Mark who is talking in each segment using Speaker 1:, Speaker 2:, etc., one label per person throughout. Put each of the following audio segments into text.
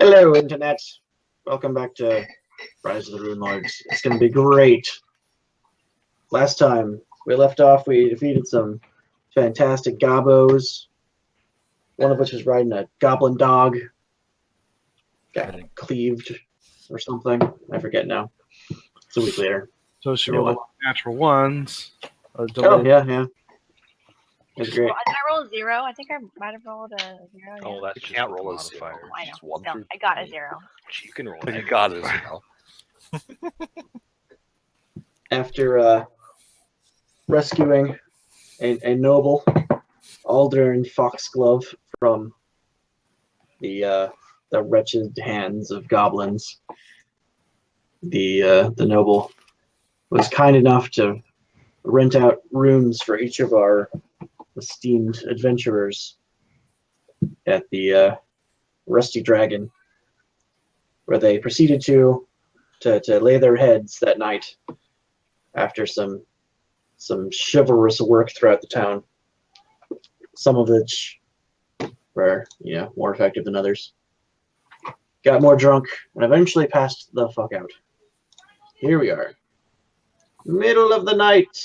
Speaker 1: Hello, Internet. Welcome back to Rise of the Rune Lords. It's going to be great. Last time we left off, we defeated some fantastic gobos. One of which was riding a goblin dog. Got cleaved or something. I forget now. It's a week later.
Speaker 2: So she rolled natural ones.
Speaker 1: Oh, yeah. It's great.
Speaker 3: Did I roll a 0? I think I might have rolled a 0. Yeah.
Speaker 4: Oh, that's
Speaker 5: You
Speaker 4: just
Speaker 5: can't
Speaker 4: a
Speaker 5: roll a
Speaker 4: modifier.
Speaker 5: zero.
Speaker 3: I know.
Speaker 5: It's 1
Speaker 3: No,
Speaker 5: through
Speaker 3: I got a 0.
Speaker 4: You can roll.
Speaker 5: You got it.
Speaker 1: After rescuing a noble, Aldern Foxglove, from the wretched hands of goblins, the noble was kind enough to rent out rooms for each of our esteemed adventurers at the Rusty Dragon, where they proceeded to lay their heads that night after some chivalrous work throughout the town, some of which were more effective than others. Got more drunk and eventually passed the fuck out. Here we are, middle of the night.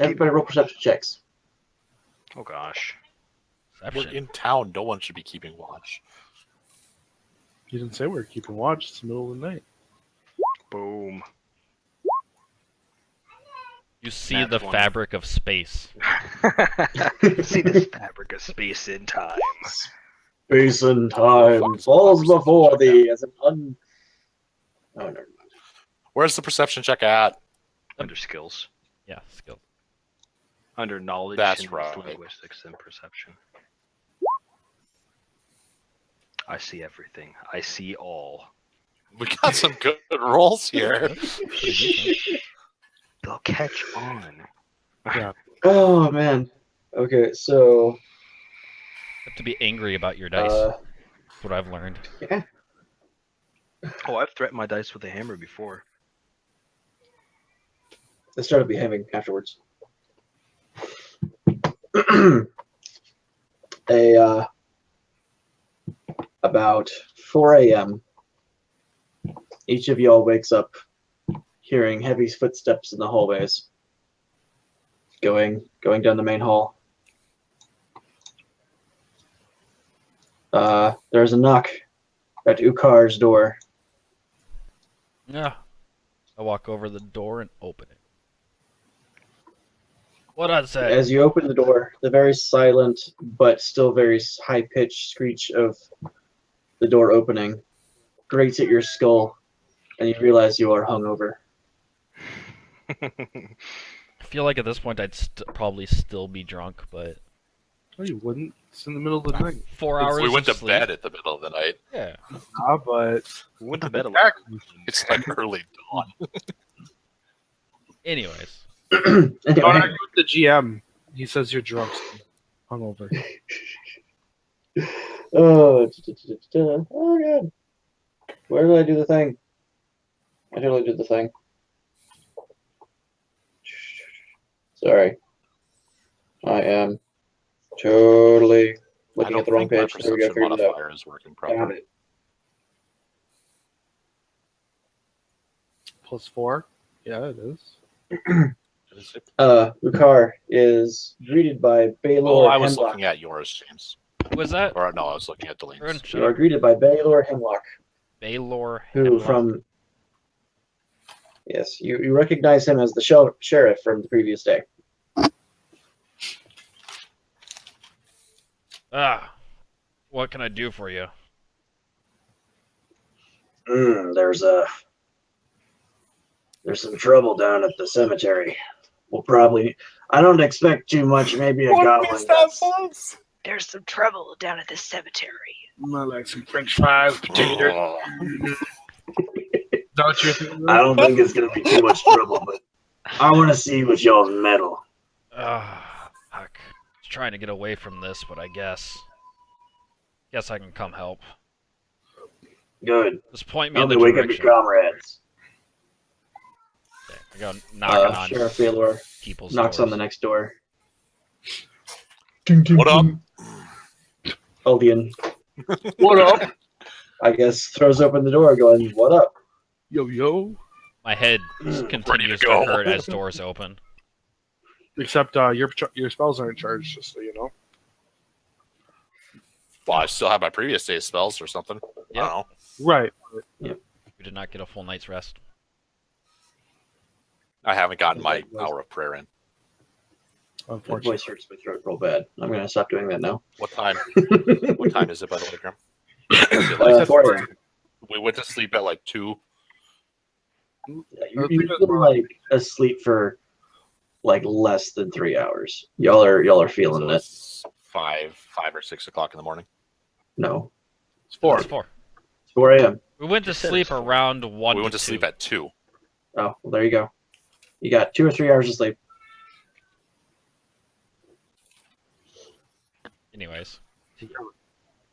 Speaker 1: Everybody roll perception checks.
Speaker 4: Oh gosh.
Speaker 5: We're in town. No one should be keeping watch.
Speaker 2: You didn't say we were keeping watch. It's the middle of the night.
Speaker 4: Boom.
Speaker 6: You see
Speaker 4: Nat
Speaker 6: the
Speaker 4: 20.
Speaker 6: fabric of space.
Speaker 4: See this fabric of space in time.
Speaker 1: Space and time falls before thee as an Oh, never mind.
Speaker 5: Where's the perception check at?
Speaker 4: Under skills.
Speaker 6: Yeah, skill.
Speaker 4: Under knowledge
Speaker 5: That's
Speaker 4: and
Speaker 5: right.
Speaker 4: linguistics and perception. I see everything. I see all.
Speaker 5: We got some good rolls here.
Speaker 4: They'll catch on.
Speaker 1: Oh man. Okay, so
Speaker 6: You have to be angry about your dice. That's what I've learned.
Speaker 1: yeah.
Speaker 4: Oh, I've threatened my dice with a hammer before.
Speaker 1: They started behaving afterwards. About 4 a.m. each of y'all wakes up hearing heavy footsteps in the hallways going down the main hall. There's a knock at Ukar's door.
Speaker 6: Yeah. I walk over the door and open it. What I say?
Speaker 1: As you open the door, the very silent but still very high-pitched screech of the door opening grates at your skull, and you realize you are hungover.
Speaker 6: I feel like at this point I'd probably still be drunk, but
Speaker 2: No, you wouldn't. It's in the middle of the night.
Speaker 6: 4 hours.
Speaker 5: We went
Speaker 6: of
Speaker 5: to
Speaker 6: sleep.
Speaker 5: bed at the middle of the night.
Speaker 6: Yeah.
Speaker 2: But
Speaker 4: We went to bed a
Speaker 5: It's like early dawn.
Speaker 6: Anyways,
Speaker 2: don't
Speaker 1: Anyway,
Speaker 2: argue with the GM. He says you're drunk. Hungover.
Speaker 1: oh god. Where did I do the thing? I totally did the thing. Sorry. I am totally
Speaker 5: I
Speaker 1: looking
Speaker 5: don't
Speaker 1: at the wrong
Speaker 5: think my
Speaker 1: page. There we go,
Speaker 5: perception
Speaker 1: figured it out.
Speaker 5: modifier is working
Speaker 1: Got
Speaker 5: properly.
Speaker 1: it.
Speaker 2: +4? Yeah, it is.
Speaker 1: Ukar is greeted by Baylor
Speaker 5: Oh, I was
Speaker 1: Hemlock.
Speaker 5: looking at yours, James.
Speaker 6: was that
Speaker 5: Or no, I was looking at
Speaker 6: Aaron,
Speaker 5: Delene's.
Speaker 6: shut
Speaker 1: You are
Speaker 6: up.
Speaker 1: greeted by Baylor Hemlock,
Speaker 6: Baylor
Speaker 1: who
Speaker 6: Hemlock?
Speaker 1: from... Yes, you recognize him as the sheriff from the previous day.
Speaker 6: What can I do for you?
Speaker 1: There's some trouble down at the cemetery. We'll probably... I don't expect too much, maybe a goblin.
Speaker 3: There's some trouble down at the cemetery.
Speaker 2: I like some French fries, potato.
Speaker 5: Oh,
Speaker 2: Don't you think?
Speaker 1: I don't think it's gonna be too much trouble, but I want to see what y'all's metal.
Speaker 6: Fuck. I was trying to get away from this, but I guess I can come help.
Speaker 1: Good.
Speaker 6: Just point me in
Speaker 1: Only
Speaker 6: the
Speaker 1: wake up
Speaker 6: direction.
Speaker 1: your comrades.
Speaker 6: Okay, I go knocking on
Speaker 1: Sheriff Baylor
Speaker 6: people's
Speaker 1: knocks
Speaker 6: doors.
Speaker 1: on the next door.
Speaker 5: what up?
Speaker 1: Uldian,
Speaker 2: What up?
Speaker 1: I guess, throws open the door, going, "What up?"
Speaker 2: Yo, yo.
Speaker 6: My head
Speaker 1: Mm,
Speaker 6: continues to
Speaker 5: go.
Speaker 6: hurt as doors open.
Speaker 2: Except your spells aren't charged, just so you know.
Speaker 5: Well, I still have my previous day's spells or something.
Speaker 6: Yep.
Speaker 5: I don't know.
Speaker 2: Right.
Speaker 6: We did not get a full night's rest.
Speaker 5: I haven't gotten my hour of prayer in.
Speaker 1: My
Speaker 2: Unfortunately.
Speaker 1: voice hurts my throat real bad. I'm gonna stop doing that now.
Speaker 5: What time? What time is it, by the way, Grim? Is it like
Speaker 1: 4 a.m.
Speaker 5: we went to sleep at like 2?
Speaker 1: Yeah,
Speaker 2: I
Speaker 1: you're
Speaker 2: think it's
Speaker 1: usually like asleep for like less than 3 hours. Y'all are feeling
Speaker 5: So
Speaker 1: it.
Speaker 5: it's 5 or 6 o'clock in the morning.
Speaker 1: No,
Speaker 2: It's 4.
Speaker 6: It's 4.
Speaker 1: it's 4 a.m.
Speaker 6: We went to
Speaker 4: Just said
Speaker 6: sleep
Speaker 4: it's 4.
Speaker 6: around 1
Speaker 5: We went to
Speaker 6: 2.
Speaker 5: sleep at 2.
Speaker 1: Oh, well, there you go. You got 2 or 3 hours of sleep.
Speaker 6: Anyways.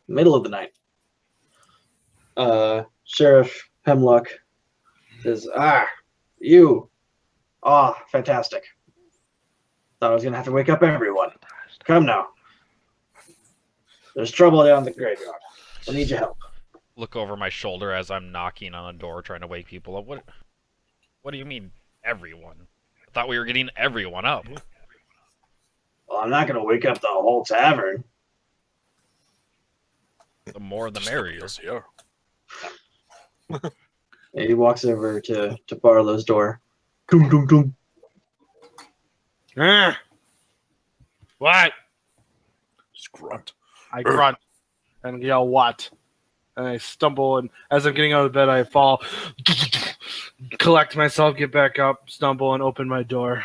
Speaker 1: Middle of the night. Sheriff Hemlock says, you. Fantastic. Thought I was gonna have to wake up everyone. Come now. There's trouble down the graveyard. I need your help.
Speaker 6: Look over my shoulder as I'm knocking on a door trying to wake people up. What do you mean, everyone? I thought we were getting everyone up.
Speaker 1: Well, I'm not gonna wake up the whole tavern.
Speaker 6: The more the
Speaker 5: Just
Speaker 6: merrier.
Speaker 5: us here.
Speaker 1: And he walks over to Barlow's door. Dum, dum, dum.
Speaker 2: What?
Speaker 5: Just grunt.
Speaker 2: I grunt and yell, what? And I stumble, and as I'm getting out of bed, I fall, collect myself, get back up, stumble, and open my door.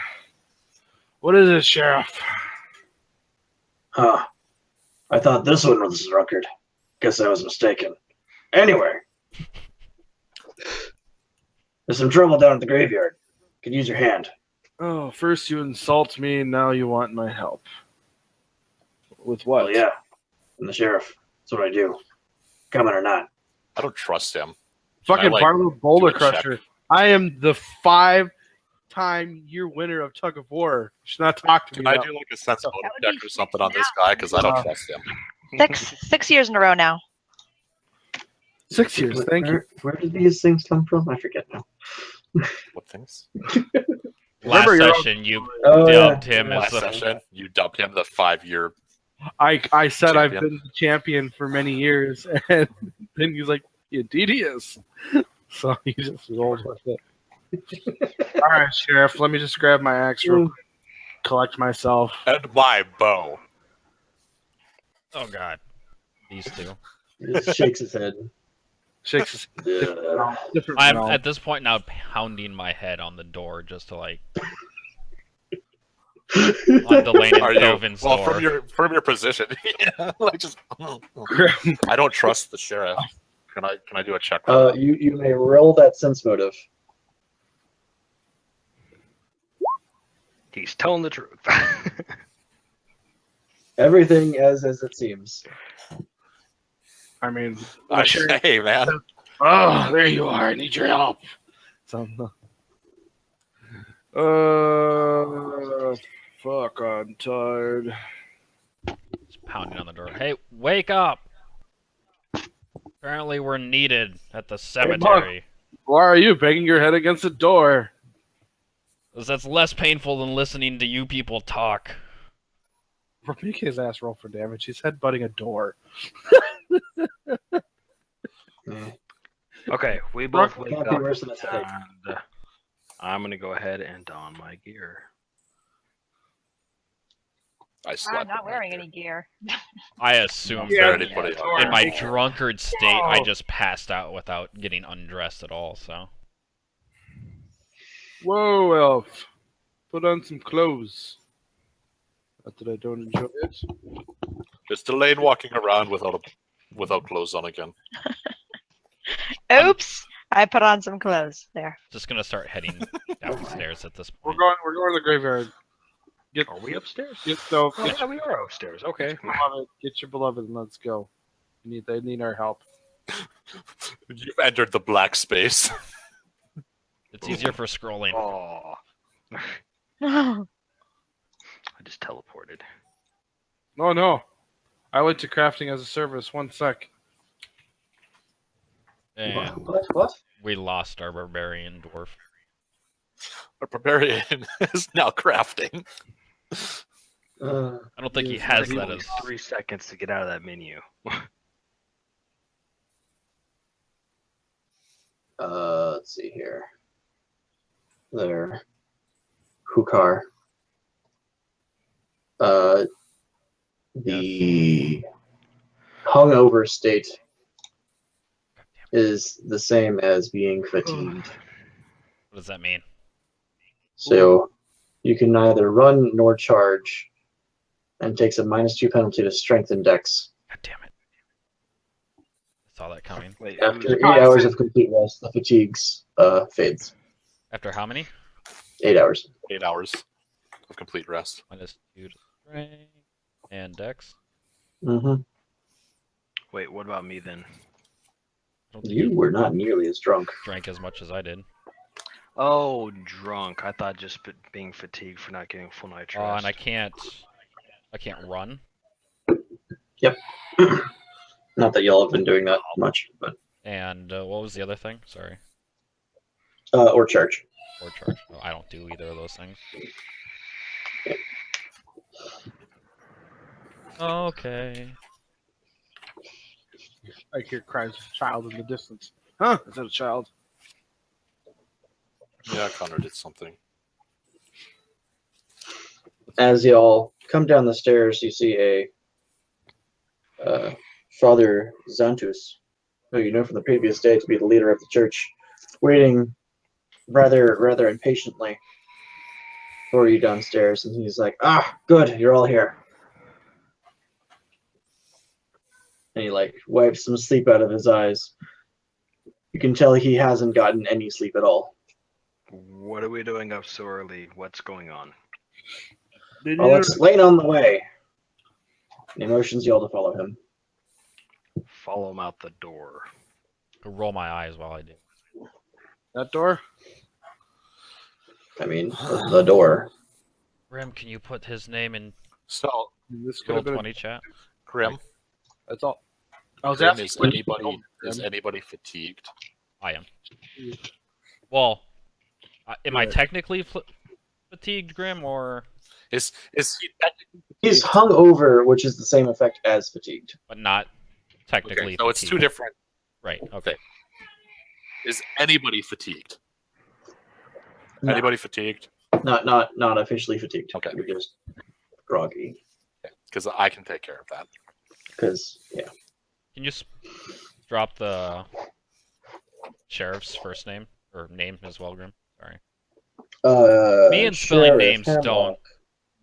Speaker 2: What is it, Sheriff?
Speaker 1: Huh. I thought this one was Ruckard. Guess I was mistaken. Anyway. There's some trouble down at the graveyard. Could use your hand.
Speaker 2: Oh, first you insult me, now you want my help. With what?
Speaker 1: Well, yeah. I'm the sheriff. That's what I do. Coming or not.
Speaker 5: I don't trust him.
Speaker 2: Fucking
Speaker 5: I, like,
Speaker 2: Barlow Boulder
Speaker 5: do a check.
Speaker 2: Crusher. I am the 5-time year winner of Tug of War. You should not talk to
Speaker 5: Can
Speaker 2: me
Speaker 5: I
Speaker 2: now.
Speaker 5: do like a sense motive
Speaker 3: That would be
Speaker 5: check or something on this guy? Because I don't
Speaker 2: Uh,
Speaker 5: trust him.
Speaker 3: 6 years in a row now.
Speaker 2: 6 years, thank you.
Speaker 1: Where did these things come from? I forget now.
Speaker 5: What things?
Speaker 6: Last
Speaker 2: Remember your
Speaker 6: session, you
Speaker 1: Oh,
Speaker 6: dubbed him as
Speaker 5: Last
Speaker 6: the...
Speaker 5: session, you dubbed him the 5-year.
Speaker 2: I said I've
Speaker 5: Champion.
Speaker 2: been the champion for many years, and then he's like, indeed he is. So he just rolled with it. All right, Sheriff, let me just grab my axe real quick, collect myself.
Speaker 5: And my bow.
Speaker 6: Oh, God. These two.
Speaker 1: He just shakes his head.
Speaker 2: Shakes his
Speaker 1: Yeah.
Speaker 2: different
Speaker 6: I'm
Speaker 2: realm.
Speaker 6: at this point now pounding my head on the door just to, like, on Delaney
Speaker 5: Are you?
Speaker 6: Coven's
Speaker 5: Well,
Speaker 6: door.
Speaker 5: from your position, yeah, like just. I don't trust the sheriff. Can I do a check? For that?
Speaker 1: You may roll that sense motive.
Speaker 4: He's telling the truth.
Speaker 1: Everything as it seems.
Speaker 2: I mean,
Speaker 5: I
Speaker 2: Sheriff,
Speaker 5: say, man.
Speaker 2: oh, there you are. I need your help. So, fuck, I'm tired.
Speaker 6: Just pounding on the door. Hey, wake up! Apparently we're needed at the cemetery.
Speaker 2: Why are you banging your head against the door?
Speaker 6: 'Cause that's less painful than listening to you people talk.
Speaker 2: Make his ass roll for damage. He's headbutting a door.
Speaker 1: Yeah.
Speaker 4: Okay, we both wake
Speaker 1: Can't be
Speaker 4: up,
Speaker 1: worse than a headache.
Speaker 4: and I'm gonna go ahead and don my gear.
Speaker 5: I slept.
Speaker 3: I'm not wearing any gear.
Speaker 6: I assume
Speaker 2: Yeah,
Speaker 6: that
Speaker 5: anybody
Speaker 6: in my drunkard state, I just passed out without getting undressed at all, so.
Speaker 2: Whoa, elf. Put on some clothes. Not that I don't enjoy it.
Speaker 5: Just Elaine walking around without clothes on again.
Speaker 3: Oops! I put on some clothes there.
Speaker 6: Just gonna start heading downstairs at this
Speaker 2: We're
Speaker 6: point.
Speaker 2: going to the graveyard. Get
Speaker 4: Are we upstairs?
Speaker 2: so
Speaker 4: Oh, yeah, we are upstairs. Okay.
Speaker 2: get your beloved and let's go. They need our help.
Speaker 5: You've entered the black space.
Speaker 6: It's easier for scrolling.
Speaker 4: Oh,
Speaker 3: No.
Speaker 4: I just teleported.
Speaker 2: No. I went to crafting as a service. 1 sec.
Speaker 6: And
Speaker 1: What?
Speaker 6: we lost our barbarian dwarf.
Speaker 5: A barbarian is now crafting.
Speaker 6: I don't think he
Speaker 2: Yes,
Speaker 6: has
Speaker 2: he
Speaker 6: that
Speaker 2: was
Speaker 6: as.
Speaker 4: 3 seconds to get out of that menu.
Speaker 1: Let's see here. There. Hukar. The hungover state is the same as being fatigued.
Speaker 6: What does that mean?
Speaker 1: So you can neither run nor charge, and takes a -2 penalty to strength and dex.
Speaker 6: God damn it! I saw that coming.
Speaker 4: Wait,
Speaker 1: After
Speaker 4: who's-
Speaker 1: 8 hours of complete rest, the fatigues fades.
Speaker 6: After how many?
Speaker 1: 8 hours.
Speaker 5: 8 hours of complete rest.
Speaker 6: -2 to strength and dex.
Speaker 1: Mm-hmm.
Speaker 4: wait, what about me then?
Speaker 6: I don't think
Speaker 1: You
Speaker 6: you
Speaker 1: were not nearly as drunk.
Speaker 6: drank as much as I did.
Speaker 4: Oh, drunk. I thought just being fatigued for not getting full night's rest.
Speaker 6: And I can't run.
Speaker 1: Not that y'all have been doing that much, but
Speaker 6: And what was the other thing? Sorry.
Speaker 1: or charge.
Speaker 6: Or charge. Oh, I don't do either of those things. Okay.
Speaker 2: I hear cries of a child in the distance. Huh? Is that a child?
Speaker 5: Yeah, Connor did something.
Speaker 1: As y'all come down the stairs, you see a Father Xantus, who you know from the previous day to be the leader of the church, waiting rather impatiently for you downstairs. And he's like, "Ah, good, you're all here." And he like wipes some sleep out of his eyes. You can tell he hasn't gotten any sleep at all.
Speaker 4: What are we doing up so early? What's going on?
Speaker 1: I'll explain on the way. And he motions y'all to follow him.
Speaker 4: Follow him out the door.
Speaker 6: I roll my eyes while I do.
Speaker 2: That door?
Speaker 1: I mean, the door.
Speaker 6: Grim, can you put his name in
Speaker 5: So,
Speaker 2: This could
Speaker 6: Roll
Speaker 2: have been.
Speaker 6: 20 chat?
Speaker 5: Grim,
Speaker 2: That's all. I was
Speaker 5: Grim,
Speaker 2: asking.
Speaker 5: is anybody fatigued?
Speaker 6: I am. Well, am I
Speaker 2: Right.
Speaker 6: technically fatigued, Grim, or
Speaker 5: Is he technically
Speaker 1: He's
Speaker 5: fatigued?
Speaker 1: hung over, which is the same effect as fatigued.
Speaker 6: but not technically?
Speaker 5: Okay, so it's two
Speaker 6: fatigued?
Speaker 5: different.
Speaker 6: Right. Okay.
Speaker 5: Is anybody fatigued?
Speaker 1: No.
Speaker 5: Anybody fatigued?
Speaker 1: Not officially fatigued.
Speaker 5: Okay.
Speaker 1: You're just groggy.
Speaker 5: Because I can take care of that.
Speaker 1: Because yeah.
Speaker 6: Can you drop the sheriff's first name or name as well, Grim? Sorry. Me and spelling
Speaker 1: Sheriff
Speaker 6: names
Speaker 1: Hemlock.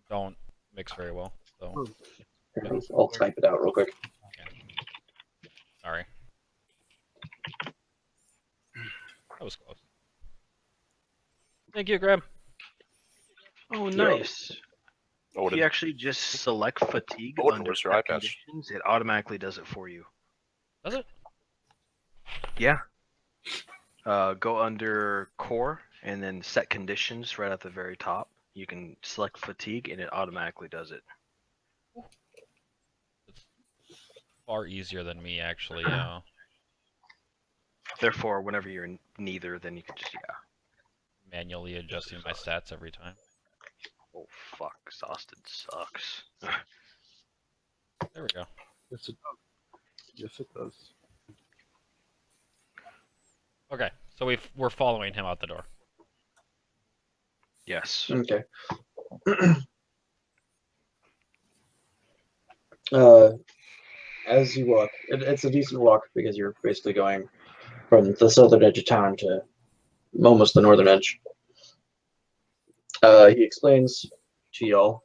Speaker 6: don't mix very well. So
Speaker 1: I'll type it out real quick.
Speaker 6: sorry. That was close. Thank you, Grim.
Speaker 4: Oh, nice.
Speaker 5: Oh,
Speaker 4: If you actually just select fatigue
Speaker 5: Oh,
Speaker 4: under
Speaker 5: where's your eye
Speaker 4: set
Speaker 5: patch?
Speaker 4: conditions, it automatically does it for you.
Speaker 6: Does it?
Speaker 4: Yeah. Go under core and then set conditions right at the very top. You can select fatigue and it automatically does it.
Speaker 6: It's far easier than me actually.
Speaker 4: Therefore, whenever you're in neither, then you can just
Speaker 6: Manually adjusting my stats every time.
Speaker 4: Oh fuck, exhausted sucks.
Speaker 6: There we go.
Speaker 2: Yes, it does. Yes, it does.
Speaker 6: Okay, so we're following him out the door.
Speaker 4: Yes.
Speaker 1: Okay. As you walk, it's a decent walk because you're basically going from the southern edge of town to almost the northern edge. He explains to y'all,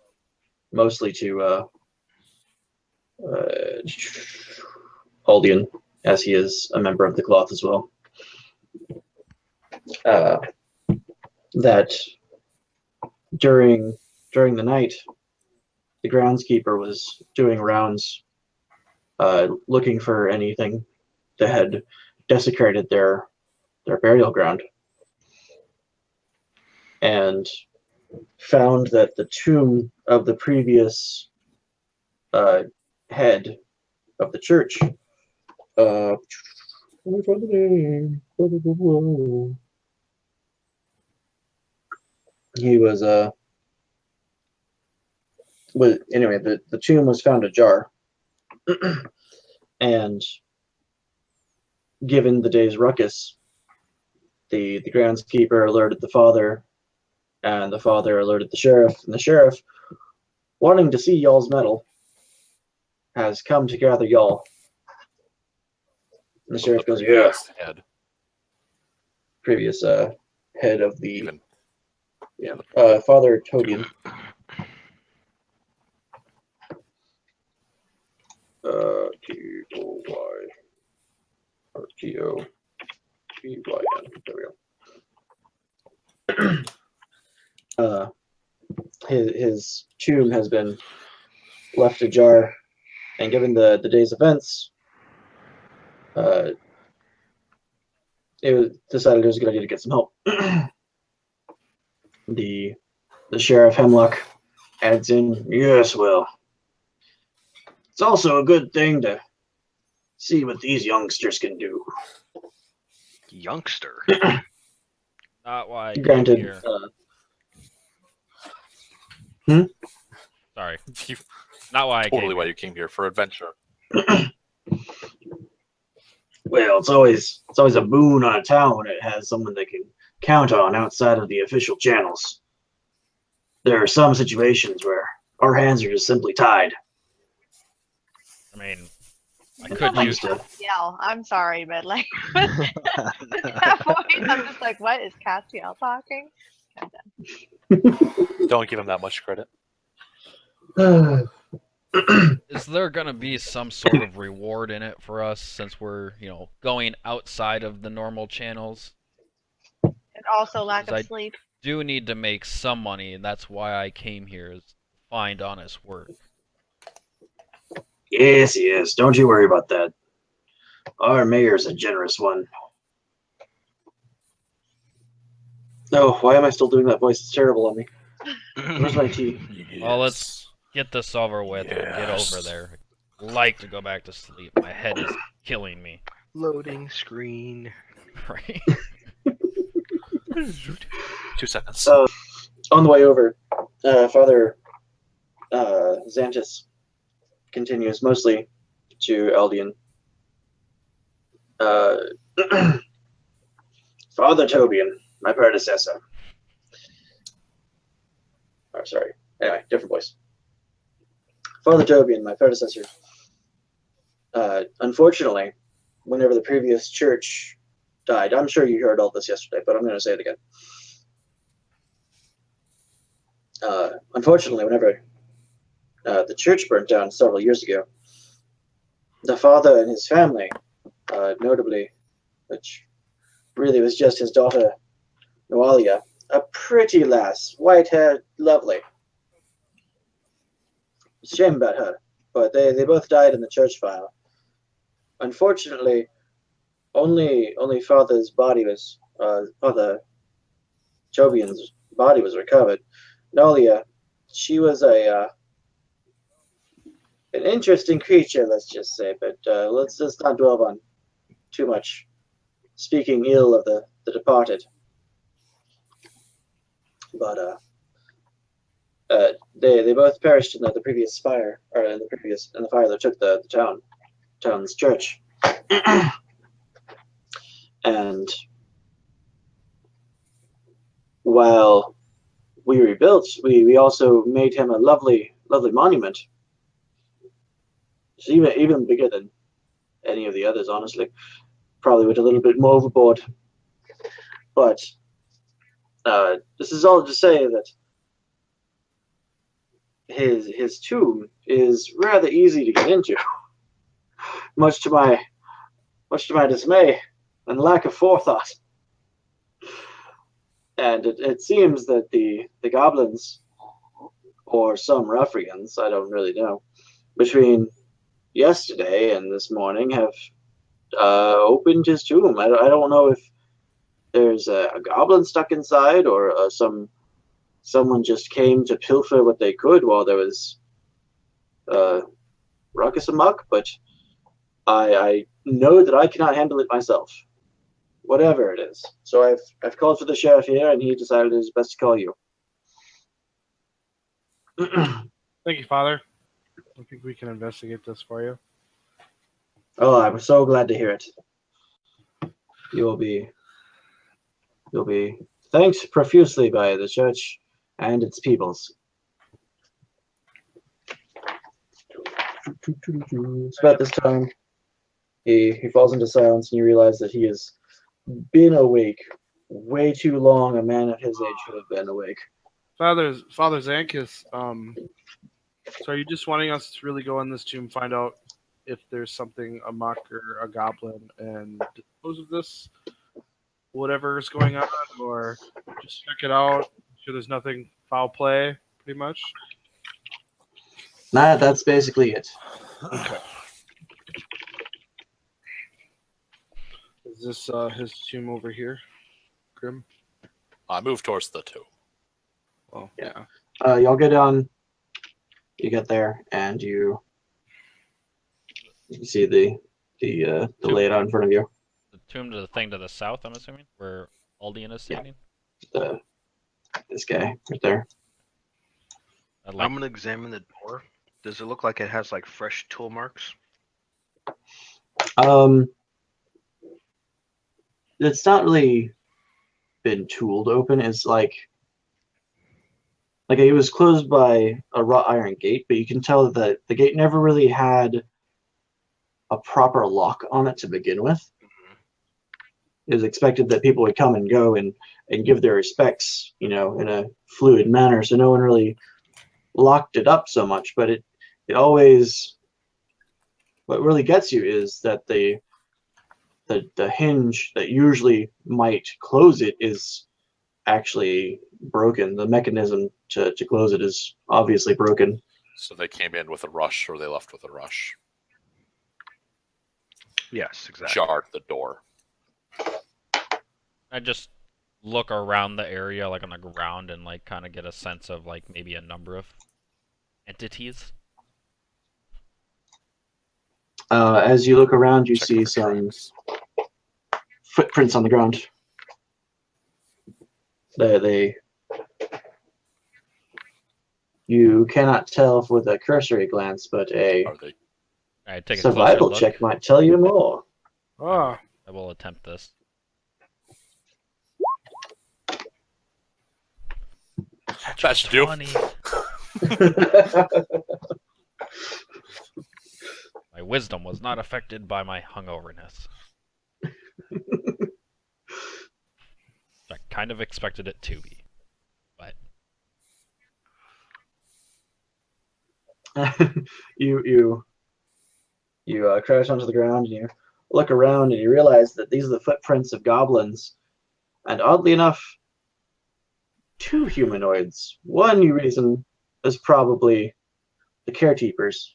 Speaker 1: mostly to Aldian, as he is a member of the cloth as well, that during the night, the groundskeeper was doing rounds, looking for anything that had desecrated their burial ground, and found that the tomb of the previous head of the church. Let me find the name. He was anyway, the tomb was found ajar. And given the day's ruckus, the groundskeeper alerted the father, and the father alerted the sheriff, and the sheriff, wanting to see y'all's medal, has come to gather y'all. And the sheriff goes, yeah.
Speaker 5: Head.
Speaker 1: Previous head of the
Speaker 5: Even.
Speaker 1: Father Tobian. T-O-Y or T-O-B-Y-N. There we go. His tomb has been left ajar, and given the day's events, it was decided it was a good idea to get some help. The sheriff Hemlock adds in, yes, well, it's also a good thing to see what these youngsters can do.
Speaker 4: Youngster.
Speaker 6: Not why I came
Speaker 1: Granted,
Speaker 6: here. Sorry. Not why I came
Speaker 5: Totally
Speaker 6: here.
Speaker 5: why you came here, for adventure.
Speaker 1: well, it's always a boon on a town when it has someone they can count on outside of the official channels. There are some situations where our hands are just simply tied.
Speaker 6: I mean, I
Speaker 1: When it
Speaker 6: could
Speaker 1: comes
Speaker 6: use.
Speaker 1: to
Speaker 7: Yell. I'm sorry, but like with that voice, I'm just like, what is Castiel talking?
Speaker 5: Don't give him that much credit.
Speaker 6: Is there gonna be some sort of reward in it for us since we're, going outside of the normal channels?
Speaker 7: And also lack of
Speaker 6: I-
Speaker 7: sleep.
Speaker 6: Do need to make some money, and that's why I came here, is to find honest work.
Speaker 1: Yes, don't you worry about that. Our mayor's a generous one. Oh, why am I still doing that voice? It's terrible on me. Where's my tea?
Speaker 6: Well, let's get this over with and get
Speaker 5: Yes.
Speaker 6: over there. I'd like to go back to sleep. My head is killing me.
Speaker 4: Loading screen.
Speaker 6: Right?
Speaker 5: 2 seconds.
Speaker 1: So, on the way over, Father Xantus continues mostly to Aldian. Father Tobian, my predecessor. Oh, sorry. Anyway, different voice. Father Tobian, my predecessor. Unfortunately, whenever the previous church died, I'm sure you heard all this yesterday, but I'm going to say it again. Unfortunately, whenever the church burnt down several years ago, the father and his family, notably, which really was just his daughter, Noalia, a pretty lass, white-haired, lovely. Shame about her, but they both died in the church fire. Unfortunately, only Father's body was, Father Tobian's body was recovered. Noalia, she was an interesting creature, let's just say, but let's just not dwell on too much speaking ill of the departed. But they both perished in the previous fire, or in the fire that took the town's church. And while we rebuilt, we also made him a lovely monument. It's even bigger than any of the others, honestly. Probably went a little bit more overboard. But this is all to say that his tomb is rather easy to get into, much to my dismay and lack of forethought. And it seems that the goblins, or some ruffians, I don't really know, between yesterday and this morning have opened his tomb. I don't know if there's a goblin stuck inside, or someone just came to pilfer what they could while there was ruckus amok, but I know that I cannot handle it myself. Whatever it is. So I've called for the sheriff here, and he decided it was best to call you.
Speaker 2: Thank you, Father. I think we can investigate this for you.
Speaker 1: Oh, I'm so glad to hear it. You'll be thanked profusely by the church and its peoples. It's about this time he falls into silence, and you realize that he has been awake way too long. A man of his age should have been awake.
Speaker 2: Father Zankus, so are you just wanting us to really go in this tomb, find out if there's something amok or a goblin, and dispose of this, whatever is going on, or just check it out, sure there's nothing foul play, pretty much?
Speaker 1: That's basically it.
Speaker 2: Okay. Is this his tomb over here, Grim?
Speaker 5: I move towards the tomb.
Speaker 2: Oh,
Speaker 1: Yeah. Y'all get on. You get there, and you see the layout in front of you.
Speaker 6: The tomb to the thing to the south, I'm assuming, where Aldian is standing.
Speaker 1: This guy right there.
Speaker 6: I'd like
Speaker 4: I'm gonna examine the door. Does it look like it has like fresh tool marks?
Speaker 1: It's not really been tooled open. It's like it was closed by a wrought iron gate, but you can tell that the gate never really had a proper lock on it to begin with. It was expected that people would come and go and give their respects, in a fluid manner. So no one really locked it up so much, but it always, what really gets you is that the hinge that usually might close it is actually broken. The mechanism to close it is obviously broken.
Speaker 5: So they came in with a rush, or they left with a rush.
Speaker 4: Yes, exactly.
Speaker 5: Jarred the door.
Speaker 6: I just look around the area, like on the ground, and like kind of get a sense of like maybe a number of entities.
Speaker 1: As you look around, you
Speaker 5: Check
Speaker 1: see
Speaker 5: for
Speaker 1: some
Speaker 5: tracks.
Speaker 1: footprints on the ground. You cannot tell with a cursory glance, but a
Speaker 5: Are they?
Speaker 6: I take a
Speaker 1: survival
Speaker 6: closer look.
Speaker 1: check might tell you more.
Speaker 2: Oh,
Speaker 6: I will attempt this.
Speaker 5: That should do.
Speaker 6: 20. My wisdom was not affected by my hungoverness. I kind of expected it to be, but
Speaker 1: you crash onto the ground, and you look around, and you realize that these are the footprints of goblins, and oddly enough, two humanoids. One you reason is probably the caretakers.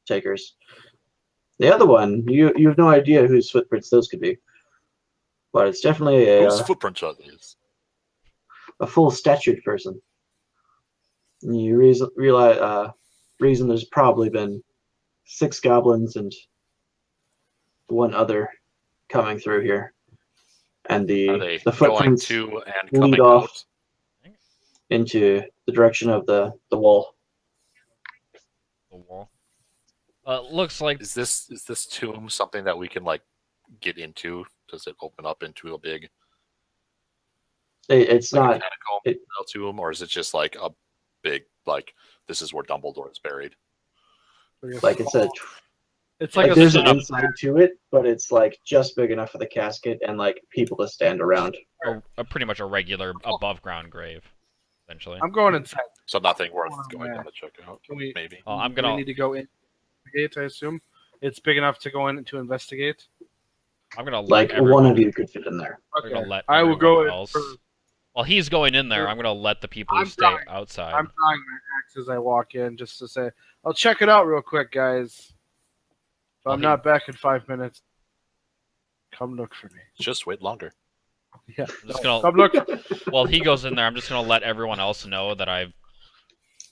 Speaker 1: The other one, you have no idea whose footprints those could be, but it's definitely
Speaker 5: Whose footprints are these?
Speaker 1: a full-statured person. And you reason there's probably been 6 goblins and one other coming through here, and
Speaker 5: Are they
Speaker 1: the
Speaker 5: going
Speaker 1: footprints
Speaker 5: to and
Speaker 1: lead
Speaker 5: coming
Speaker 1: off
Speaker 5: out?
Speaker 1: into the direction of the wall.
Speaker 6: the wall. Looks like
Speaker 5: Is this tomb something that we can like get into? Does it open up into a big
Speaker 1: It's
Speaker 5: like a
Speaker 1: not.
Speaker 5: catacomb style tomb, or is it just like a big like this is where Dumbledore is buried?
Speaker 1: Like it's a
Speaker 2: it's like,
Speaker 1: like
Speaker 2: a
Speaker 1: there's an
Speaker 2: setup.
Speaker 1: inside to it, but it's like just big enough for the casket and like people to stand around.
Speaker 6: a pretty much a regular above ground grave, essentially.
Speaker 2: I'm going inside.
Speaker 5: So nothing worth
Speaker 2: Oh,
Speaker 5: going
Speaker 2: man.
Speaker 5: down to check out.
Speaker 2: Can we?
Speaker 5: Maybe.
Speaker 6: Well, I'm
Speaker 2: do
Speaker 6: gonna
Speaker 2: we need to go investigate. I assume it's big enough to go in to investigate.
Speaker 1: Like
Speaker 6: let
Speaker 1: one
Speaker 6: everyone-
Speaker 1: of you could fit in there.
Speaker 6: I'm gonna let
Speaker 2: I will go
Speaker 6: everyone
Speaker 2: in
Speaker 6: else.
Speaker 2: first.
Speaker 6: While he's going in there, I'm gonna let the people who
Speaker 2: I'm
Speaker 6: stay
Speaker 2: drawing-
Speaker 6: outside.
Speaker 2: I'm drawing my axe as I walk in, just to say, "I'll check it out real quick, guys. If
Speaker 6: Well,
Speaker 2: I'm
Speaker 6: he-
Speaker 2: not back in 5 minutes, come look for me."
Speaker 5: Just wait longer.
Speaker 2: Yeah,
Speaker 6: I'm just gonna
Speaker 2: come look.
Speaker 6: while he goes in there, I'm just gonna let everyone else know that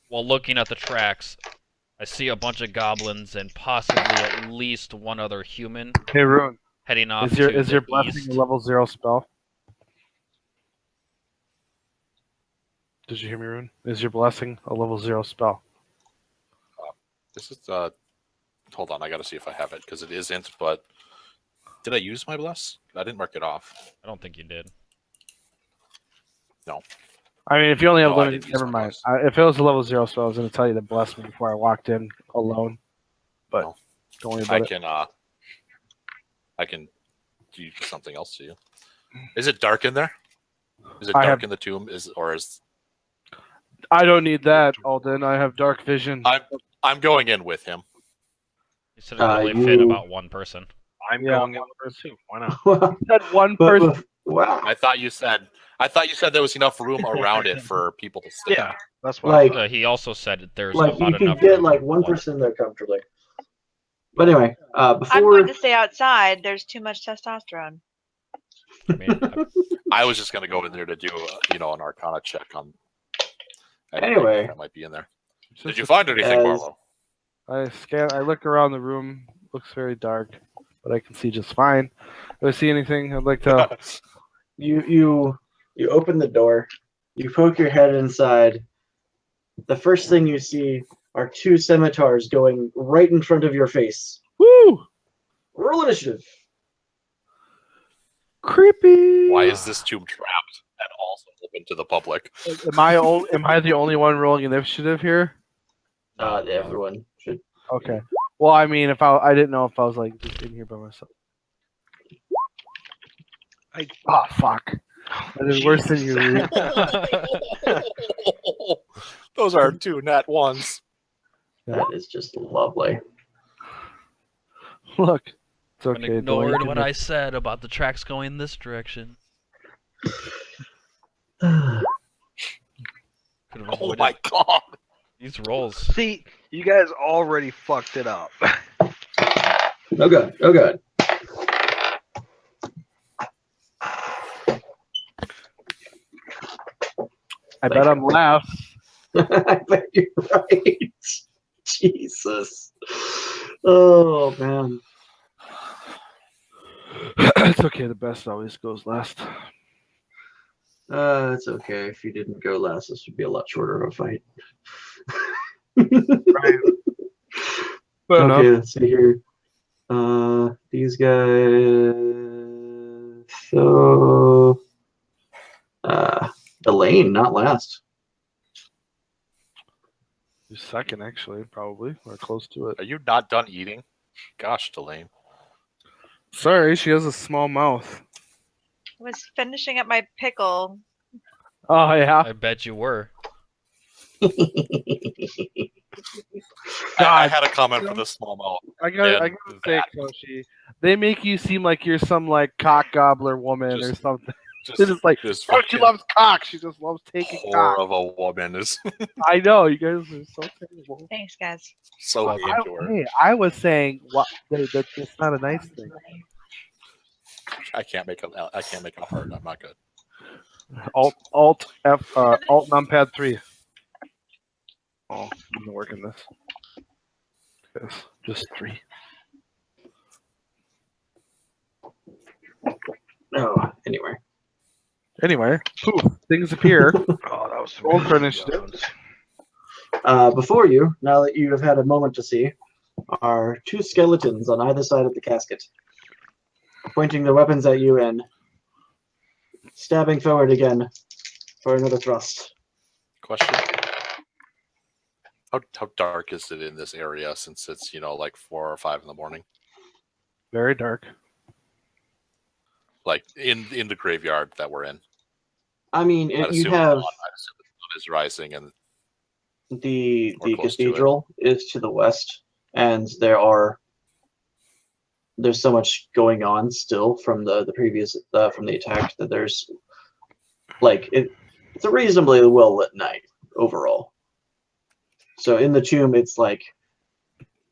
Speaker 6: while looking at the tracks, I see a bunch of goblins and possibly at least one other human
Speaker 2: Hey, Rune.
Speaker 6: heading off
Speaker 2: Is your
Speaker 6: to the
Speaker 2: blessing
Speaker 6: east.
Speaker 2: a level 0 spell? Did you hear me, Rune? Is your blessing a level 0 spell?
Speaker 5: This is hold on, I gotta see if I have it because it isn't. But did I use my bless? I didn't mark it off.
Speaker 6: I don't think you did.
Speaker 2: I mean, if you only have
Speaker 5: No, I
Speaker 2: limited,
Speaker 5: didn't use
Speaker 2: never
Speaker 5: my
Speaker 2: mind.
Speaker 5: bless.
Speaker 2: If it was a level 0 spell, I was going to tell you to bless me before I walked in alone. But
Speaker 5: No.
Speaker 2: don't worry about it.
Speaker 5: I can do something else to you. Is it dark in there? Is it
Speaker 2: I
Speaker 5: dark
Speaker 2: have-
Speaker 5: in the tomb? Is
Speaker 2: I don't need that, Alden. I have dark vision.
Speaker 5: I'm going in with him.
Speaker 6: You said it could only fit about one person.
Speaker 4: I'm
Speaker 2: Yeah.
Speaker 4: going in with her too. Why not?
Speaker 1: Well,
Speaker 2: That one person.
Speaker 1: wow.
Speaker 5: I thought you said there was enough room around it for people to sit.
Speaker 4: Yeah, that's why.
Speaker 1: Like,
Speaker 6: He also said there's
Speaker 1: like
Speaker 6: about
Speaker 1: you can
Speaker 6: enough
Speaker 1: get
Speaker 6: room
Speaker 1: like
Speaker 6: for
Speaker 1: one person there comfortably. But anyway,
Speaker 7: I'm
Speaker 1: before
Speaker 7: going to stay outside. There's too much testosterone.
Speaker 6: I mean,
Speaker 5: I was just gonna go in there to do an Arcana check on.
Speaker 1: Anyway.
Speaker 5: that might be in there.
Speaker 2: It's
Speaker 5: Did
Speaker 2: just
Speaker 5: you find anything,
Speaker 1: as-
Speaker 5: Barlow?
Speaker 2: I look around the room. Looks very dark, but I can see just fine. Do I see anything? I'd like to.
Speaker 1: you open the door, you poke your head inside. The first thing you see are two scimitars going right in front of your face.
Speaker 2: Woo!
Speaker 1: Roll initiative.
Speaker 2: Creepy.
Speaker 5: Why is this tomb trapped and also open to the public?
Speaker 2: Am I the only one rolling initiative here?
Speaker 1: Everyone should.
Speaker 2: Okay. Well, I mean, I didn't know if I was like just in here by myself. Fuck. That is worse than you. Reed.
Speaker 5: Those are two nat ones.
Speaker 1: That is just lovely.
Speaker 2: Look, it's
Speaker 6: and
Speaker 2: okay.
Speaker 6: ignored
Speaker 2: Delaney
Speaker 6: what
Speaker 2: can-
Speaker 6: I said about the tracks going this direction.
Speaker 1: Oh
Speaker 6: Could have
Speaker 5: Oh
Speaker 6: avoided
Speaker 5: my god!
Speaker 6: these rolls.
Speaker 4: See, you guys already fucked it up.
Speaker 1: Oh god. Oh god.
Speaker 2: I bet I'm last.
Speaker 1: I bet you're right. Jesus. Oh man.
Speaker 2: It's okay. The best always goes last.
Speaker 1: It's okay. If you didn't go last, this would be a lot shorter of a fight.
Speaker 2: Right. Fair
Speaker 1: Okay,
Speaker 2: enough.
Speaker 1: let's see here. These guys. So, Elaine, not last.
Speaker 2: You're second, actually, probably, or close to it.
Speaker 5: Are you not done eating? Gosh, Delane.
Speaker 2: Sorry, she has a small mouth.
Speaker 7: I was finishing up my pickle.
Speaker 2: Oh yeah.
Speaker 6: I bet you were.
Speaker 5: I had a comment for the small mouth.
Speaker 2: I gotta
Speaker 5: And
Speaker 2: say,
Speaker 5: that-
Speaker 2: Koshi, they make you seem like you're some like cock gobbler woman or
Speaker 5: Just-
Speaker 2: something.
Speaker 5: Just,
Speaker 2: They're just like,
Speaker 5: just
Speaker 2: oh, she
Speaker 5: fucking
Speaker 2: loves cock. She just loves taking
Speaker 5: whore
Speaker 2: cock.
Speaker 5: of a woman is
Speaker 2: I know you guys are so terrible.
Speaker 7: Thanks, guys.
Speaker 5: so into her.
Speaker 2: Hey, I was saying what that it's not a nice thing.
Speaker 5: I can't make a heart. I'm not good.
Speaker 2: Alt numpad 3. Oh, doesn't work in this. Yes, just 3.
Speaker 1: No, anyway.
Speaker 2: Anyway, poof, things appear.
Speaker 4: Oh, that was some
Speaker 2: Roll
Speaker 4: good
Speaker 2: for initiative.
Speaker 4: zones.
Speaker 1: Before you, now that you have had a moment to see, are two skeletons on either side of the casket, pointing their weapons at you and stabbing forward again for another thrust.
Speaker 5: Question. How dark is it in this area since it's, like 4 or 5 in the morning?
Speaker 2: Very dark.
Speaker 5: Like in the graveyard that we're in.
Speaker 1: I mean,
Speaker 5: I'd
Speaker 1: you
Speaker 5: assume
Speaker 1: have
Speaker 5: the sun is rising and
Speaker 1: the
Speaker 5: Or close to it.
Speaker 1: cathedral is to the west, and there's so much going on still from the previous from the attack that there's like it's a reasonably well lit night overall. So in the tomb, it's like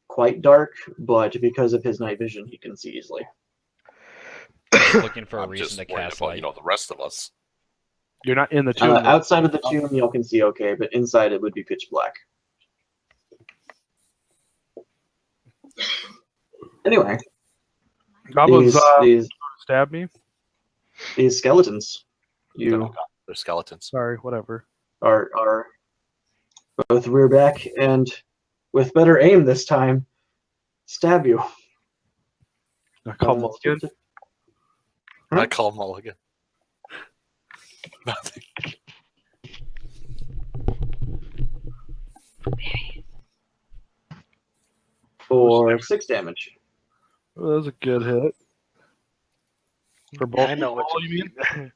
Speaker 1: quite dark, but because of his night vision, he can see easily.
Speaker 6: Just looking for a
Speaker 5: I'm
Speaker 6: reason
Speaker 5: just
Speaker 6: to
Speaker 5: worried
Speaker 6: cast
Speaker 5: about,
Speaker 6: light.
Speaker 5: the rest of us.
Speaker 2: You're not in the tomb.
Speaker 1: Outside of the tomb, y'all can see okay, but inside it would be pitch black. Anyway,
Speaker 2: Goblins
Speaker 1: these
Speaker 2: stab me.
Speaker 1: these skeletons, you
Speaker 5: They're skeletons.
Speaker 2: Sorry, whatever.
Speaker 1: are both rear back and with better aim this time, stab you.
Speaker 2: I call Mulligan.
Speaker 1: Huh?
Speaker 5: I call Mulligan. Nothing.
Speaker 1: For 6 damage.
Speaker 2: Oh, that was a good hit. For both.
Speaker 4: I know what
Speaker 2: all, you mean?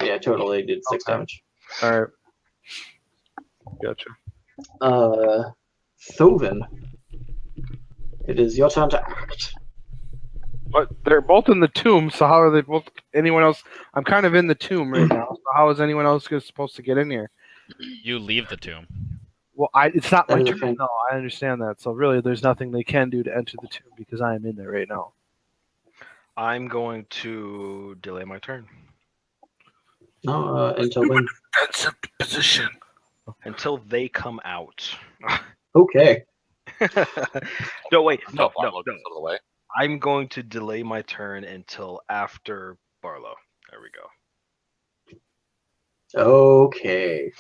Speaker 1: Yeah, totally did 6
Speaker 2: Okay.
Speaker 1: damage.
Speaker 2: All right. Gotcha.
Speaker 1: Thovin, it is your turn to act.
Speaker 2: But they're both in the tomb, so how are they both? Anyone else? I'm kind of in the tomb right now. So how is anyone else supposed to get in here?
Speaker 6: You leave the tomb.
Speaker 2: Well, it's not my
Speaker 1: That is a
Speaker 2: turn.
Speaker 1: fan-
Speaker 2: No, I understand that. So really, there's nothing they can do to enter the tomb because I am in there right now.
Speaker 4: I'm going to delay my turn
Speaker 1: No, until when?
Speaker 2: That's a position.
Speaker 4: until they come out.
Speaker 1: Okay.
Speaker 4: No, wait, no,
Speaker 5: Barlow
Speaker 4: no, no.
Speaker 5: gets out of the way.
Speaker 4: I'm going to delay my turn until after Barlow. There we go.
Speaker 1: Okay.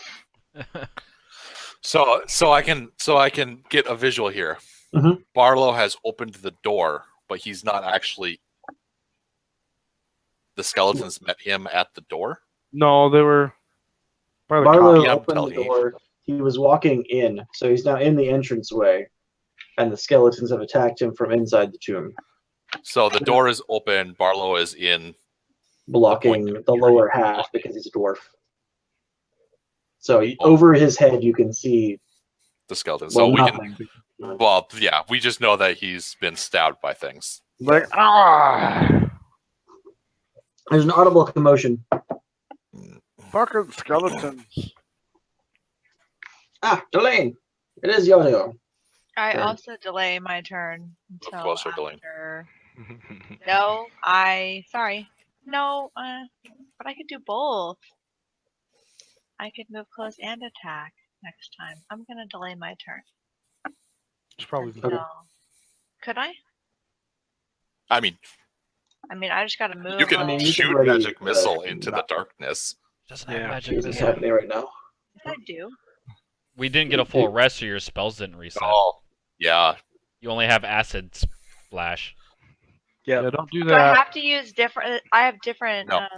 Speaker 5: So I can get a visual here.
Speaker 1: Mhm.
Speaker 5: Barlow has opened the door, but he's not actually. The skeletons met him at the door.
Speaker 2: No, they were. By the
Speaker 1: Barlow
Speaker 5: Yeah, I'm
Speaker 1: opened the
Speaker 5: telling you.
Speaker 1: door. He was walking in, so he's now in the entranceway, and the skeletons have attacked him from inside the tomb,
Speaker 5: So the door is open. Barlow is in.
Speaker 1: blocking
Speaker 5: point.
Speaker 1: the lower half because he's a dwarf. So over his head, you can see
Speaker 5: The skeleton.
Speaker 1: well,
Speaker 5: So we
Speaker 1: nothing.
Speaker 5: can. Well, yeah, we just know that he's been stabbed by things.
Speaker 2: Like
Speaker 1: There's an audible commotion.
Speaker 2: fucking skeletons.
Speaker 1: Ah, Delane, it is your turn.
Speaker 7: I
Speaker 1: Turn.
Speaker 7: also delay my turn until
Speaker 5: course you're delaying.
Speaker 7: after. No, sorry. No, but I could do both. I could move close and attack next time. I'm gonna delay my turn.
Speaker 2: It's probably
Speaker 7: until- Could I?
Speaker 5: I mean,
Speaker 7: I mean, I just gotta move.
Speaker 5: you can
Speaker 1: I mean, you
Speaker 5: shoot
Speaker 1: can ready,
Speaker 5: magic missile into the
Speaker 1: not-
Speaker 5: darkness.
Speaker 6: Doesn't have
Speaker 4: Yeah.
Speaker 6: magic
Speaker 1: This is
Speaker 6: missile.
Speaker 1: happening right now.
Speaker 7: Yes, I do.
Speaker 6: We didn't get a full rest, so your spells didn't reset.
Speaker 5: Oh, yeah.
Speaker 6: You only have acid splash.
Speaker 2: Yeah,
Speaker 4: Yeah.
Speaker 2: don't do
Speaker 7: Do I
Speaker 2: that.
Speaker 7: have to use different? I have different.
Speaker 5: No.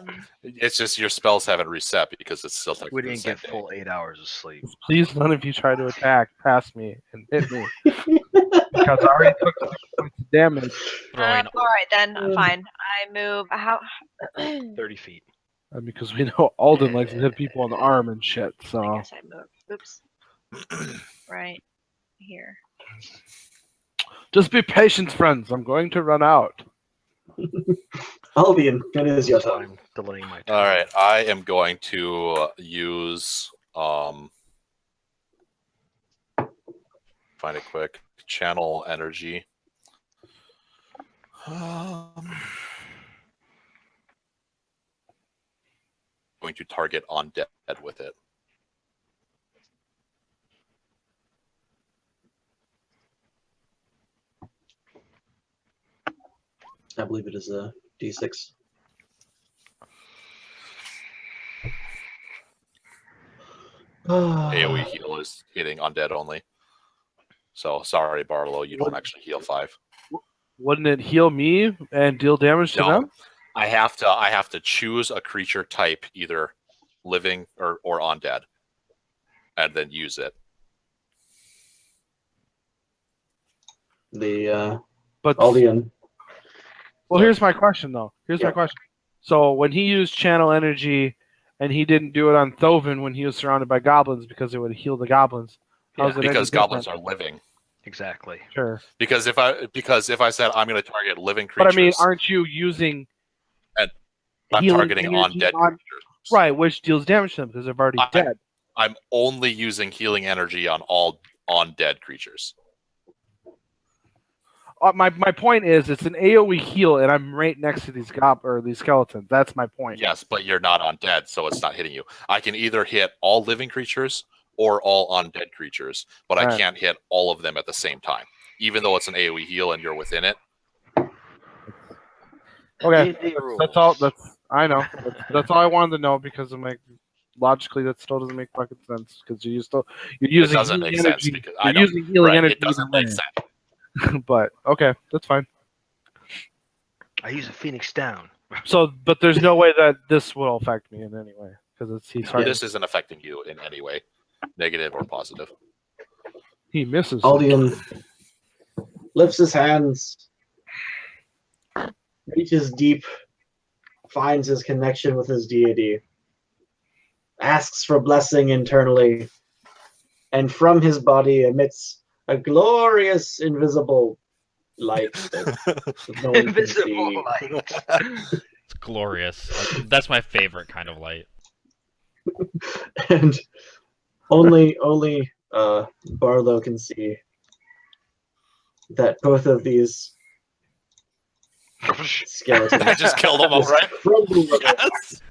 Speaker 5: It's just your spells haven't reset because it's still
Speaker 4: We
Speaker 5: technically
Speaker 4: didn't
Speaker 5: the
Speaker 4: get
Speaker 5: same
Speaker 4: full 8 hours of sleep.
Speaker 2: Please, none of you try to attack past me and hit me because I already took 6 points of damage.
Speaker 6: Throwing
Speaker 7: All right, then fine. I move. How?
Speaker 4: 30 feet.
Speaker 2: Because we know Alden likes to hit people on the arm and shit.
Speaker 7: I
Speaker 2: So
Speaker 7: guess I move. Oops. Right here.
Speaker 2: just be patient, friends. I'm going to run out.
Speaker 1: Albion, it is your
Speaker 4: So
Speaker 1: turn.
Speaker 4: I'm delaying my turn.
Speaker 5: All right, I am going to use find it quick. Channel energy. Going to target undead with it.
Speaker 1: I believe it is a D6.
Speaker 5: AoE heal is hitting undead only. So sorry, Barlow, you don't actually heal 5.
Speaker 2: Wouldn't it heal me and deal damage to
Speaker 5: No.
Speaker 2: them?
Speaker 5: I have to choose a creature type, either living or undead, and then use it.
Speaker 1: The
Speaker 2: But
Speaker 1: Albion.
Speaker 2: well, here's my question though. Here's my
Speaker 1: Yeah.
Speaker 2: question. So when he used channel energy, and he didn't do it on Thovin when he was surrounded by goblins because it would heal the goblins. How's it any
Speaker 5: Because
Speaker 2: different?
Speaker 5: goblins are living.
Speaker 4: Exactly.
Speaker 2: Sure.
Speaker 5: Because if I said I'm going to target living
Speaker 2: But
Speaker 5: creatures,
Speaker 2: I mean, aren't you using
Speaker 5: I'm
Speaker 2: healing
Speaker 5: targeting
Speaker 2: energy
Speaker 5: undead
Speaker 2: on-
Speaker 5: creatures.
Speaker 2: right, which deals damage to them because they're already
Speaker 5: I-
Speaker 2: dead?
Speaker 5: I'm only using healing energy on all undead creatures.
Speaker 2: My point is, it's an AOE heal, and I'm right next to these these skeletons. That's my point.
Speaker 5: Yes, but you're not undead, so it's not hitting you. I can either hit all living creatures or all undead creatures, but I
Speaker 2: Alright.
Speaker 5: can't hit all of them at the same time. even though it's an AoE heal and you're within it.
Speaker 2: Okay,
Speaker 4: D&D
Speaker 2: that's all.
Speaker 4: rules.
Speaker 2: I know. That's all I wanted to know because I'm like, logically, that still doesn't make fucking sense because you're
Speaker 5: It
Speaker 2: using
Speaker 5: doesn't
Speaker 2: healing
Speaker 5: make sense
Speaker 2: energy.
Speaker 5: because
Speaker 2: You're
Speaker 5: I know.
Speaker 2: using healing
Speaker 5: Right,
Speaker 2: energy.
Speaker 5: it doesn't
Speaker 2: either
Speaker 5: make
Speaker 2: way.
Speaker 5: sense.
Speaker 2: But okay, that's fine.
Speaker 4: I use a Phoenix Down.
Speaker 2: So, but there's no way that this will affect me in any way because he's
Speaker 5: No,
Speaker 2: targeting.
Speaker 5: this isn't affecting you in any way, negative or positive.
Speaker 2: He misses.
Speaker 1: Aldian lifts his hands, reaches deep, finds his connection with his deity, asks for blessing internally, and from his body emits a glorious invisible light that no one can
Speaker 4: Invisible
Speaker 1: see.
Speaker 4: light.
Speaker 6: It's glorious. That's my favorite kind of light.
Speaker 1: And only Barlow can see that both of these skeletons
Speaker 5: I just killed them all,
Speaker 1: just
Speaker 5: right?
Speaker 1: crumble.
Speaker 5: Yes.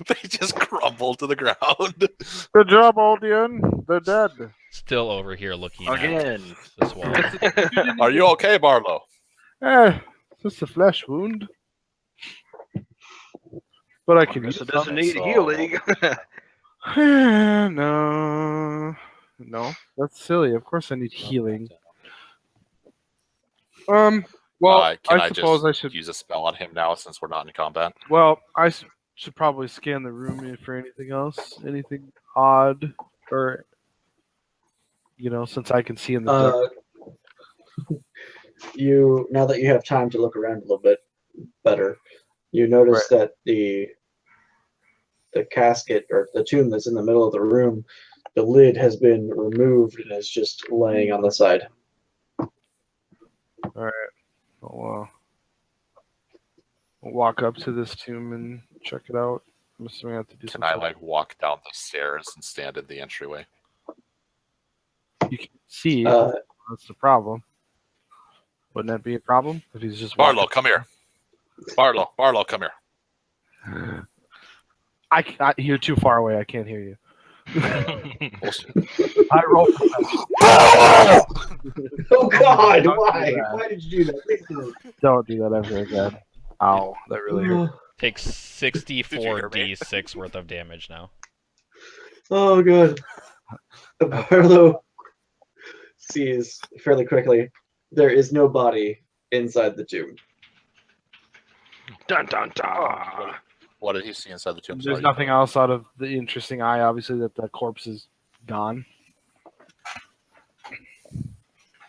Speaker 5: They just crumble to the ground.
Speaker 2: Good job, Aldian. They're dead.
Speaker 6: Still over here looking at
Speaker 4: Again.
Speaker 6: this wall.
Speaker 5: Are you okay, Barlow?
Speaker 2: Just a flesh wound. But I can
Speaker 4: Guess
Speaker 2: use
Speaker 4: it doesn't
Speaker 2: some.
Speaker 4: need
Speaker 5: So-
Speaker 4: healing.
Speaker 2: No, that's silly. Of course I need healing. Well,
Speaker 5: Can
Speaker 2: I
Speaker 5: I
Speaker 2: suppose
Speaker 5: just
Speaker 2: I should.
Speaker 5: use a spell on him now since we're not in combat?
Speaker 2: Well, I should probably scan the room for anything else, anything odd, or since I can see in the dark.
Speaker 1: You now that you have time to look around a little bit better, you notice that the casket or the tomb that's in the middle of the room, the lid has been removed and is just laying on the side.
Speaker 2: I'll walk up to this tomb and check it out. I'm assuming I have to do
Speaker 5: Can
Speaker 2: something.
Speaker 5: I walk down the stairs and stand in the entryway?
Speaker 2: You can see.
Speaker 1: Uh,
Speaker 2: That's the problem. Wouldn't that be a problem if he's just
Speaker 5: Barlow,
Speaker 2: walking?
Speaker 5: come here. Barlow, come here.
Speaker 2: You're too far away. I can't hear you.
Speaker 5: Bullshit.
Speaker 2: I roll.
Speaker 1: oh God!
Speaker 2: Don't do
Speaker 1: Why?
Speaker 2: that.
Speaker 1: Why did you do that? Please do.
Speaker 2: Don't do that ever again. Ow, that really hurt.
Speaker 6: Takes
Speaker 5: Did you hear me?
Speaker 6: 64d6 worth of damage now.
Speaker 1: Oh God! Barlow sees fairly quickly there is no body inside the tomb.
Speaker 4: Dun dun dun.
Speaker 5: What did he see inside the tomb?
Speaker 2: There's
Speaker 5: Sorry.
Speaker 2: nothing else out of the interesting eye. Obviously, that the corpse is gone.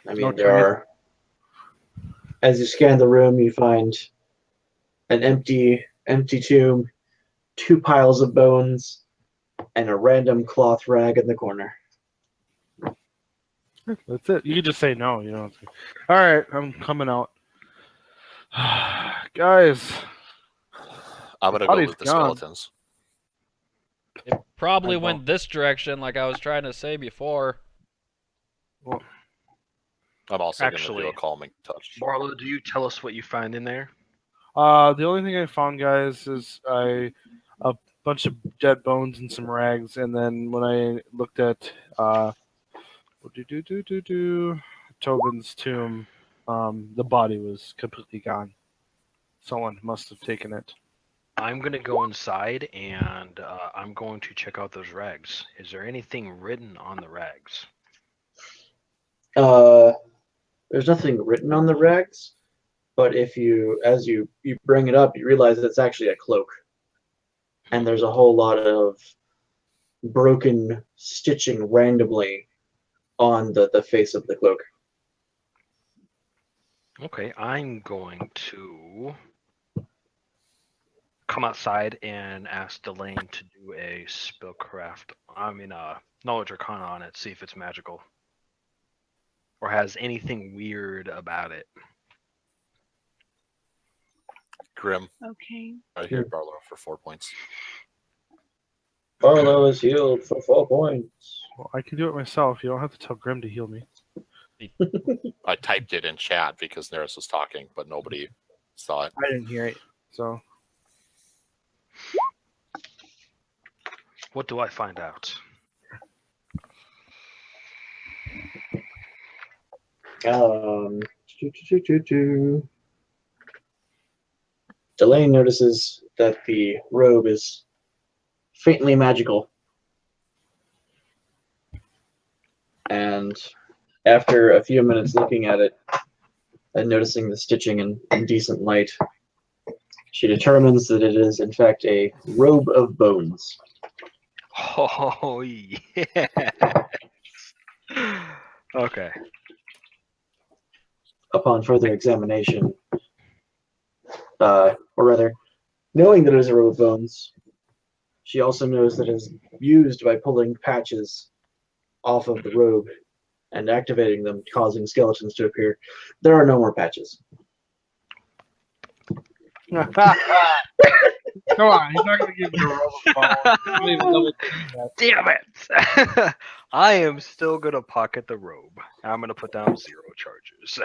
Speaker 1: I mean,
Speaker 2: No
Speaker 1: there are. As you scan the room, you find an empty tomb, 2 piles of bones, and a random cloth rag in the corner.
Speaker 2: That's it. You can just say no. You know. All right, I'm coming out, guys.
Speaker 5: I'm gonna go
Speaker 2: body's
Speaker 5: with the
Speaker 2: gone.
Speaker 5: skeletons.
Speaker 6: It probably
Speaker 2: I know.
Speaker 6: went this direction, like I was trying to say before.
Speaker 5: I'm also gonna
Speaker 4: Actually-
Speaker 5: do a calming touch.
Speaker 4: Barlow, do you tell us what you find in there?
Speaker 2: The only thing I found, guys, is a bunch of dead bones and some rags, and then when I looked at Tobin's tomb, the body was completely gone. Someone must have taken it.
Speaker 4: I'm gonna go inside and I'm going to check out those rags. Is there anything written on the rags?
Speaker 1: There's nothing written on the rags, but as you bring it up, you realize that it's actually a cloak, and there's a whole lot of broken stitching randomly on the face of the cloak.
Speaker 4: Okay, I'm going to come outside and ask Delane to do a knowledge arcana on it, see if it's magical. Or has anything weird about it.
Speaker 5: Grim,
Speaker 7: Okay.
Speaker 5: I hear Barlow for 4 points.
Speaker 1: Barlow is healed for 4 points.
Speaker 2: Well, I can do it myself. You don't have to tell Grim to heal me.
Speaker 5: I typed it in chat because Neris was talking, but nobody saw it.
Speaker 2: I didn't hear it, so
Speaker 4: What do I find out?
Speaker 1: Choo, choo, choo, choo, choo. Delane notices that the robe is faintly magical. And after a few minutes looking at it and noticing the stitching in decent light, she determines that it is, in fact, a robe of bones.
Speaker 4: Oh yeah. Okay.
Speaker 1: Upon further examination, or rather, knowing that it is a robe of bones, she also knows that it is used by pulling patches off of the robe and activating them, causing skeletons to appear. There are no more patches.
Speaker 2: Come on, he's not gonna give you a roll of ball. He's not even level 2 yet.
Speaker 4: Damn it! I am still gonna pocket the robe. I'm gonna put down 0 charges.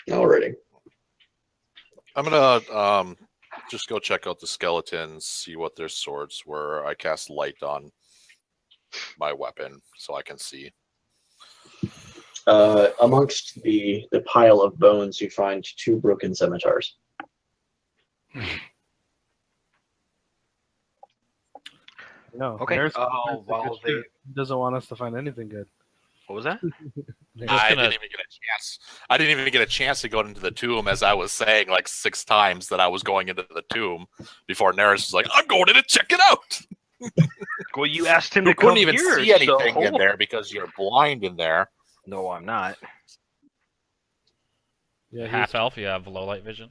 Speaker 1: Alrighty.
Speaker 5: I'm gonna just go check out the skeletons, see what their swords were. I cast light on my weapon so I can see.
Speaker 1: Amongst the pile of bones, you find 2 broken scimitars.
Speaker 2: No.
Speaker 4: Okay,
Speaker 2: There's
Speaker 4: well,
Speaker 2: he doesn't want us to find anything good.
Speaker 4: What was that?
Speaker 5: I didn't even get a chance. I didn't even get a chance to go into the tomb, as I was saying like 6 times that I was going into the tomb before Neris was like, "I'm going in to check it out."
Speaker 4: Well, you asked him
Speaker 5: You
Speaker 4: to come
Speaker 5: couldn't even
Speaker 4: here,
Speaker 5: see anything
Speaker 4: so-
Speaker 5: in there because you're blind in there.
Speaker 4: No, I'm not.
Speaker 2: Yeah,
Speaker 6: Half elf, you have low light vision.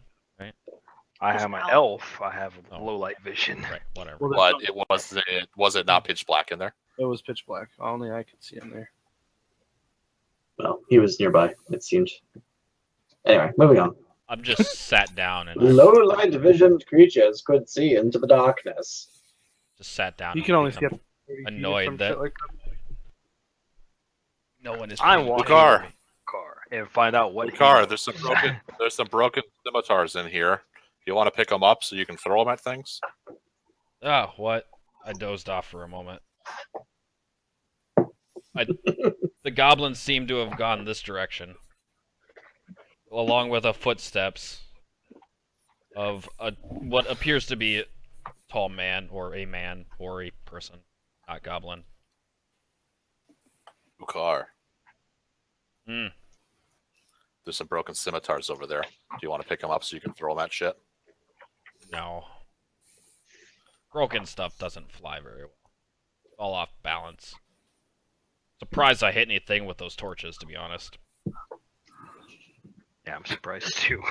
Speaker 4: I have my elf. I have
Speaker 6: Oh.
Speaker 4: low light vision.
Speaker 6: Right, whatever.
Speaker 2: Well,
Speaker 5: But was it not pitch black in there?
Speaker 2: it was pitch black. Only I could see him there.
Speaker 1: Well, he was nearby, it seemed. Anyway, moving on.
Speaker 6: I'm just sat down and
Speaker 1: Low light visioned creatures could see into the darkness.
Speaker 6: just sat down.
Speaker 2: You
Speaker 6: and
Speaker 2: can only
Speaker 6: become
Speaker 2: skip 30 feet or
Speaker 6: annoyed
Speaker 2: some
Speaker 6: that-
Speaker 2: shit like that.
Speaker 6: No one is.
Speaker 4: I'm
Speaker 6: paying
Speaker 4: walking
Speaker 5: Car.
Speaker 4: to the car and find out what
Speaker 5: Car,
Speaker 4: he
Speaker 5: there's some broken scimitars in here. You want to pick them up so you can throw them at things?
Speaker 6: Oh, what? I dozed off for a moment. The goblins seem to have gone this direction, along with the footsteps of what appears to be a tall man or a person, not goblin.
Speaker 5: Car.
Speaker 6: Hmm.
Speaker 5: There's some broken scimitars over there. Do you want to pick them up so you can throw them at shit?
Speaker 6: No. Broken stuff doesn't fly very well. All off balance. Surprised I hit anything with those torches, to be honest.
Speaker 4: Yeah, I'm surprised too.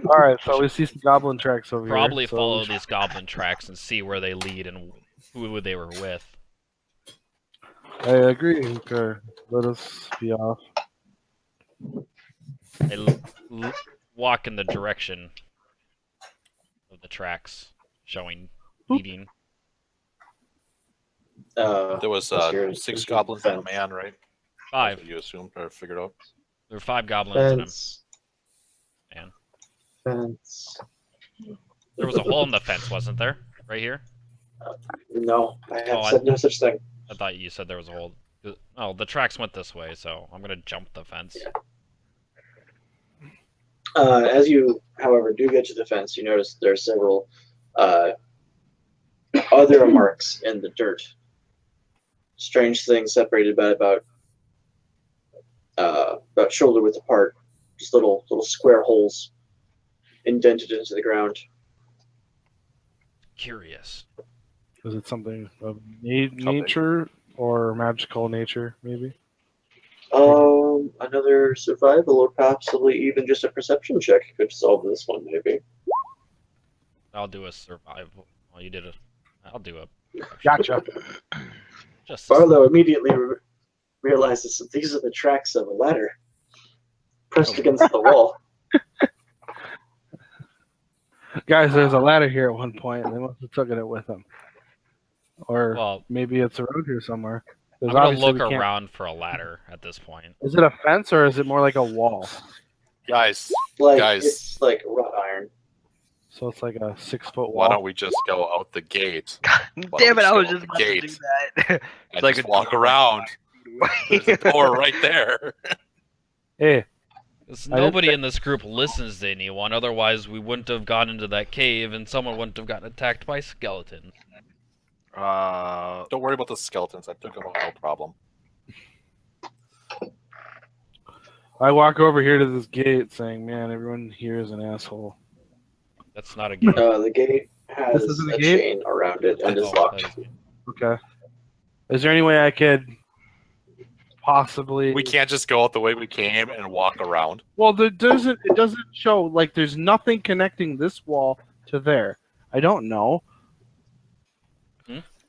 Speaker 2: All right, so we see some goblin tracks over
Speaker 6: Probably
Speaker 2: here. so
Speaker 6: follow
Speaker 2: we should-
Speaker 6: these goblin tracks and see where they lead and who they were with.
Speaker 2: I agree. Okay, let us be off.
Speaker 6: They walk in the direction of the tracks, showing leading.
Speaker 5: There was
Speaker 1: what's your
Speaker 5: 6 goblins and a
Speaker 1: fence?
Speaker 5: man, right? That's
Speaker 6: 5.
Speaker 5: what you assumed or figured out.
Speaker 6: There were 5 goblins in them.
Speaker 1: Fence.
Speaker 6: Man.
Speaker 1: Fence.
Speaker 6: There was a hole in the fence, wasn't there? Right here?
Speaker 1: No, I have
Speaker 6: Oh, I-
Speaker 1: said no such thing.
Speaker 6: I thought you said there was a hole. Oh, the tracks went this way, so I'm gonna jump the fence.
Speaker 1: Yeah. As you, however, do get to the fence, you notice there are several other marks in the dirt. Strange things separated by about shoulder width apart. Just little square holes indented into the ground.
Speaker 6: Curious.
Speaker 2: Is it something of nature or magical nature, maybe?
Speaker 1: Another survival or possibly even just a perception check could solve this one, maybe.
Speaker 6: I'll do a survival. Oh, you did a. I'll do a.
Speaker 2: Gotcha.
Speaker 6: Just.
Speaker 1: Barlow immediately realizes that these are the tracks of a ladder pressed against the wall.
Speaker 2: Guys, there's a ladder here at one point, and they must have taken it with them. Or
Speaker 6: Well,
Speaker 2: maybe it's around here somewhere. 'Cause
Speaker 6: I'm gonna
Speaker 2: obviously
Speaker 6: look
Speaker 2: we can't-
Speaker 6: around for a ladder at this point.
Speaker 2: Is it a fence or is it more like a wall?
Speaker 5: Guys,
Speaker 1: Like
Speaker 5: Guys.
Speaker 1: it's like wrought iron.
Speaker 2: So it's like a 6-foot
Speaker 5: why
Speaker 2: wall.
Speaker 5: don't we just go out the gate Why
Speaker 4: Damn
Speaker 5: don't
Speaker 4: it! I
Speaker 5: we
Speaker 4: was
Speaker 5: just
Speaker 4: just
Speaker 5: go
Speaker 4: about
Speaker 5: out the
Speaker 4: to do
Speaker 5: gate?
Speaker 4: that.
Speaker 5: and
Speaker 4: like
Speaker 5: just
Speaker 4: a
Speaker 5: walk
Speaker 4: door.
Speaker 5: around? There's a door right there.
Speaker 2: Hey,
Speaker 6: 'Cause
Speaker 2: I didn't
Speaker 6: nobody in this group listens to anyone, otherwise we wouldn't have gone into that cave and someone wouldn't have gotten attacked by skeletons.
Speaker 5: Don't worry about the skeletons. I took them out, no problem.
Speaker 2: I walk over here to this gate saying, man, everyone here is an asshole.
Speaker 6: That's not a gate.
Speaker 1: The gate has
Speaker 2: This isn't a
Speaker 1: a
Speaker 2: gate?
Speaker 1: chain around it and is
Speaker 6: Oh,
Speaker 1: locked.
Speaker 6: that is-
Speaker 2: Okay. Is there any way I could possibly...
Speaker 5: We can't just go out the way we came and walk around.
Speaker 2: Well, it doesn't show, like, there's nothing connecting this wall to there. I don't know.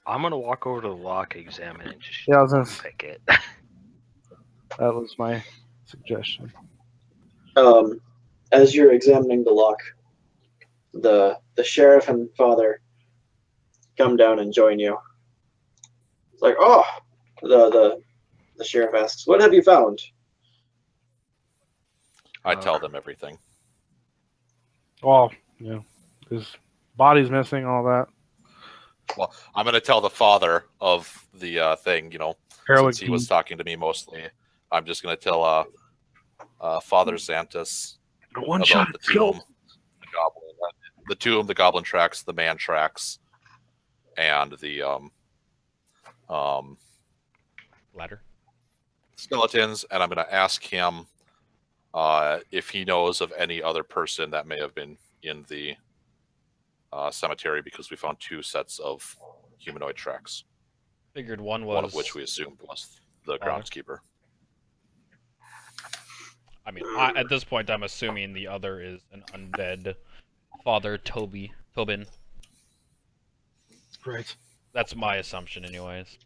Speaker 4: I'm gonna walk over to the lock, examine it, just
Speaker 2: Yeah, I was gonna,
Speaker 4: pick it.
Speaker 2: that was my suggestion.
Speaker 1: As you're examining the lock, the sheriff and father come down and join you. It's like, oh, the sheriff asks, "What have you found?"
Speaker 5: I tell them everything.
Speaker 2: Oh, yeah. His body's missing, all that.
Speaker 5: Well, I'm going to tell the father of the thing,
Speaker 2: Heroic
Speaker 5: since he was talking to me mostly. I'm just going to tell Father Xantus
Speaker 2: one
Speaker 5: about
Speaker 2: shot
Speaker 5: the
Speaker 2: killed.
Speaker 5: tomb, the tomb, the goblin tracks, the man tracks, and the
Speaker 6: Ladder.
Speaker 5: skeletons. And I'm going to ask him if he knows of any other person that may have been in the cemetery, because we found 2 sets of humanoid tracks,
Speaker 6: Figured one was.
Speaker 5: one of which we assumed was the
Speaker 6: Father.
Speaker 5: groundskeeper.
Speaker 6: I mean, at this point, I'm assuming the other is an undead Father Tobin.
Speaker 2: Right.
Speaker 6: That's my assumption, anyways.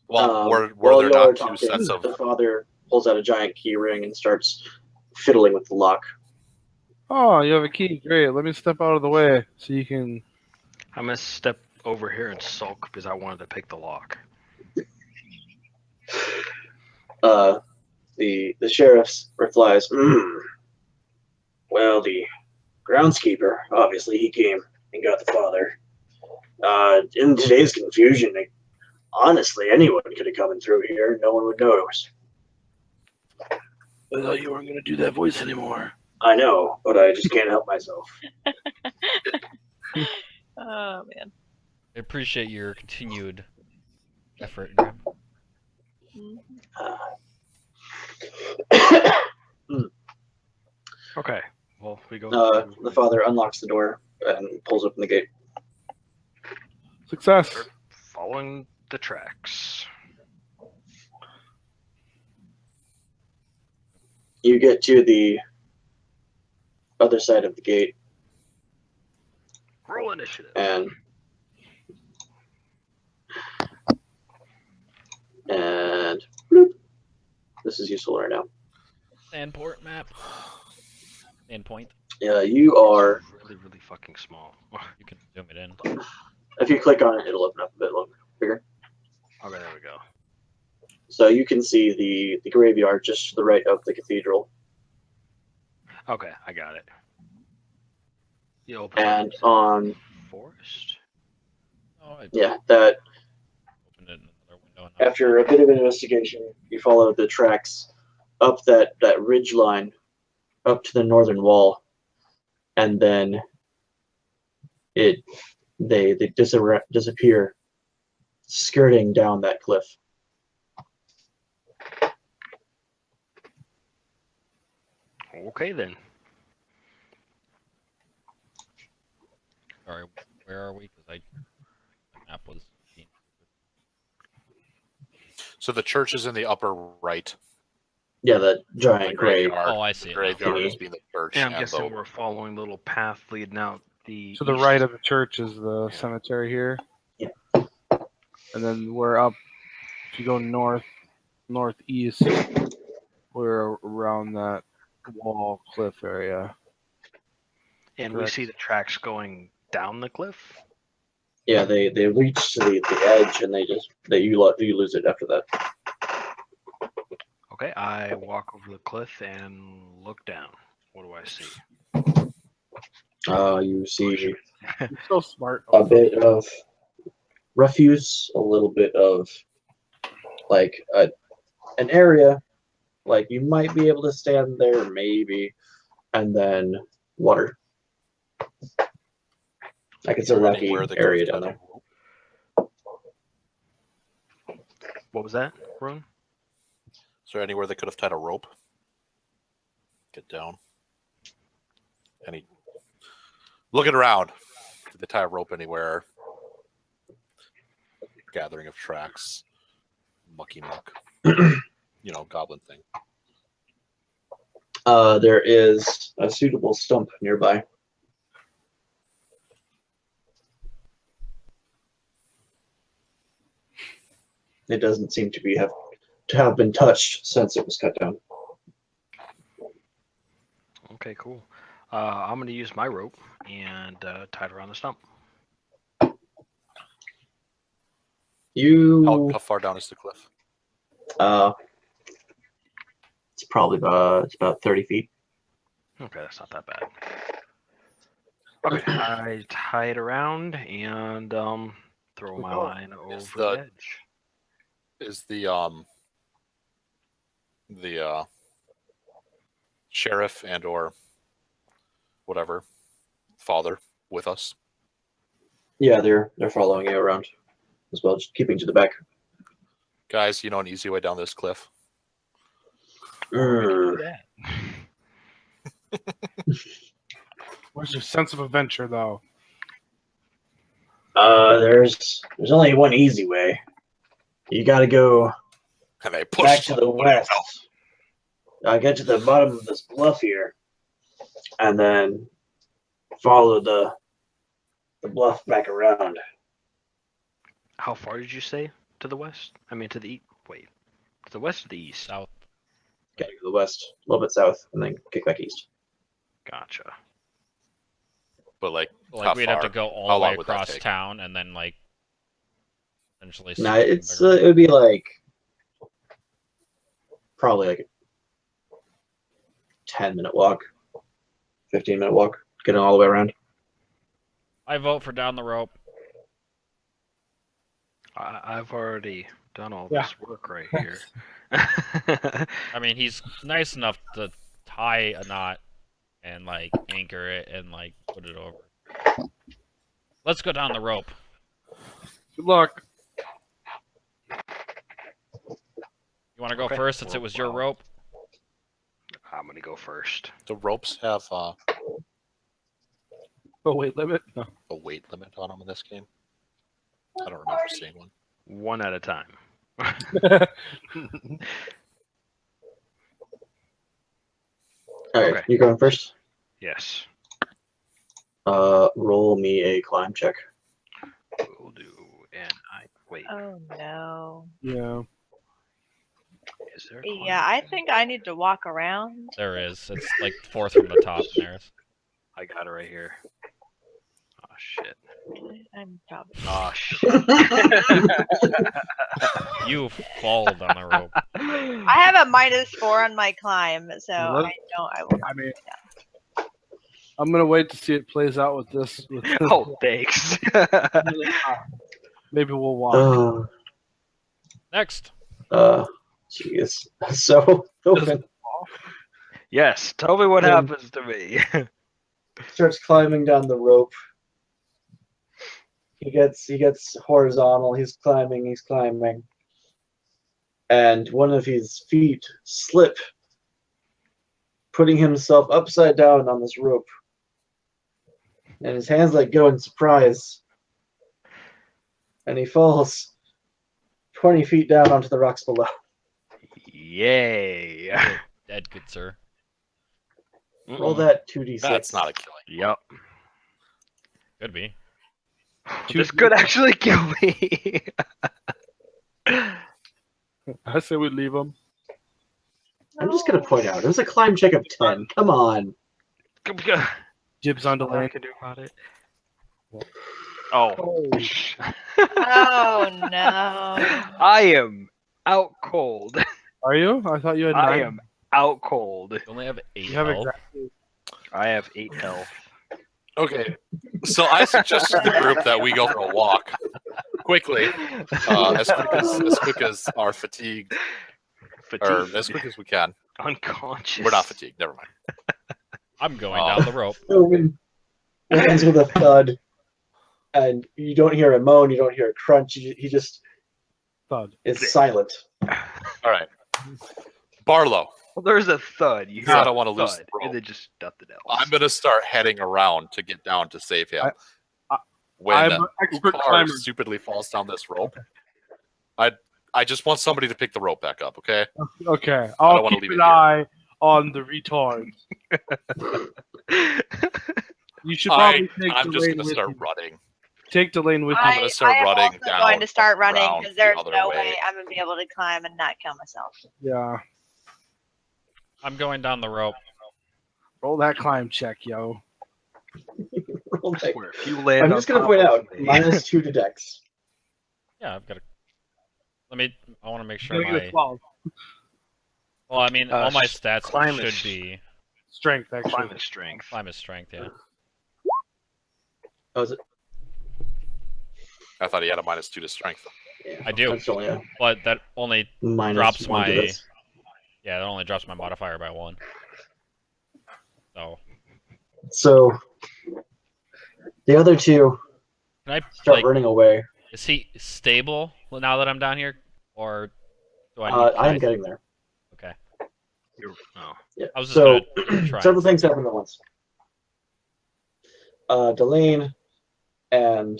Speaker 5: Well, were
Speaker 1: while
Speaker 5: there
Speaker 1: y'all are
Speaker 5: not 2
Speaker 1: talking,
Speaker 5: sets of...
Speaker 1: the father pulls out a giant key ring and starts fiddling with the lock.
Speaker 2: Oh, you have a key. Great. Let me step out of the way so you can...
Speaker 4: I'm gonna step over here and sulk because I wanted to pick the lock.
Speaker 1: The sheriff replies, "Well, the groundskeeper, obviously, he came and got the father. In today's confusion, honestly, anyone could have come in through here. No one would notice."
Speaker 2: I thought you weren't going to do that voice anymore.
Speaker 1: I know, but I just can't help myself.
Speaker 7: Oh man.
Speaker 6: I appreciate your continued effort, Graham.
Speaker 4: Okay. Well, we go.
Speaker 1: The father unlocks the door and pulls open the gate.
Speaker 2: Success.
Speaker 4: Start following the tracks.
Speaker 1: You get to the other side of the gate,
Speaker 4: Roll initiative.
Speaker 1: and bloop. This is useful right now.
Speaker 6: Sandport map. Sandpoint.
Speaker 1: You are.
Speaker 4: Really, really fucking small.
Speaker 6: You can zoom it in.
Speaker 1: If you click on it, it'll open up a bit bigger.
Speaker 4: Okay, there we go.
Speaker 1: So you can see the graveyard just to the right of the cathedral.
Speaker 4: Okay, I got it. You open
Speaker 1: And
Speaker 4: it.
Speaker 1: on
Speaker 4: Forest.
Speaker 6: Oh, I
Speaker 1: that
Speaker 6: opened it in another window. and
Speaker 1: after a bit of investigation, you follow the tracks up that ridge line up to the northern wall, and then they disappear, skirting down that cliff.
Speaker 4: Okay then.
Speaker 6: Sorry, where are we? Because the map was.
Speaker 5: So the church is in the upper right.
Speaker 1: Yeah, that
Speaker 5: The
Speaker 1: giant grave.
Speaker 5: graveyard.
Speaker 6: Oh, I see
Speaker 5: The
Speaker 6: it now.
Speaker 5: graveyard
Speaker 1: Mhm.
Speaker 5: is being the church.
Speaker 4: And I'm
Speaker 5: and
Speaker 4: guessing
Speaker 5: the-
Speaker 4: we're following the little path leading out the.
Speaker 2: To the
Speaker 4: east.
Speaker 2: right of the church is the cemetery here.
Speaker 1: Yeah.
Speaker 2: And then we're up, if you go northeast, we're around that wall cliff area.
Speaker 4: And we
Speaker 2: correct.
Speaker 4: see the tracks going down the cliff.
Speaker 1: Yeah, they reach to the edge, and you lose it after that.
Speaker 4: Okay, I walk over the cliff and look down. What do I see?
Speaker 1: You see
Speaker 2: You're so smart.
Speaker 1: a bit of refuse, a little bit of like an area Like you might be able to stand there, maybe, and then water. Like it's a
Speaker 5: Is there
Speaker 1: rocky
Speaker 5: anywhere they could
Speaker 1: area
Speaker 5: have
Speaker 1: down
Speaker 5: tied a
Speaker 1: there.
Speaker 5: rope?
Speaker 4: What was that, Rune?
Speaker 5: Is there anywhere they could have tied a rope? Get down. Any? Looking around. Did they tie a rope anywhere? Gathering of tracks. Mucky muck. Goblin thing.
Speaker 1: There is a suitable stump nearby. It doesn't seem to have been touched since it was cut down.
Speaker 4: Okay, cool. I'm going to use my rope and tie it around the stump.
Speaker 5: How far down is the cliff?
Speaker 1: It's probably about 30 feet.
Speaker 4: Okay, that's not that bad. Okay, I tie it around and throw my line over
Speaker 5: Is
Speaker 4: the edge.
Speaker 5: Is the sheriff and or whatever father with us?
Speaker 1: Yeah, they're following you around as well, just keeping to the back.
Speaker 5: Guys, you know an easy way down this cliff?
Speaker 1: Mm.
Speaker 2: Where's your sense of adventure, though?
Speaker 1: There's only one easy way. You gotta go
Speaker 5: And they push
Speaker 1: back to the
Speaker 5: somebody
Speaker 1: west.
Speaker 5: out.
Speaker 1: Get to the bottom of this bluff here, and then follow the bluff back around.
Speaker 4: How far did you say to the west? I mean, to the east. Wait, to the west or the east?
Speaker 6: South.
Speaker 1: Okay, go to the west, a little bit south, and then kick back east.
Speaker 4: Gotcha.
Speaker 5: But
Speaker 6: Like
Speaker 5: how
Speaker 6: we'd have to
Speaker 5: far?
Speaker 6: go all
Speaker 5: How
Speaker 6: the way
Speaker 5: long would that
Speaker 6: across
Speaker 5: take?
Speaker 6: town and then like eventually.
Speaker 1: Nah,
Speaker 6: switch to
Speaker 1: it's
Speaker 6: bigger-
Speaker 1: it would be like probably like a 10-minute walk, 15-minute walk, getting all the way around.
Speaker 6: I vote for down the rope.
Speaker 4: I've already done all
Speaker 2: Yeah.
Speaker 4: this work right here.
Speaker 6: I mean, he's nice enough to tie a knot and like anchor it and like put it over. Let's go down the rope.
Speaker 2: Good luck.
Speaker 6: You want to go
Speaker 4: Okay.
Speaker 6: first since it was your
Speaker 4: Wow.
Speaker 6: rope?
Speaker 4: I'm gonna go first.
Speaker 5: The ropes have
Speaker 2: Oh, weight limit? No.
Speaker 5: a weight limit on them in this game. I don't remember seeing one.
Speaker 4: One at a time.
Speaker 1: All right,
Speaker 4: Okay.
Speaker 1: you going first?
Speaker 4: Yes,
Speaker 1: Roll me a climb check.
Speaker 4: will do. And I wait.
Speaker 7: Oh no.
Speaker 2: Yeah.
Speaker 4: Is there? a
Speaker 7: Yeah,
Speaker 4: climb
Speaker 7: I
Speaker 4: check?
Speaker 7: think I need to walk around.
Speaker 6: There is. It's like fourth from the top. There's.
Speaker 4: I got it right here. Oh shit.
Speaker 7: I'm probably.
Speaker 4: Oh shit.
Speaker 6: You fall down the rope.
Speaker 7: I have a -4 on my climb, so
Speaker 2: What?
Speaker 7: I will.
Speaker 2: I mean, I'm gonna wait to see it plays out with this. With this.
Speaker 4: Oh, thanks.
Speaker 2: Maybe we'll walk.
Speaker 1: Oh,
Speaker 6: Next.
Speaker 1: jeez. So Tobin
Speaker 4: Yes, tell me what
Speaker 1: Yeah.
Speaker 4: happens to me.
Speaker 1: starts climbing down the rope. He gets horizontal. He's climbing, and one of his feet slip, putting himself upside down on this rope. And his hands let go in surprise, and he falls 20 feet down onto the rocks below.
Speaker 4: Yay.
Speaker 6: Dead, good sir.
Speaker 1: Roll that 2d6.
Speaker 5: That's not a killing.
Speaker 4: Yep.
Speaker 6: Could be.
Speaker 4: This could actually kill me.
Speaker 2: I say we leave him.
Speaker 1: I'm just gonna point out it was a climb check of 10. Come on.
Speaker 2: Jibs on
Speaker 4: What I
Speaker 2: delay.
Speaker 4: can do about it. Oh.
Speaker 7: Oh no.
Speaker 4: I am out cold.
Speaker 2: Are you? I thought you had 9.
Speaker 4: I am out cold.
Speaker 6: You only have 8
Speaker 2: You have
Speaker 6: health.
Speaker 2: exactly.
Speaker 4: I have 8 health.
Speaker 5: Okay, so I suggest to the group that we go for a walk quickly, as quick as our fatigue or as quick as we can.
Speaker 4: Unconscious.
Speaker 5: We're not fatigued. Never mind.
Speaker 6: I'm going down the rope.
Speaker 1: Thovin lands with a thud, and you don't hear a moan, you don't hear a crunch. He just
Speaker 2: Thud.
Speaker 1: is silent.
Speaker 5: All right. Barlow,
Speaker 4: Well, there's a thud. You
Speaker 5: So
Speaker 4: hear
Speaker 5: I
Speaker 4: a
Speaker 5: don't wanna lose the
Speaker 4: thud,
Speaker 5: rope.
Speaker 4: and then just nothing else.
Speaker 5: I'm gonna start heading around to get down to save him.
Speaker 2: I-
Speaker 5: When
Speaker 2: I'm an expert
Speaker 5: Ukar
Speaker 2: climber.
Speaker 5: stupidly falls down this rope, I just want somebody to pick the rope back up. Okay.
Speaker 2: Okay,
Speaker 5: don't
Speaker 2: I'll
Speaker 5: wanna
Speaker 2: keep
Speaker 5: leave it
Speaker 2: an
Speaker 5: here.
Speaker 2: eye on the retards. You should probably take
Speaker 5: I'm just
Speaker 2: Delane
Speaker 5: gonna
Speaker 2: with
Speaker 5: start
Speaker 2: you.
Speaker 5: running.
Speaker 2: Take Delane with
Speaker 5: I'm
Speaker 2: you.
Speaker 5: gonna start
Speaker 7: I am
Speaker 5: running
Speaker 7: also
Speaker 5: down,
Speaker 7: going to start running
Speaker 5: around
Speaker 7: because
Speaker 5: the
Speaker 7: there's
Speaker 5: other
Speaker 7: no
Speaker 5: way.
Speaker 7: way I'm gonna be able to climb and not kill myself.
Speaker 2: Yeah,
Speaker 6: I'm going down the rope.
Speaker 2: roll that climb check, yo.
Speaker 1: Roll
Speaker 4: I
Speaker 1: that.
Speaker 4: swear, if you land
Speaker 1: I'm
Speaker 4: on
Speaker 1: just going to
Speaker 4: top
Speaker 1: point
Speaker 4: of
Speaker 1: out
Speaker 4: me-
Speaker 1: -2 to Dex.
Speaker 6: Yeah, I've got to. I want to make
Speaker 2: You're
Speaker 6: sure
Speaker 2: gonna get
Speaker 6: my.
Speaker 2: 12
Speaker 6: Well, I mean, all my
Speaker 4: s-
Speaker 6: stats
Speaker 4: climb
Speaker 6: should
Speaker 4: is-
Speaker 6: be.
Speaker 2: strength actually.
Speaker 4: Climb and strength.
Speaker 6: Climb is strength, yeah.
Speaker 1: Oh, is it?
Speaker 5: I thought he had a -2 to strength.
Speaker 1: Yeah,
Speaker 6: I do.
Speaker 1: That's only a
Speaker 6: But that only
Speaker 1: minus
Speaker 6: drops
Speaker 1: 1 to
Speaker 6: my-
Speaker 1: this.
Speaker 6: yeah, that only drops my modifier by 1. So
Speaker 1: So the other two
Speaker 6: can I
Speaker 1: start
Speaker 6: like?
Speaker 1: running away.
Speaker 6: Is he stable now that I'm down here, or do I?
Speaker 1: I am getting there.
Speaker 6: Okay.
Speaker 4: Oh.
Speaker 1: Yeah.
Speaker 6: I was just
Speaker 1: So
Speaker 6: gonna try.
Speaker 1: several things happen at once. Delane and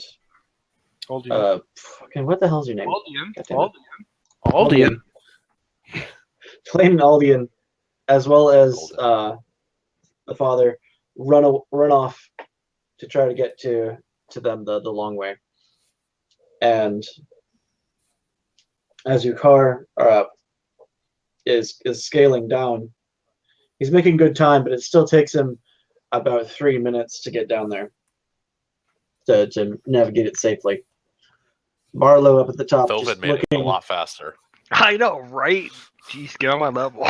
Speaker 2: Aldian.
Speaker 1: fucking what the hell's your name?
Speaker 2: Aldian.
Speaker 1: God damn it.
Speaker 2: Aldian.
Speaker 1: Delane and Aldian, as well as the father, run off to try to get to them the long way. And as your car is scaling down, he's making good time, but it still takes him about 3 minutes to get down there to navigate it safely. Barlow up at the top,
Speaker 5: Thovin
Speaker 1: just
Speaker 5: made it a
Speaker 1: looking.
Speaker 5: lot faster.
Speaker 4: I know, right? Jeez, get on my level.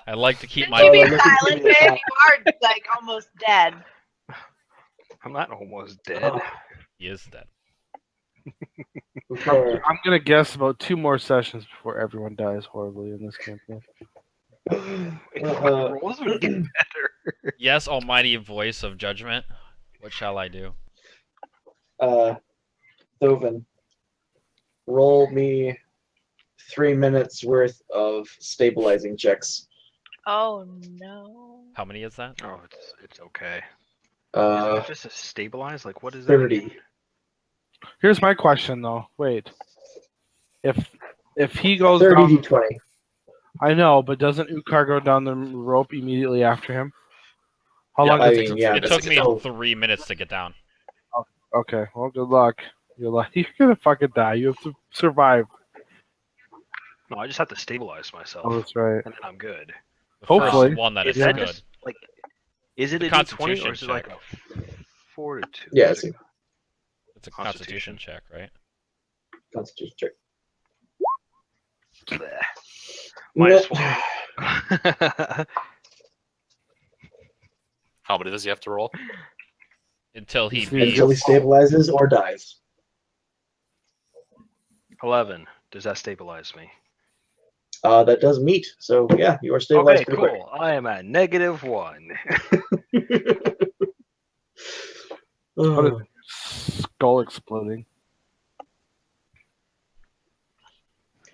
Speaker 6: I like to keep
Speaker 7: Shouldn't
Speaker 6: my.
Speaker 7: you be
Speaker 1: look at
Speaker 7: silent,
Speaker 1: the
Speaker 7: babe?
Speaker 1: top.
Speaker 7: You are like almost dead.
Speaker 4: I'm not almost dead.
Speaker 1: Oh,
Speaker 6: He is dead.
Speaker 1: Ukar.
Speaker 2: I'm gonna guess about 2 more sessions before everyone dies horribly in this campaign.
Speaker 4: My rolls are getting better.
Speaker 6: Yes, almighty voice of judgment. What shall I do?
Speaker 1: Thovin, roll me 3 minutes worth of stabilizing checks.
Speaker 7: Oh no.
Speaker 6: How many is that?
Speaker 4: Oh, it's okay. Is it just a stabilize? Like, what is that?
Speaker 1: 30.
Speaker 2: Here's my question though. Wait. If he goes
Speaker 1: 30
Speaker 2: down,
Speaker 1: d20.
Speaker 2: I know, but doesn't Ukar go down the rope immediately after him? How
Speaker 5: Yeah,
Speaker 2: long
Speaker 1: I
Speaker 2: does it
Speaker 1: mean, yeah,
Speaker 6: It
Speaker 1: but
Speaker 6: took me
Speaker 1: still-
Speaker 6: 3 minutes to get down.
Speaker 2: Okay, well, good luck. You're gonna fucking die. You have to survive.
Speaker 4: No, I just have to stabilize myself,
Speaker 2: Oh, that's right.
Speaker 4: and then I'm good.
Speaker 6: The
Speaker 2: Hopefully.
Speaker 6: first one that
Speaker 4: Is
Speaker 6: is
Speaker 4: that
Speaker 6: good.
Speaker 4: just like? Is it
Speaker 6: The
Speaker 4: a D20
Speaker 6: Constitution
Speaker 4: or is it like a fortitude?
Speaker 1: Yeah,
Speaker 4: Is
Speaker 1: it's a
Speaker 4: it-
Speaker 6: It's a
Speaker 4: Constitution.
Speaker 6: constitution check, right?
Speaker 1: Constitution check.
Speaker 4: Bleh. Minus
Speaker 1: Yeah.
Speaker 4: one.
Speaker 5: How many does he have to roll?
Speaker 6: Until he
Speaker 2: Until
Speaker 6: beats.
Speaker 1: Until he stabilizes or dies.
Speaker 4: 11. Does that stabilize me?
Speaker 1: That does meet. So yeah, you are stabilized
Speaker 4: Okay,
Speaker 1: pretty
Speaker 4: cool. I am at -1.
Speaker 1: quick.
Speaker 2: What
Speaker 1: Oh,
Speaker 2: Skull exploding.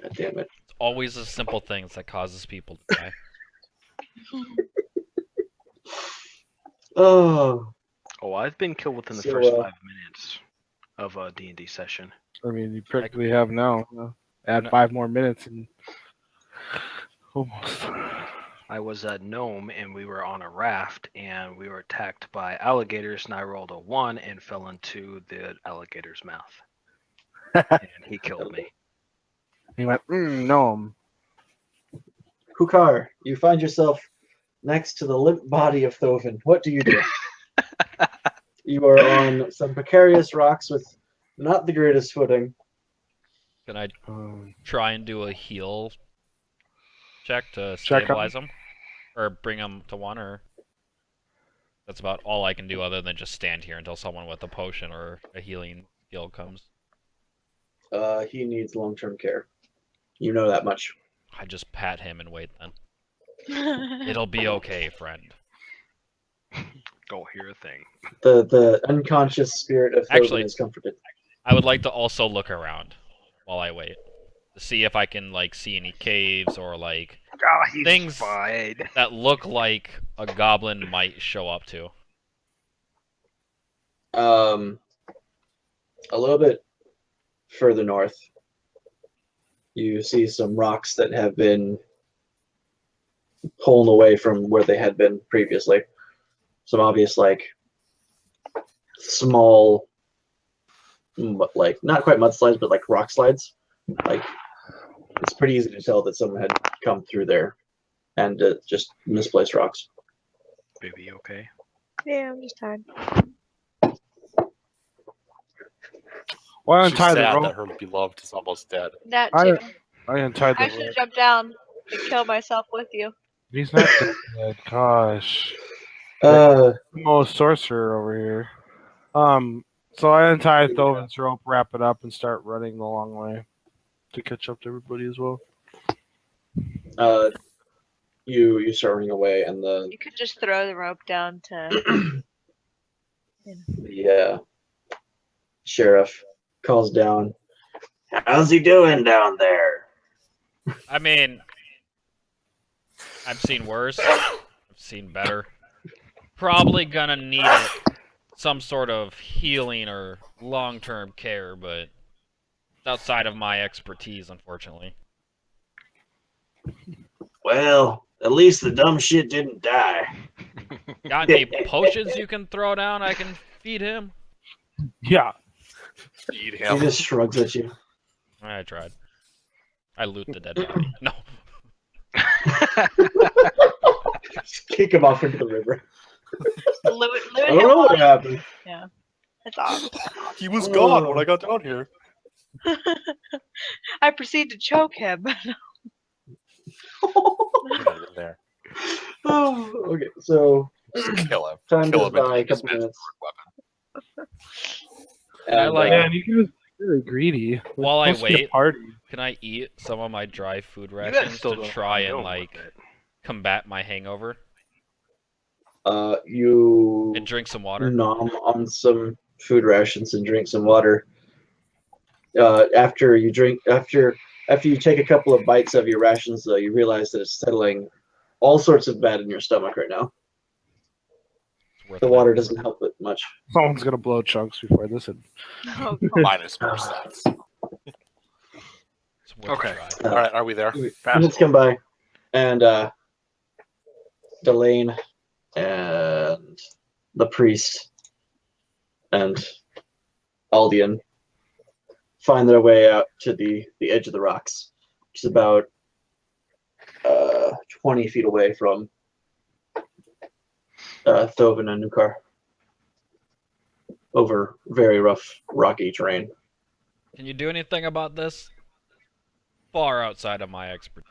Speaker 1: God damn it.
Speaker 6: It's always the simple things that causes people to die.
Speaker 1: Oh,
Speaker 4: Oh, I've been killed within the
Speaker 1: So,
Speaker 4: first 5 minutes of a D&D session.
Speaker 2: I mean, you practically have now. Add
Speaker 6: No.
Speaker 2: 5 more minutes and almost.
Speaker 4: I was a gnome and we were on a raft and we were attacked by alligators and I rolled a 1 and fell into the alligator's mouth. And he killed me.
Speaker 2: He went, gnome.
Speaker 1: Ukar, you find yourself next to the limp body of Thovin. What do you do? You are on some precarious rocks with not the greatest footing.
Speaker 6: Can I
Speaker 2: Um,
Speaker 6: try and do a heal check to
Speaker 2: Check 'em.
Speaker 6: stabilize him? Or bring him to 1, or... That's about all I can do other than just stand here until someone with a potion or a healing skill comes.
Speaker 1: He needs long-term care. You know that much.
Speaker 6: I just pat him and wait then. It'll be okay, friend.
Speaker 4: Don't hear a thing.
Speaker 1: The unconscious spirit of Thoban
Speaker 6: Actually-
Speaker 1: is comforted.
Speaker 6: I would like to also look around while I wait to see if I can like see any caves or like
Speaker 4: Oh, he's
Speaker 6: Things-
Speaker 4: fine.
Speaker 6: that look like a goblin might show up to.
Speaker 1: A little bit further north, you see some rocks that have been pulled away from where they had been previously. Some obvious, like, small, like, not quite mudslides, but like rock slides. Like, it's pretty easy to tell that someone had come through there and just misplaced rocks.
Speaker 4: Baby, okay?
Speaker 7: Yeah, I'm just tired.
Speaker 2: Why
Speaker 5: She's
Speaker 2: untie the
Speaker 5: sad
Speaker 2: rope?
Speaker 5: that her beloved is almost dead.
Speaker 7: That
Speaker 2: I-
Speaker 7: too.
Speaker 2: I untied
Speaker 7: I
Speaker 2: the
Speaker 7: should
Speaker 2: rope.
Speaker 7: jump down and kill myself with you.
Speaker 2: He's not dead. Gosh.
Speaker 1: Uh,
Speaker 2: I'm a sorcerer over here. So I untie Thovin's rope, wrap it up, and start running the long way to catch up to everybody as well.
Speaker 1: you start running away, and the
Speaker 7: You could just throw the rope down to.
Speaker 1: sheriff calls down. How's he doing down there?
Speaker 6: I mean, I've seen worse. I've seen better. Probably gonna need some sort of healing or long-term care, but it's outside of my expertise, unfortunately.
Speaker 1: Well, at least the dumb shit didn't die.
Speaker 6: Got any potions you can throw down? I can feed him.
Speaker 2: Yeah.
Speaker 5: Feed
Speaker 1: He
Speaker 5: him.
Speaker 1: just shrugs at you.
Speaker 6: I tried. I loot the dead body. No.
Speaker 1: Just kick him off into the river.
Speaker 7: Louis
Speaker 1: I don't know what happened.
Speaker 7: It's off.
Speaker 5: He was gone when I got down here.
Speaker 7: I proceed to choke him.
Speaker 5: There.
Speaker 1: Oh, okay, so
Speaker 5: Just kill him.
Speaker 1: time
Speaker 5: Kill
Speaker 1: goes
Speaker 5: him and
Speaker 1: by a
Speaker 5: take his
Speaker 1: couple minutes.
Speaker 5: weapon.
Speaker 6: I like-
Speaker 2: Man, you guys are really greedy. We're
Speaker 6: While I
Speaker 2: supposed to be a
Speaker 6: wait-
Speaker 2: party.
Speaker 6: Can I eat some of my dry food
Speaker 4: You guys
Speaker 6: rations
Speaker 4: still
Speaker 6: to
Speaker 4: don't
Speaker 6: try
Speaker 4: know
Speaker 6: and
Speaker 4: what
Speaker 6: like
Speaker 4: it-
Speaker 6: combat my hangover
Speaker 1: You
Speaker 6: and drink some water?
Speaker 1: nom on some food rations and drink some water. After you take a couple of bites of your rations, though, you realize that it's settling all sorts of bad in your stomach right now.
Speaker 6: It's worth
Speaker 1: The
Speaker 6: it.
Speaker 1: water doesn't help it much.
Speaker 2: Someone's gonna blow chunks before this.
Speaker 7: Oh,
Speaker 5: Minus more stats.
Speaker 6: It's worth a
Speaker 4: Okay.
Speaker 6: try.
Speaker 5: All right, are we there?
Speaker 1: Minutes come by, and Delane and the priest and Aldian find their way out to the edge of the rocks, which is about 20 feet away from Thoven and Nukar, over very rough, rocky terrain.
Speaker 6: Can you do anything about this? Far outside of my expertise.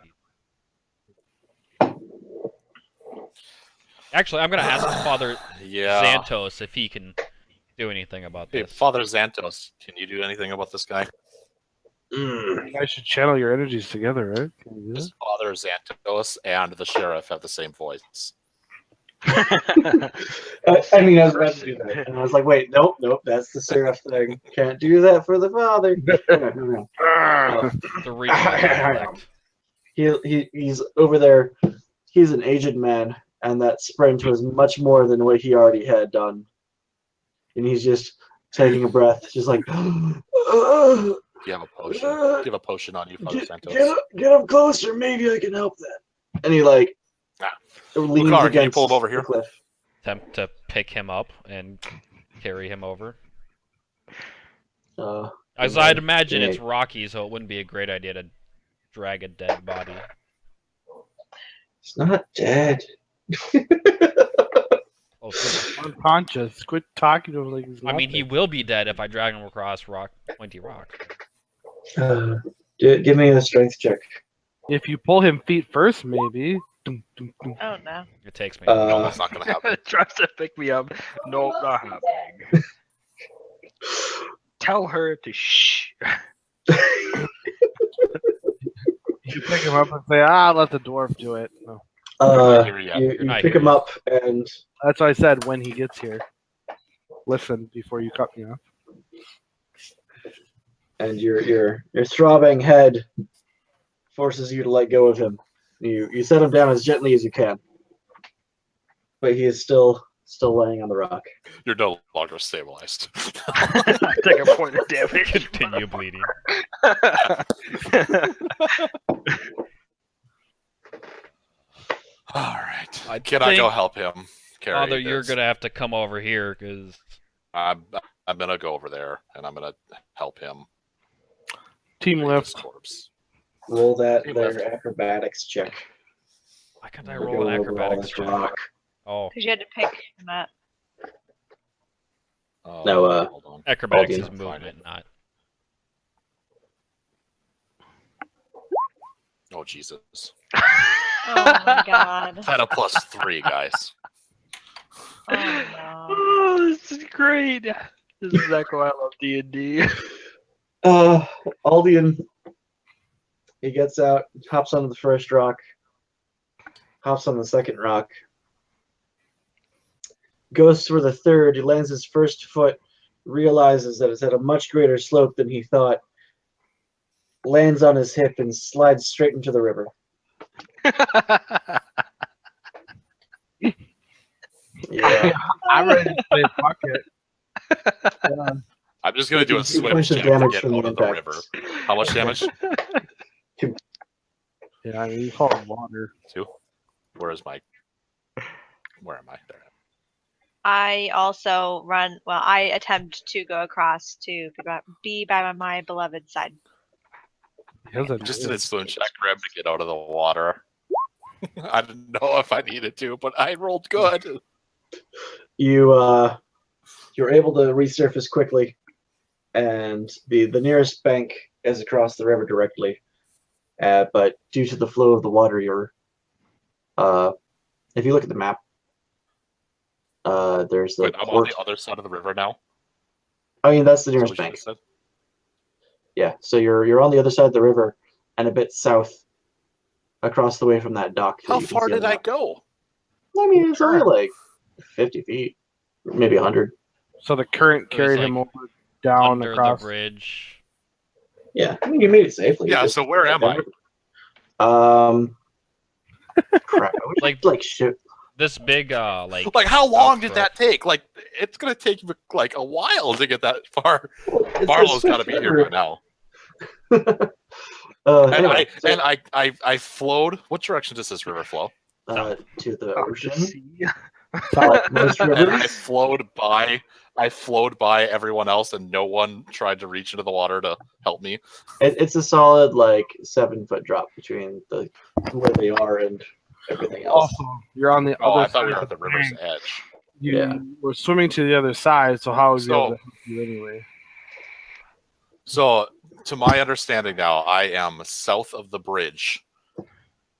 Speaker 6: Actually, I'm gonna ask Father
Speaker 5: Yeah.
Speaker 6: Xantos if he can do anything about
Speaker 5: Hey,
Speaker 6: this.
Speaker 5: Father Xantos, can you do anything about this guy?
Speaker 1: Mm.
Speaker 2: You guys should channel your energies together, right? Can you do
Speaker 5: Because
Speaker 2: that?
Speaker 5: Father Xantos and the sheriff have the same voice.
Speaker 1: I mean, I was about to do that, and I was like, "Wait, nope, that's the seraph thing. Can't do that for the father." No.
Speaker 6: The reflex.
Speaker 1: He's over there. He's an aged man, and that sprint was much more than what he already had done. And he's just taking a breath, just like,
Speaker 5: Do you have a potion? Do you have a potion on you, Father Xantos?
Speaker 1: get up closer. Maybe I can help that. And he like leans
Speaker 5: Lucar,
Speaker 1: against
Speaker 5: can you pull him over
Speaker 1: the
Speaker 5: here?
Speaker 1: cliff.
Speaker 6: Attempt to pick him up and carry him over. As
Speaker 1: Yeah,
Speaker 6: I'd imagine,
Speaker 1: yeah.
Speaker 6: it's rocky, so it wouldn't be a great idea to drag a dead body.
Speaker 1: It's not dead.
Speaker 6: Oh, so-
Speaker 2: Unconscious. Quit talking to him like he's
Speaker 6: I mean, he
Speaker 2: nothing.
Speaker 6: will be dead if I drag him across pointy rock.
Speaker 1: Give me a strength check.
Speaker 2: If you pull him feet first, maybe. Dum, dum, dum.
Speaker 7: Oh no.
Speaker 6: It takes me.
Speaker 5: No, that's not going to happen.
Speaker 4: Tries to pick me up. Nope, not happening. Tell her to shh.
Speaker 2: You pick him up and say, "Ah, let the dwarf do it." No.
Speaker 5: not here yet.
Speaker 1: You
Speaker 6: not
Speaker 1: pick
Speaker 6: here
Speaker 1: him
Speaker 6: yet.
Speaker 1: up, and
Speaker 2: That's what I said when he gets here. Listen before you cut me off.
Speaker 1: your throbbing head forces you to let go of him. You set him down as gently as you can, but he is still laying on the rock.
Speaker 5: You're no longer stabilized.
Speaker 4: Take a point of damage.
Speaker 6: Continue bleeding.
Speaker 5: All right.
Speaker 6: I
Speaker 5: Can I go
Speaker 6: think-
Speaker 5: help him carry
Speaker 6: Father, you're
Speaker 5: this?
Speaker 6: gonna have to come over here because
Speaker 5: I'm gonna go over there and I'm gonna help him
Speaker 2: Team
Speaker 5: carry this
Speaker 2: lift.
Speaker 5: corpse.
Speaker 1: Roll that
Speaker 5: Hey,
Speaker 1: their
Speaker 5: left.
Speaker 1: acrobatics check.
Speaker 6: why can't I
Speaker 1: We're
Speaker 6: roll
Speaker 1: going
Speaker 6: an
Speaker 1: over all
Speaker 6: acrobatics
Speaker 1: this
Speaker 6: check?
Speaker 1: rock.
Speaker 6: Oh,
Speaker 7: Because you had to pick him up.
Speaker 1: No,
Speaker 5: Hold on.
Speaker 6: acrobatics
Speaker 1: Aldian.
Speaker 6: is movement, not.
Speaker 5: Oh Jesus!
Speaker 7: Oh my god.
Speaker 5: Had a +3, guys.
Speaker 7: Oh no.
Speaker 4: Oh, this is great. This is exactly why I love D&D.
Speaker 1: Aldian, he gets out, hops onto the first rock, hops on the second rock, goes for the third. He lands his first foot, realizes that it's at a much greater slope than he thought, lands on his hip, and slides straight into the river. Yeah.
Speaker 2: I'm ready to play bucket.
Speaker 5: I'm just gonna do a
Speaker 1: Taking 2
Speaker 5: swim
Speaker 1: points of
Speaker 5: check to
Speaker 1: damage
Speaker 5: get
Speaker 1: from
Speaker 5: out
Speaker 1: the
Speaker 5: of the
Speaker 1: impact.
Speaker 5: river. How much damage?
Speaker 2: Yeah, I mean, you call it water.
Speaker 5: 2. Where am I? There.
Speaker 7: I also run. Well, I attempt to go across to be by my beloved side.
Speaker 2: He has a
Speaker 5: Just did a swim check for him to get out of the water. I didn't know if I needed to, but I rolled good.
Speaker 1: You're able to resurface quickly, and the nearest bank is across the river directly. But due to the flow of the water, you're if you look at the map, there's the
Speaker 5: Wait, I'm on
Speaker 1: port.
Speaker 5: the other side of the river now.
Speaker 1: I mean, that's the
Speaker 5: Is that
Speaker 1: nearest
Speaker 5: what you
Speaker 1: bank.
Speaker 5: just said?
Speaker 1: Yeah, so you're on the other side of the river and a bit south, across the way from that dock. that
Speaker 5: How
Speaker 1: you can
Speaker 5: far
Speaker 1: see on
Speaker 5: did
Speaker 1: the
Speaker 5: I
Speaker 1: map.
Speaker 5: go?
Speaker 1: I mean, it's only like 50 feet, maybe 100.
Speaker 2: So the current
Speaker 6: It was
Speaker 2: carried
Speaker 6: like
Speaker 2: him over down
Speaker 6: under
Speaker 2: across.
Speaker 6: the bridge.
Speaker 1: Yeah, I mean, you made it safely.
Speaker 5: Yeah,
Speaker 1: Just-
Speaker 5: so where am I?
Speaker 1: Crap. I would
Speaker 6: Like-
Speaker 1: like shit.
Speaker 6: This big, like.
Speaker 5: Like, how long did
Speaker 6: outcrop.
Speaker 5: that take? Like, it's gonna take like a while to get that far.
Speaker 1: It's a
Speaker 5: Barlow's got to be
Speaker 1: swift
Speaker 5: here
Speaker 1: river.
Speaker 5: by now. And
Speaker 1: Anyway,
Speaker 5: I flowed. What direction does this river flow?
Speaker 1: to the
Speaker 4: Oh,
Speaker 1: ocean.
Speaker 4: see?
Speaker 1: Like most
Speaker 5: And
Speaker 1: rivers.
Speaker 5: I flowed by everyone else, and no one tried to reach into the water to help me.
Speaker 1: It's a solid like 7-foot drop between where they are and everything else.
Speaker 2: Also, you're on the
Speaker 5: Oh,
Speaker 2: other
Speaker 5: I thought we
Speaker 2: side
Speaker 5: were
Speaker 2: of
Speaker 5: at the river's
Speaker 2: bank.
Speaker 5: edge.
Speaker 2: You
Speaker 1: Yeah.
Speaker 2: were swimming to the other side, so how was he able
Speaker 5: So-
Speaker 2: to help you anyway?
Speaker 5: So, to my understanding now, I am south of the bridge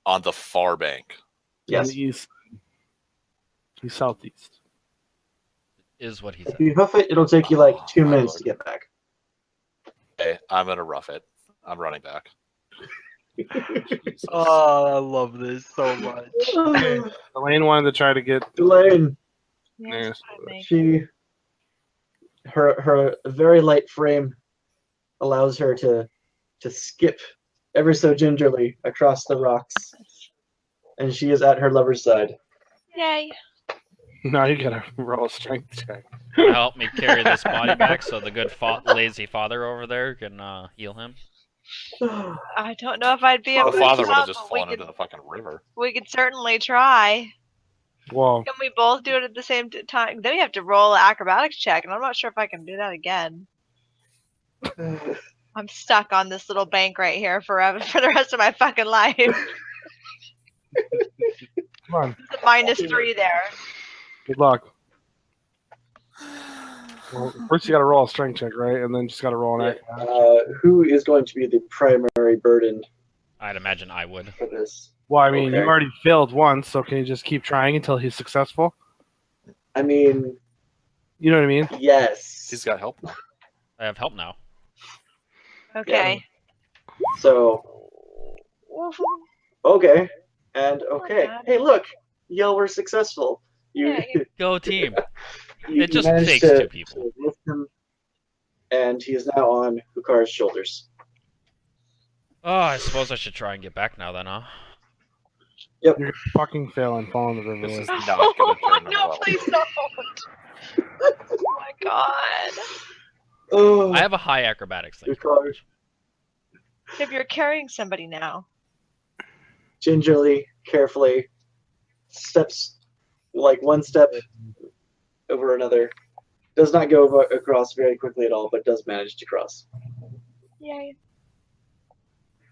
Speaker 5: on the far bank.
Speaker 2: On
Speaker 1: Yes.
Speaker 2: the east. He's southeast.
Speaker 6: Is what he
Speaker 1: If
Speaker 6: said.
Speaker 1: you hoof it, it'll take you like 2
Speaker 5: my
Speaker 1: minutes
Speaker 5: lord.
Speaker 1: to get back.
Speaker 5: Okay, I'm gonna rough it. I'm running back. Jesus.
Speaker 4: Oh, I love this so much.
Speaker 2: Elaine wanted to try to get.
Speaker 1: Elaine,
Speaker 7: Yes, I make-
Speaker 1: her very light frame allows her to skip ever so gingerly across the rocks, and she is at her lover's side.
Speaker 7: Yay.
Speaker 2: Now you gotta roll a strength check.
Speaker 6: Wanna help me carry this body back so the good lazy father over there can heal him.
Speaker 7: I don't know if I'd be
Speaker 5: The
Speaker 7: able to
Speaker 5: father would have
Speaker 7: help,
Speaker 5: just
Speaker 7: but we
Speaker 5: fallen
Speaker 7: could,
Speaker 5: into the fucking river.
Speaker 7: we could certainly try.
Speaker 2: Whoa.
Speaker 7: Can we both do it at the same time? Then we have to roll an acrobatics check, and I'm not sure if I can do that again. I'm stuck on this little bank right here forever for the rest of my fucking life.
Speaker 2: Come on.
Speaker 7: It's a -3 there.
Speaker 2: Good luck. Well, first you gotta roll a strength check, right? And then just gotta roll an act.
Speaker 1: Who is going to be the primary burden
Speaker 6: I'd imagine I would.
Speaker 1: for this?
Speaker 2: Well, I mean,
Speaker 1: Okay.
Speaker 2: you already failed once, so can you just keep trying until he's successful?
Speaker 1: I mean,
Speaker 2: You know what I mean?
Speaker 1: yes.
Speaker 5: He's got help now.
Speaker 6: I have help now.
Speaker 7: Okay.
Speaker 1: So Okay. And okay.
Speaker 7: God.
Speaker 1: Hey, look, y'all were successful. You,
Speaker 7: Yeah,
Speaker 6: Go team.
Speaker 1: you
Speaker 6: It just
Speaker 1: managed
Speaker 6: takes
Speaker 1: to,
Speaker 6: two people.
Speaker 1: to lift him, and he is now on Hukar's shoulders.
Speaker 6: Oh, I suppose I should try and get back now then, huh?
Speaker 2: You're gonna fucking fail and fall in the river.
Speaker 5: This is
Speaker 2: with.
Speaker 5: not going to turn
Speaker 7: no,
Speaker 5: well.
Speaker 7: please don't. Oh my god.
Speaker 1: Oh,
Speaker 6: I have a high acrobatics thing.
Speaker 1: Hukar
Speaker 7: If you're carrying somebody now.
Speaker 1: gingerly, carefully steps like one step over another. Does not go across very quickly at all, but does manage to cross.
Speaker 7: Yay.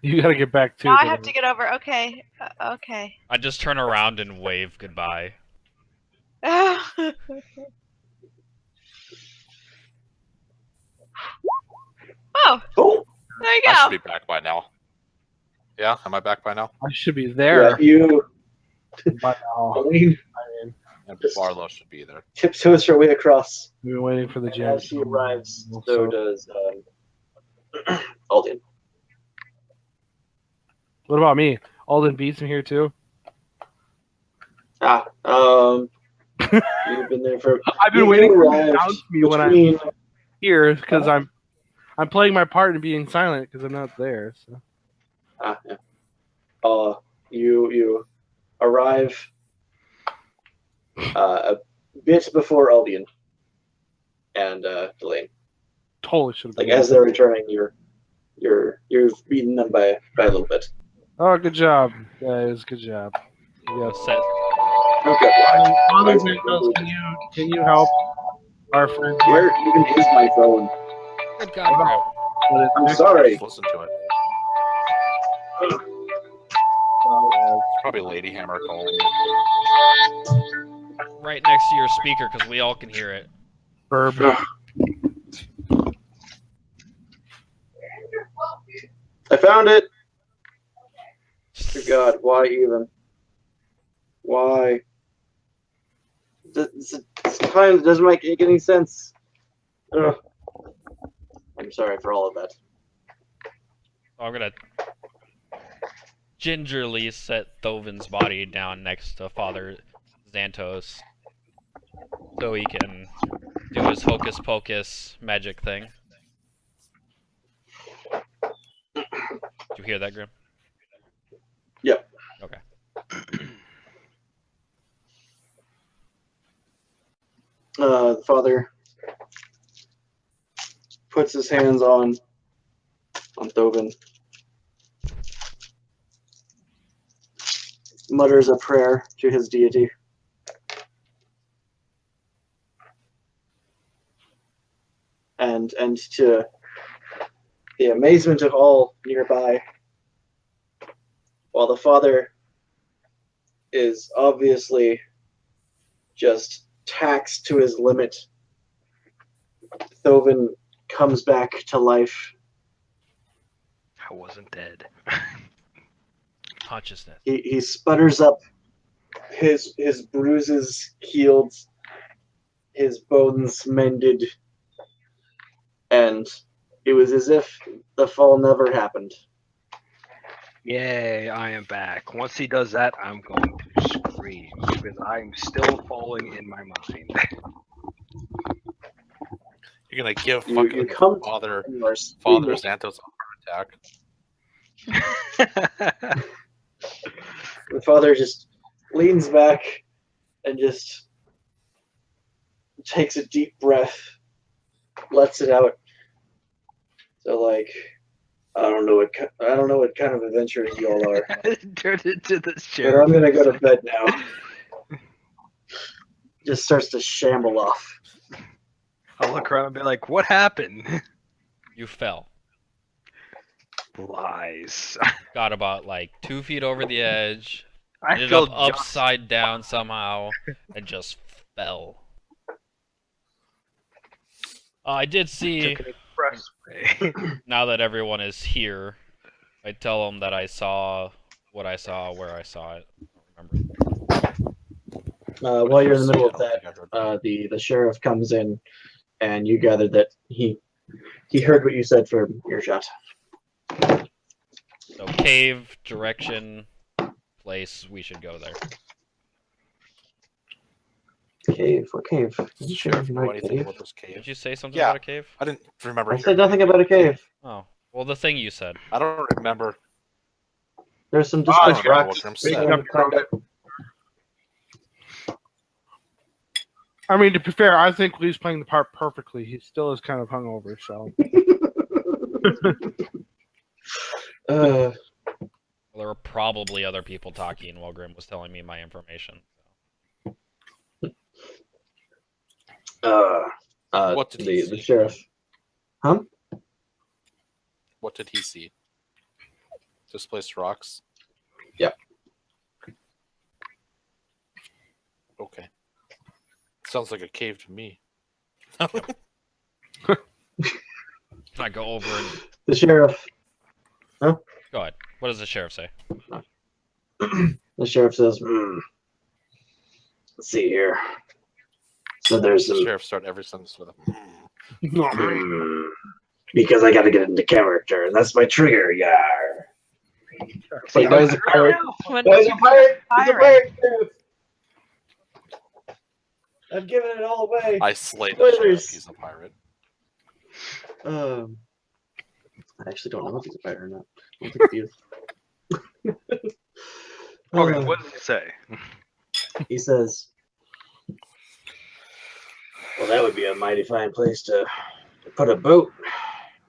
Speaker 2: You gotta get back too.
Speaker 7: Now I have to get over. Okay. Okay.
Speaker 6: I just turn around and wave goodbye.
Speaker 7: Oh,
Speaker 1: Oh,
Speaker 7: there you
Speaker 5: I should
Speaker 7: go.
Speaker 5: be back by now. Yeah, am I back by now?
Speaker 2: I should be
Speaker 1: yeah,
Speaker 2: there
Speaker 1: you,
Speaker 2: by now.
Speaker 1: Pauline,
Speaker 5: And
Speaker 1: Just-
Speaker 5: Barlow should be there.
Speaker 1: tiptoes her way across.
Speaker 2: We've been waiting for the
Speaker 1: And
Speaker 2: jam.
Speaker 1: as she arrives, so does Alden.
Speaker 2: What about me? Alden beats me here too.
Speaker 1: You've been there for.
Speaker 2: I've been
Speaker 1: you
Speaker 2: waiting for you to
Speaker 1: arrived
Speaker 2: announce me when I'm
Speaker 1: between-
Speaker 2: here because I'm playing my part in being silent because I'm not there. So.
Speaker 1: Yeah. You arrive a bit before Albion and Delane.
Speaker 2: Totally should have
Speaker 1: Like
Speaker 2: been.
Speaker 1: as they're returning, you've beaten them by a little bit.
Speaker 2: Oh, good job, guys. Good job. Yes.
Speaker 6: Set.
Speaker 1: Okay.
Speaker 2: Father Zangos, can you help our friend?
Speaker 1: Where even is my phone?
Speaker 6: Good God, Graham.
Speaker 1: I'm sorry.
Speaker 5: Just listen to it. It's probably Lady Hammer calling.
Speaker 6: Right next to your speaker because we all can hear it.
Speaker 2: Verb.
Speaker 1: I found it. Good God, why even? Why? This time doesn't make any sense. Ugh. I'm sorry for all of that.
Speaker 6: I'm gonna gingerly set Thovin's body down next to Father Xantos so he can do his hocus pocus magic thing. Did you hear that, Grim?
Speaker 1: Yep.
Speaker 6: Okay.
Speaker 1: The father puts his hands on Thovin, mutters a prayer to his deity, and to the amazement of all nearby, while the father is obviously just taxed to his limit, Thovin comes back to life.
Speaker 4: I wasn't dead.
Speaker 6: Consciousness.
Speaker 1: He sputters up, his bruises healed, his bones mended, and it was as if the fall never happened.
Speaker 4: Yay, I am back. Once he does that, I'm going to scream because I'm still falling in my mind.
Speaker 5: You're gonna give
Speaker 1: You
Speaker 5: fucking
Speaker 1: come
Speaker 5: Father
Speaker 1: to your
Speaker 5: Xantos a heart attack.
Speaker 1: The father just leans back and just takes a deep breath, lets it out. So like, I don't know what kind of adventurers you all are,
Speaker 4: Turn into the
Speaker 1: but
Speaker 4: show.
Speaker 1: I'm gonna go to bed now. Just starts to shamble off.
Speaker 4: I'll look around and be like, what happened?
Speaker 6: You fell.
Speaker 4: Lies.
Speaker 6: Got about like 2 feet over the edge.
Speaker 4: I
Speaker 6: Ended
Speaker 4: feel
Speaker 6: up upside down somehow and just fell. I did see,
Speaker 4: took an expressway.
Speaker 6: now that everyone is here, I tell them that I saw what I saw, where I saw it. I don't remember.
Speaker 1: While you're in the middle of that, the sheriff comes in, and you gather that he heard what you said from earshot.
Speaker 6: So cave direction place, we should go there.
Speaker 1: Cave. What cave? Did you say
Speaker 5: Sheriff, you know
Speaker 1: right
Speaker 5: anything
Speaker 1: cave?
Speaker 5: about this cave?
Speaker 6: Did you say something
Speaker 5: Yeah.
Speaker 6: about a cave?
Speaker 5: I didn't remember.
Speaker 1: I said nothing about a cave.
Speaker 6: Oh, well, the thing you said.
Speaker 5: I don't remember.
Speaker 1: There's some
Speaker 5: I don't
Speaker 1: displaced
Speaker 5: remember
Speaker 1: rocks.
Speaker 5: what Grim
Speaker 1: We
Speaker 5: said.
Speaker 1: can find out.
Speaker 2: I mean, to be fair, I think Lee's playing the part perfectly. He still is kind of hungover, so.
Speaker 1: Uh,
Speaker 6: Well, there were probably other people talking while Grim was telling me my information.
Speaker 5: What did he
Speaker 1: the
Speaker 5: see?
Speaker 1: sheriff. Huh?
Speaker 5: What did he see? Displaced rocks?
Speaker 1: Yep.
Speaker 5: Okay. Sounds like a cave to me.
Speaker 6: I go over and
Speaker 1: The sheriff.
Speaker 6: go ahead. What does the sheriff say?
Speaker 1: The sheriff says, let's see here. So there's
Speaker 5: The
Speaker 1: some.
Speaker 5: sheriff start every sentence with a
Speaker 1: Because I gotta get into character, and that's my trigger, yar. So guy's a pirate.
Speaker 7: When
Speaker 1: Guy's a pirate. He's a
Speaker 7: pirate.
Speaker 1: pirate. Sheriff. I've given it all away.
Speaker 5: I slayed the sheriff.
Speaker 1: Spoilers.
Speaker 5: He's a pirate.
Speaker 1: I actually don't know if he's a pirate or not. I don't think he is.
Speaker 4: Okay, what did he say?
Speaker 1: He says, well, that would be a mighty fine place to put a boat,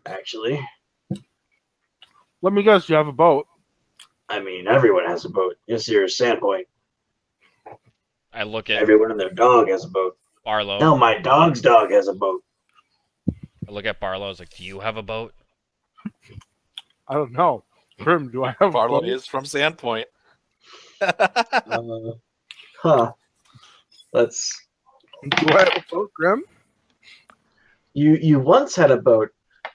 Speaker 1: actually.
Speaker 2: Let me guess, you have a boat.
Speaker 1: I mean, everyone has a boat. This here is Sandpoint.
Speaker 6: I look at
Speaker 1: Everyone and their dog has a boat.
Speaker 6: Barlow.
Speaker 1: Now my dog's dog has a boat.
Speaker 6: I look at Barlow. I was like, "Do you have a boat?"
Speaker 2: I don't know. Grim, do I have a
Speaker 5: Barlow
Speaker 2: boat?
Speaker 5: is from Sandpoint.
Speaker 1: Huh. Let's.
Speaker 2: Do I have a boat, Grim?
Speaker 1: You once had a boat.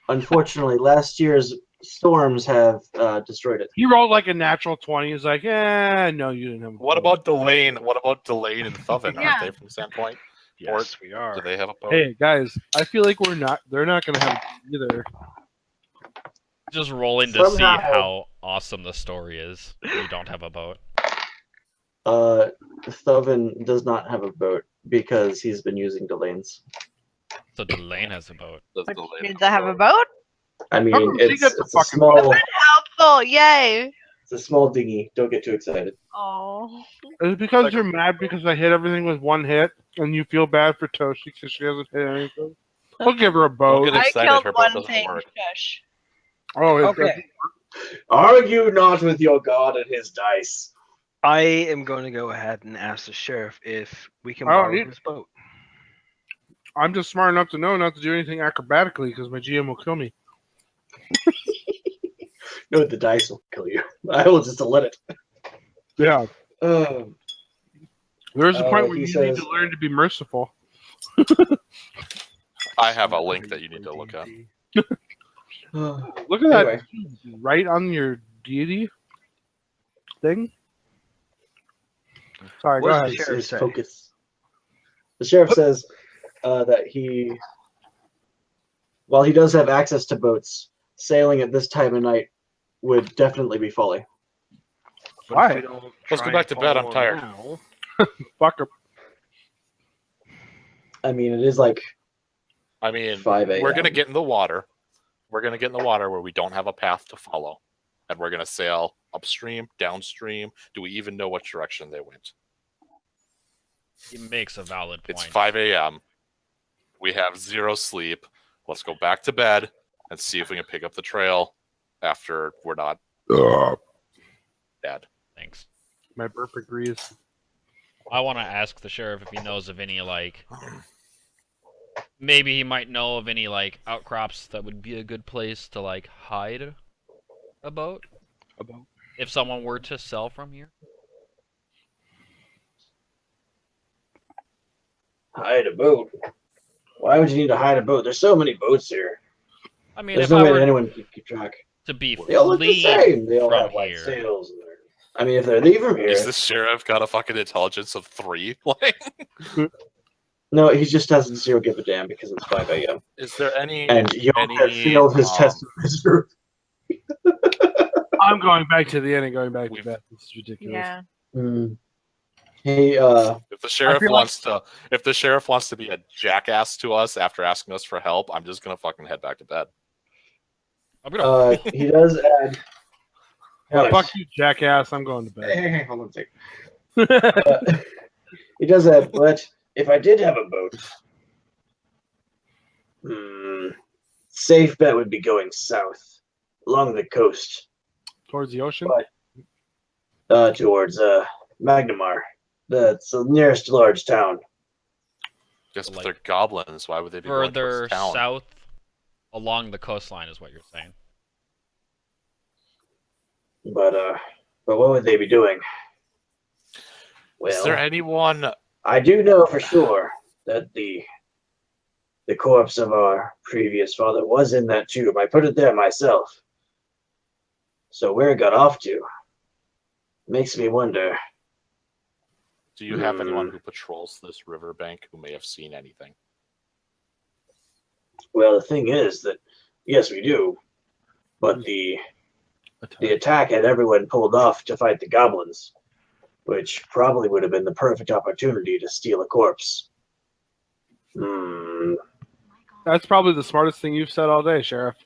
Speaker 1: Unfortunately, last year's storms have destroyed it.
Speaker 2: He rolled like a natural 20. He's like, no, you didn't have a
Speaker 5: What
Speaker 2: boat.
Speaker 5: about Delane? What about Delane and Thuven?
Speaker 7: Yeah.
Speaker 5: Aren't they from Sandpoint?
Speaker 4: Yes, we are.
Speaker 5: Do they have a boat?
Speaker 2: Hey, guys, I feel like they're not going to have it either.
Speaker 6: Just rolling to see
Speaker 1: Somehow-
Speaker 6: how awesome the story is. You don't have a boat.
Speaker 1: Thoven does not have a boat because he's been using Delane's.
Speaker 6: So Delane has a boat.
Speaker 5: Does
Speaker 7: Which
Speaker 5: Delane
Speaker 7: means
Speaker 5: have
Speaker 7: I
Speaker 5: a
Speaker 7: have a
Speaker 5: boat?
Speaker 7: boat?
Speaker 1: I mean,
Speaker 2: Oh, he
Speaker 1: it's
Speaker 2: got the
Speaker 1: a
Speaker 2: fucking
Speaker 1: small
Speaker 7: Helpful, yay!
Speaker 1: it's a small dinghy. Don't get too excited.
Speaker 7: Oh.
Speaker 2: Is it because you're mad because I hit everything with one hit and you feel bad for Toshi because she hasn't hit anything? We'll give her a boat.
Speaker 5: Get
Speaker 7: I
Speaker 5: excited,
Speaker 7: killed
Speaker 5: her boat
Speaker 7: one
Speaker 5: doesn't
Speaker 7: thing,
Speaker 5: work.
Speaker 7: shush.
Speaker 2: Oh, it's
Speaker 4: Okay.
Speaker 1: Argue not with your god and his dice.
Speaker 4: I am going to go ahead and ask the sheriff if we can
Speaker 2: I don't
Speaker 4: borrow
Speaker 2: need-
Speaker 4: his boat.
Speaker 2: I'm just smart enough to know not to do anything acrobatically because my GM will kill me.
Speaker 1: No, the dice will kill you. I will just let it.
Speaker 2: Yeah.
Speaker 1: Um,
Speaker 2: There's a point where
Speaker 1: he
Speaker 2: you
Speaker 1: says-
Speaker 2: need to learn to be merciful.
Speaker 5: I have a link that you need to look at.
Speaker 2: Look at
Speaker 1: Anyway.
Speaker 2: that right on your deity thing. Sorry, go
Speaker 4: What's
Speaker 2: ahead.
Speaker 4: the sheriff
Speaker 1: his
Speaker 4: say?
Speaker 1: focus. The sheriff says that he, while he does have access to boats, sailing at this time of night would definitely be folly.
Speaker 4: But
Speaker 2: Why?
Speaker 4: if we don't
Speaker 5: Let's go
Speaker 4: try
Speaker 5: back
Speaker 4: and
Speaker 5: to bed, I'm
Speaker 4: follow
Speaker 5: tired.
Speaker 4: now-
Speaker 2: Fuck her.
Speaker 1: I mean, it is like
Speaker 5: I mean,
Speaker 1: 5 a.m.
Speaker 5: we're gonna get in the water. We're gonna get in the water where we don't have a path to follow, and we're gonna sail upstream, downstream. Do we even know which direction they went?
Speaker 6: He makes a valid point.
Speaker 5: It's 5 a.m. We have 0 sleep. Let's go back to bed and see if we can pick up the trail after we're not dead.
Speaker 6: Thanks.
Speaker 2: My burp agrees.
Speaker 6: I want to ask the sheriff if he knows of any, like, maybe he might know of any, like, outcrops that would be a good place to, like, hide a boat if someone were to sell from here.
Speaker 1: Hide a boat. Why would you need to hide a boat? There's so many boats here.
Speaker 6: I mean,
Speaker 1: There's
Speaker 6: if
Speaker 1: no
Speaker 6: I
Speaker 1: way
Speaker 6: were
Speaker 1: that anyone can keep track.
Speaker 6: to be
Speaker 1: They all look the
Speaker 6: fleeing
Speaker 1: same. They all
Speaker 6: from
Speaker 1: have white
Speaker 6: here.
Speaker 1: sails. And I mean, if they're leaving from here,
Speaker 5: Is the sheriff got a fucking intelligence of 3? Like,
Speaker 1: no, he just doesn't zero give a damn because it's 5 a.m.
Speaker 5: is there any?
Speaker 1: And Yoke has
Speaker 5: Any,
Speaker 1: failed his
Speaker 5: um,
Speaker 1: test of misery.
Speaker 2: I'm going back to the inn and going back to
Speaker 5: We've-
Speaker 2: bed. This is ridiculous.
Speaker 7: Yeah.
Speaker 1: Hey,
Speaker 5: If the sheriff
Speaker 2: feel
Speaker 5: wants to be a jackass to us after asking us for help, I'm just gonna fucking head back to bed.
Speaker 6: I'm gonna.
Speaker 1: he does add.
Speaker 2: Yeah,
Speaker 1: What?
Speaker 2: fuck you, jackass. I'm going to
Speaker 1: Hey,
Speaker 2: bed.
Speaker 1: hold on a second. He does add, but if I did have a boat, safe bet would be going south along the coast
Speaker 2: Towards the ocean?
Speaker 1: towards Magnamar. That's the nearest large town.
Speaker 5: Just
Speaker 6: Like-
Speaker 5: they're goblins. Why would they be going
Speaker 6: Further
Speaker 5: towards town?
Speaker 6: south along the coastline is what you're saying.
Speaker 1: But what would they be doing?
Speaker 5: Is there
Speaker 1: Well,
Speaker 5: anyone?
Speaker 1: I do know for sure that the corpse of our previous father was in that tube. I put it there myself. So where it got off to makes me wonder.
Speaker 5: Do you have anyone who patrols this riverbank who may have seen anything?
Speaker 1: Well, the thing is that yes, we do, but the attack had everyone pulled off to fight the goblins, which probably would have been the perfect opportunity to steal a corpse.
Speaker 2: That's probably the smartest thing you've said all day, Sheriff.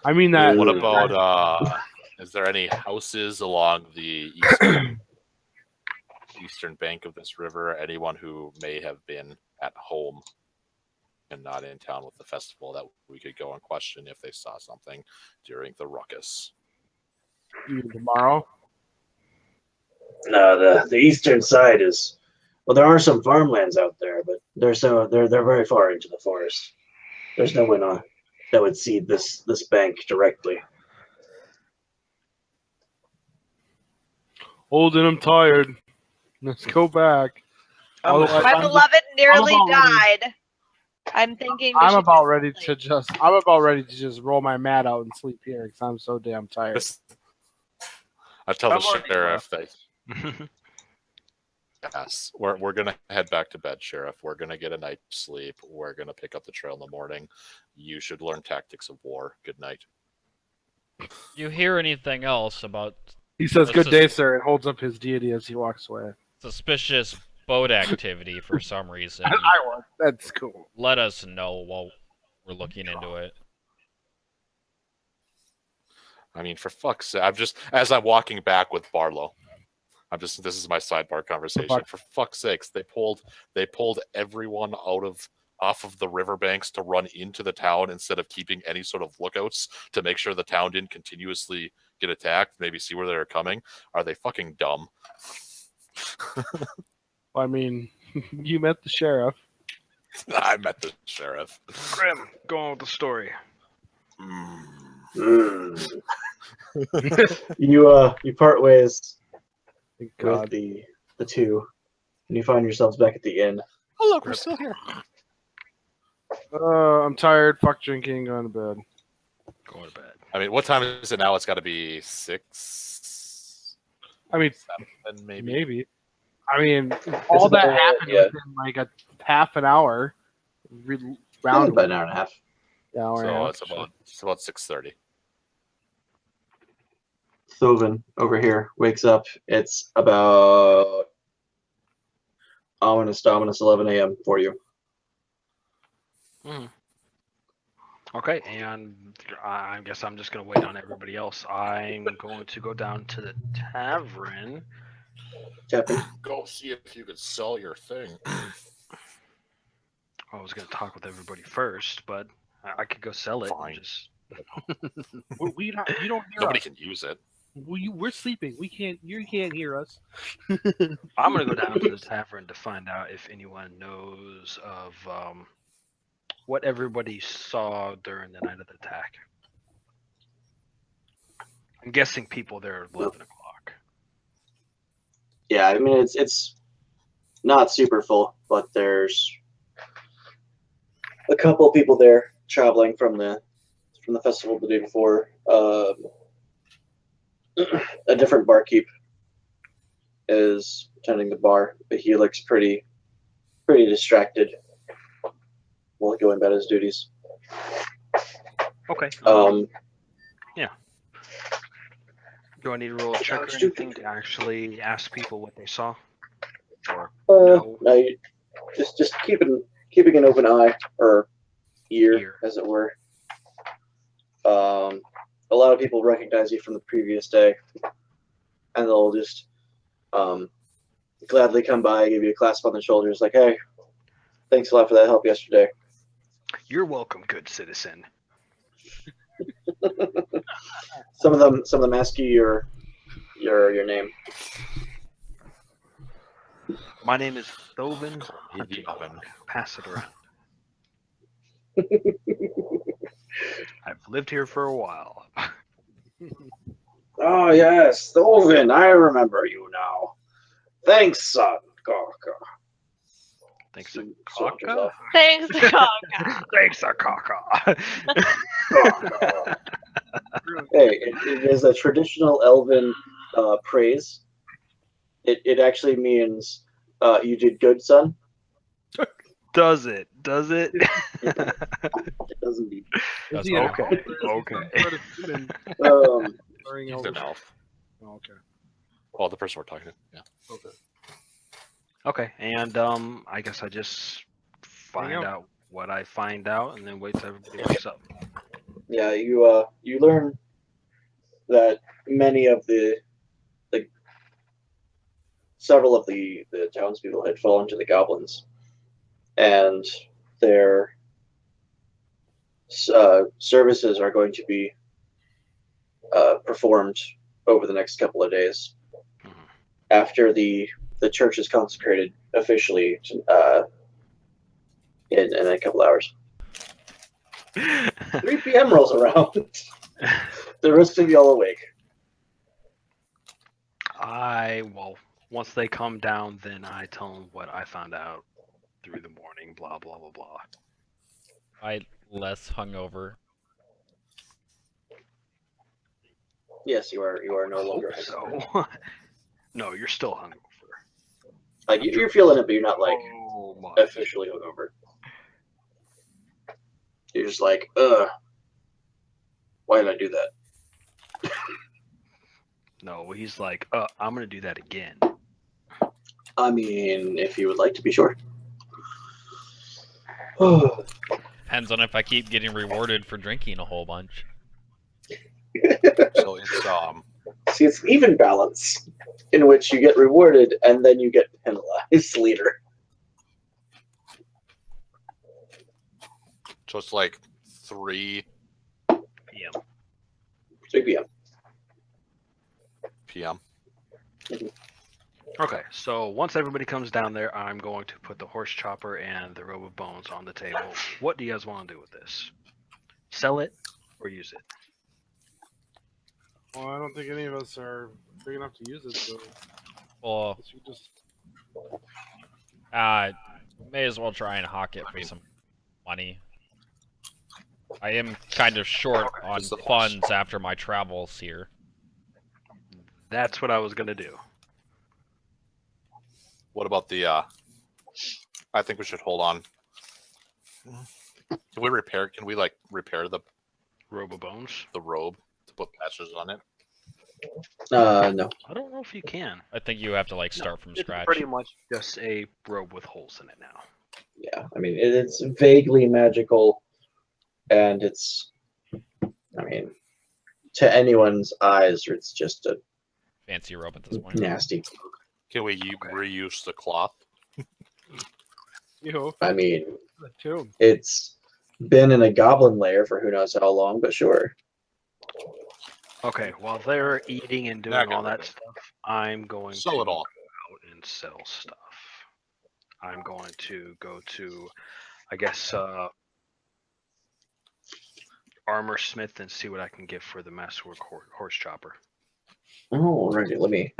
Speaker 2: I mean that.
Speaker 5: What about? Is there any houses along the eastern bank of this river? Anyone who may have been at home and not in town with the festival that we could go and question if they saw something during the ruckus?
Speaker 2: Even tomorrow?
Speaker 1: No, the eastern side is well. There are some farmlands out there, but they're very far into the forest. There's no one that would see this bank directly.
Speaker 2: Old and I'm tired. Let's go back. Otherwise,
Speaker 7: My
Speaker 2: I'm just-
Speaker 7: beloved nearly
Speaker 2: about ready.
Speaker 7: died. I'm thinking. we
Speaker 2: I'm
Speaker 7: should
Speaker 2: about
Speaker 7: just
Speaker 2: ready
Speaker 7: sleep.
Speaker 2: to just roll my mat out and sleep here because I'm so damn tired.
Speaker 5: I tell the
Speaker 2: I've already
Speaker 5: sheriff that yes, we're gonna head back to bed, Sheriff. We're gonna get a night's sleep. We're gonna pick up the trail in the morning. You should learn tactics of war. Good night.
Speaker 6: You hear anything else about
Speaker 2: He says,
Speaker 6: This
Speaker 2: "Good
Speaker 6: is-
Speaker 2: day, sir," and holds up his deity as he walks away.
Speaker 6: suspicious boat activity for some reason?
Speaker 2: That's cool.
Speaker 6: Let us know while we're looking into it.
Speaker 5: I mean, for fuck's sake, as I'm walking back with Barlow. This is my sidebar conversation.
Speaker 2: fuck?
Speaker 5: For fuck's sakes, they pulled everyone off of the riverbanks to run into the town instead of keeping any sort of lookouts to make sure the town didn't continuously get attacked, maybe see where they're coming. Are they fucking dumb?
Speaker 2: I mean, you met the sheriff.
Speaker 5: I met the sheriff.
Speaker 4: Grim, go on with the story.
Speaker 1: You part ways
Speaker 2: Thank
Speaker 1: with
Speaker 2: God.
Speaker 1: the two, and you find yourselves back at the inn.
Speaker 5: Oh look, we're still here.
Speaker 2: I'm tired. Fuck drinking. Going to bed.
Speaker 4: Go to bed.
Speaker 5: I mean, what time is it now? It's got to be 6,
Speaker 2: I mean,
Speaker 5: 7, maybe.
Speaker 2: maybe. I mean, all that
Speaker 1: about-
Speaker 2: happened
Speaker 1: yeah.
Speaker 2: within like a half an hour.
Speaker 1: Around
Speaker 2: Round
Speaker 1: about an hour and a half.
Speaker 2: hour and a
Speaker 5: So
Speaker 2: half.
Speaker 5: it's about 6:30.
Speaker 1: Thoven over here wakes up. It's about ominous 11 a.m. for you.
Speaker 4: Okay, and I guess I'm just gonna wait on everybody else. I'm going to go down to the tavern.
Speaker 1: Captain.
Speaker 5: Go see if you could sell your thing.
Speaker 4: I was gonna talk with everybody first, but I could go sell it. and
Speaker 5: Fine.
Speaker 4: Just
Speaker 2: You don't hear
Speaker 5: Nobody
Speaker 2: us.
Speaker 5: can use it.
Speaker 2: We're sleeping. We can't. You can't hear us.
Speaker 4: I'm gonna go down to the tavern to find out if anyone knows of what everybody saw during the night of the attack. I'm guessing people there at 11 o'clock.
Speaker 1: Yeah, I mean it's not super full, but there's a couple of people there traveling from the festival the day before. A different barkeep is tending the bar, but he looks pretty distracted while going about his duties.
Speaker 4: Okay. Do I need to roll a check or anything to actually ask people what they saw? Or
Speaker 1: No, just keeping an open eye or ear,
Speaker 4: Ear.
Speaker 1: as it were. A lot of people recognize you from the previous day, and they'll just gladly come by, give you a clasp on the shoulders, like, "Hey, thanks a lot for that help yesterday."
Speaker 4: you're welcome, good citizen.
Speaker 1: Some of them ask you your name.
Speaker 4: My name is Thovin
Speaker 5: The oven.
Speaker 4: Pass it around. I've lived here for a while.
Speaker 1: Oh yes, Thovin, I remember you now. Thanks, son.
Speaker 4: Thanks,
Speaker 1: Saunters
Speaker 4: Kaka.
Speaker 1: off.
Speaker 7: Thanks, Kaka.
Speaker 4: Thanks, Kaka.
Speaker 1: Hey, it is a traditional elven praise. It actually means you did good, son.
Speaker 4: Does it? Does it?
Speaker 1: It does indeed.
Speaker 6: That's
Speaker 2: he an
Speaker 4: okay,
Speaker 2: elf or is he some
Speaker 4: okay.
Speaker 2: sort of human wearing
Speaker 5: He's
Speaker 2: elven-
Speaker 5: an elf.
Speaker 2: Oh, okay.
Speaker 5: Well, the person we're talking to. Yeah.
Speaker 2: Okay.
Speaker 4: Okay, and I guess I just find
Speaker 2: out.
Speaker 4: out what I find out, and then wait till everybody wakes up.
Speaker 1: Yeah, you learn that many of several of the townspeople had fallen to the goblins, and their services are going to be performed over the next couple of days
Speaker 4: Mhm.
Speaker 1: after the church is consecrated officially in a couple hours. 3 p.m. rolls around. The rest of y'all awake.
Speaker 4: Once they come down, then I tell them what I found out through the morning. Blah blah blah blah.
Speaker 6: I less hungover.
Speaker 1: Yes, you are no longer.
Speaker 4: Hope so. No, you're still hungover.
Speaker 1: Like you're feeling it, but you're not like
Speaker 4: Oh my.
Speaker 1: officially hungover. You're just like, why did I do that?
Speaker 4: No, he's like, I'm gonna do that again.
Speaker 1: I mean, if you would like to be sure.
Speaker 6: Depends on if I keep getting rewarded for drinking a whole bunch.
Speaker 5: So it's
Speaker 1: See, it's an even balance in which you get rewarded and then you get penalized later.
Speaker 5: so it's like 3
Speaker 4: PM.
Speaker 1: 3 p.m.
Speaker 5: p.m.
Speaker 4: Okay, so once everybody comes down there, I'm going to put the horse chopper and the robe of bones on the table. What do you guys want to do with this? Sell it or use it?
Speaker 2: Well, I don't think any of us are big enough to use it, so
Speaker 6: Well,
Speaker 2: guess we just
Speaker 6: may as well try and hawk it
Speaker 5: I
Speaker 6: for
Speaker 5: mean-
Speaker 6: some money. I am kind of short on
Speaker 5: It's the horse.
Speaker 6: funds after my travels here.
Speaker 4: That's what I was gonna do.
Speaker 5: What about the? I think we should hold on. Can we repair? Can we like repair the
Speaker 4: Robe of bones?
Speaker 5: robe to put patches on it?
Speaker 1: No.
Speaker 4: I don't know if you can.
Speaker 6: I think you have to like start from
Speaker 4: It's
Speaker 6: scratch.
Speaker 4: pretty much just a robe with holes in it now.
Speaker 1: Yeah, I mean, it's vaguely magical, and it's, I mean, to anyone's eyes, it's just a
Speaker 6: Fancy robe at this point.
Speaker 1: nasty.
Speaker 5: Can we reuse the cloth?
Speaker 1: I mean,
Speaker 2: the tomb.
Speaker 1: it's been in a goblin lair for who knows how long, but sure.
Speaker 4: Okay, while they're eating and doing
Speaker 5: Not
Speaker 4: all
Speaker 5: gonna
Speaker 4: that stuff, I'm going
Speaker 5: Sell
Speaker 4: to
Speaker 5: it all.
Speaker 4: go out and sell stuff. I'm going to go to, I guess, Armor Smith and see what I can get for the Masterwork horse chopper.
Speaker 1: Alrighty, let me.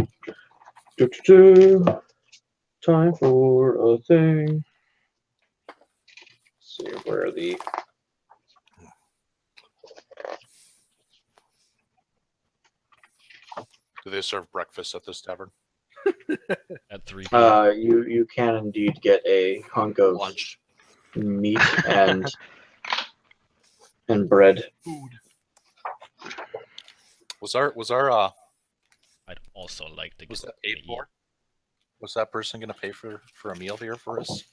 Speaker 1: Time for a thing. Let's see where are the.
Speaker 5: Do they serve breakfast at this tavern?
Speaker 6: At 3 p.m.
Speaker 1: You can indeed get a hunk of
Speaker 5: Lunch.
Speaker 1: meat and bread.
Speaker 2: Food.
Speaker 5: Was our
Speaker 6: I'd also like to
Speaker 5: was
Speaker 6: get
Speaker 5: that paid for? Was that person gonna pay for a meal here for us?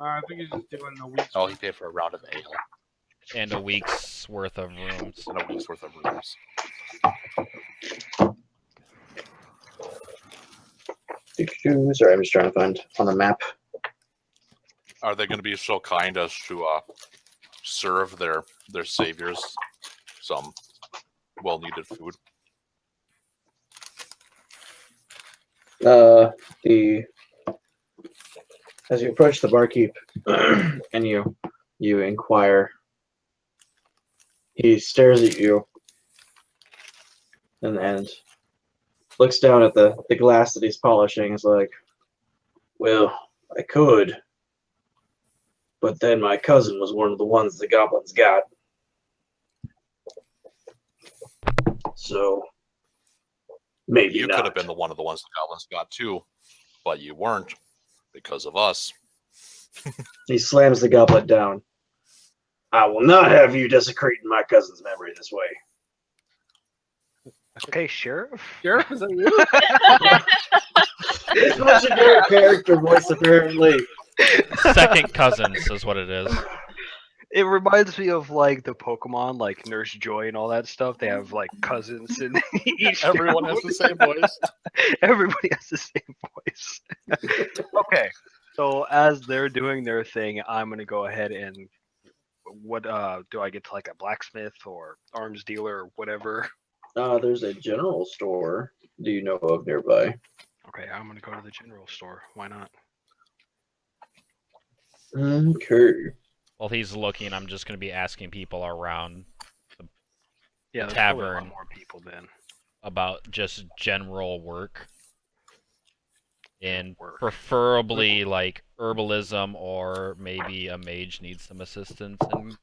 Speaker 2: I think he's just doing the week.
Speaker 5: Oh, he paid for a round of ale
Speaker 6: and a week's worth of rooms.
Speaker 5: and a week's worth of rooms.
Speaker 1: Sorry, I'm just trying to find on the map.
Speaker 5: Are they going to be so kind as to serve their saviors some well-needed food?
Speaker 1: As you approach the barkeep and you inquire, he stares at you and looks down at the glass that he's polishing. He's like, "Well, I could, but then my cousin was one of the ones the goblins got. So maybe
Speaker 5: You
Speaker 1: not."
Speaker 5: could have been the one of the ones the goblins got too, but you weren't because of us.
Speaker 1: He slams the goblet down. "I will not have you desecrating my cousin's memory this way."
Speaker 4: Okay, sheriff.
Speaker 2: Sheriff, is that you?
Speaker 1: It's much a great character voice, apparently.
Speaker 6: Second cousins is what it is.
Speaker 4: It reminds me of like the Pokemon, like Nurse Joy and all that stuff. They have like cousins, and each
Speaker 5: Everyone has the same voice.
Speaker 4: Everybody has the same voice. Okay, so as they're doing their thing, I'm gonna go ahead and what do I get to like a blacksmith or arms dealer or whatever?
Speaker 1: There's a general store. Do you know of nearby?
Speaker 4: Okay, I'm gonna go to the general store. Why not?
Speaker 1: Okay.
Speaker 6: While he's looking, I'm just going to be asking people around
Speaker 4: Yeah, there's probably a lot
Speaker 6: tavern.
Speaker 4: more people then.
Speaker 6: about just general work. And
Speaker 4: Work.
Speaker 6: preferably like herbalism, or maybe a mage needs some assistance in
Speaker 2: I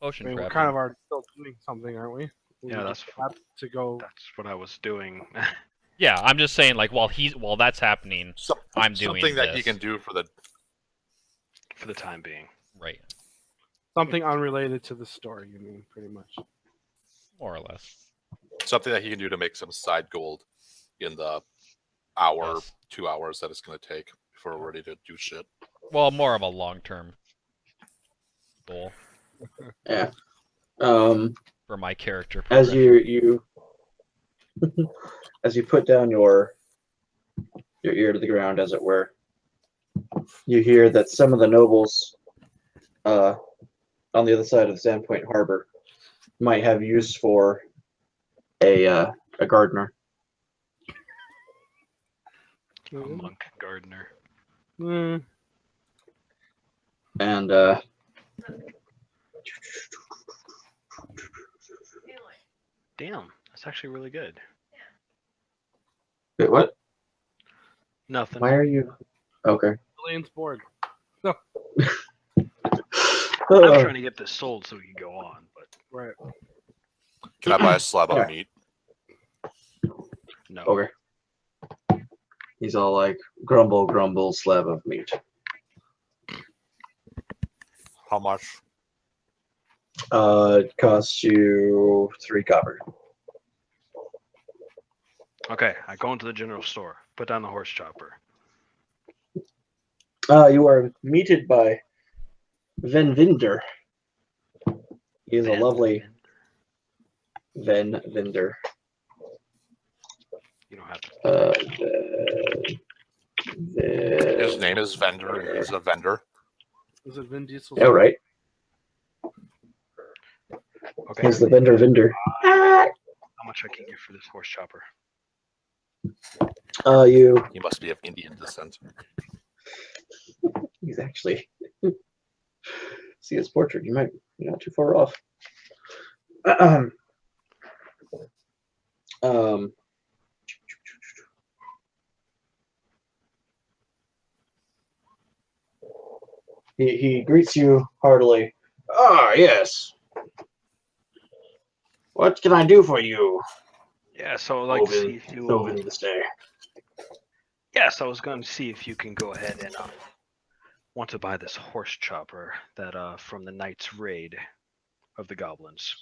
Speaker 6: potion
Speaker 2: mean, we're
Speaker 6: crafting.
Speaker 2: kind of already still doing something, aren't we?
Speaker 4: Yeah,
Speaker 2: We
Speaker 4: that's
Speaker 2: just have to go.
Speaker 4: That's what I was doing.
Speaker 6: Yeah, I'm just saying, like, while that's happening, I'm doing
Speaker 5: something that he
Speaker 6: this.
Speaker 5: can do for the
Speaker 4: for the time being.
Speaker 6: right,
Speaker 2: Something unrelated to the story, you mean, pretty much.
Speaker 6: more or less.
Speaker 5: something that he can do to make some side gold in the hour,
Speaker 6: Yes.
Speaker 5: 2 hours that it's going to take before we're ready to do shit.
Speaker 6: Well, more of a long-term goal
Speaker 1: Yeah.
Speaker 6: for my character.
Speaker 1: As
Speaker 6: progression.
Speaker 1: you as you put down your ear to the ground, as it were, you hear that some of the nobles on the other side of the Sandpoint Harbor might have use for a gardener.
Speaker 4: A monk gardener.
Speaker 2: Mm,
Speaker 1: And
Speaker 4: Damn, that's actually really good.
Speaker 1: wait, what?
Speaker 4: Nothing.
Speaker 1: Why are you? Okay.
Speaker 2: Julian's bored.
Speaker 4: I'm trying to get this sold so we can go on, but
Speaker 2: Right.
Speaker 5: Can I buy a slab of
Speaker 1: Yeah.
Speaker 5: meat?
Speaker 4: no.
Speaker 1: Okay. He's all like, grumble, grumble, slab of meat.
Speaker 5: How much?
Speaker 1: It costs you 3 copper.
Speaker 4: Okay, I go into the general store, put down the horse chopper.
Speaker 1: You are meted by Venvinder. He is a
Speaker 4: Van
Speaker 1: lovely
Speaker 4: Linden.
Speaker 1: Venvinder.
Speaker 4: You don't have to.
Speaker 5: His name is Vendor, and he's a vendor.
Speaker 2: Is it Vin Diesel?
Speaker 1: Yeah, right.
Speaker 4: Okay,
Speaker 1: He's the vendor.
Speaker 4: how much I can get for this horse chopper?
Speaker 1: You.
Speaker 5: He must be of Indian descent.
Speaker 1: He's actually. See his portrait. You're not too far off. He greets you heartily. Ah, yes. What can I do for you?
Speaker 4: Yeah, so I'd like to see if you.
Speaker 1: Sylvan this day.
Speaker 4: Yes, I was going to see if you can go ahead and want to buy this horse chopper that from the Knight's Raid of the Goblins.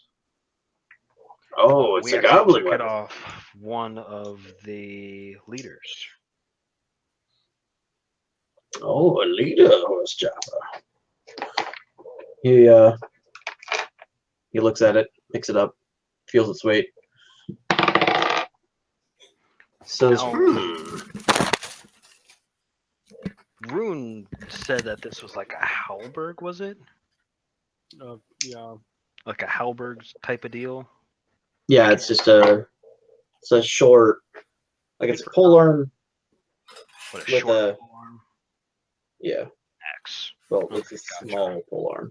Speaker 1: Oh, it's
Speaker 4: we
Speaker 1: a
Speaker 4: actually
Speaker 1: goblin
Speaker 4: took it
Speaker 1: weapon.
Speaker 4: off one of the leaders.
Speaker 1: Oh, a leader horse chopper. He looks at it, picks it up, feels its weight. Says,
Speaker 4: Now- Rune said that this was like a halberg, was it?
Speaker 2: Yeah.
Speaker 4: Like a halberg type of deal?
Speaker 1: yeah, it's a short, like it's a polearm
Speaker 4: What a
Speaker 1: with
Speaker 4: short
Speaker 1: a,
Speaker 4: arm
Speaker 1: yeah,
Speaker 4: axe.
Speaker 1: well, it's a
Speaker 4: Gotcha.
Speaker 1: small polearm.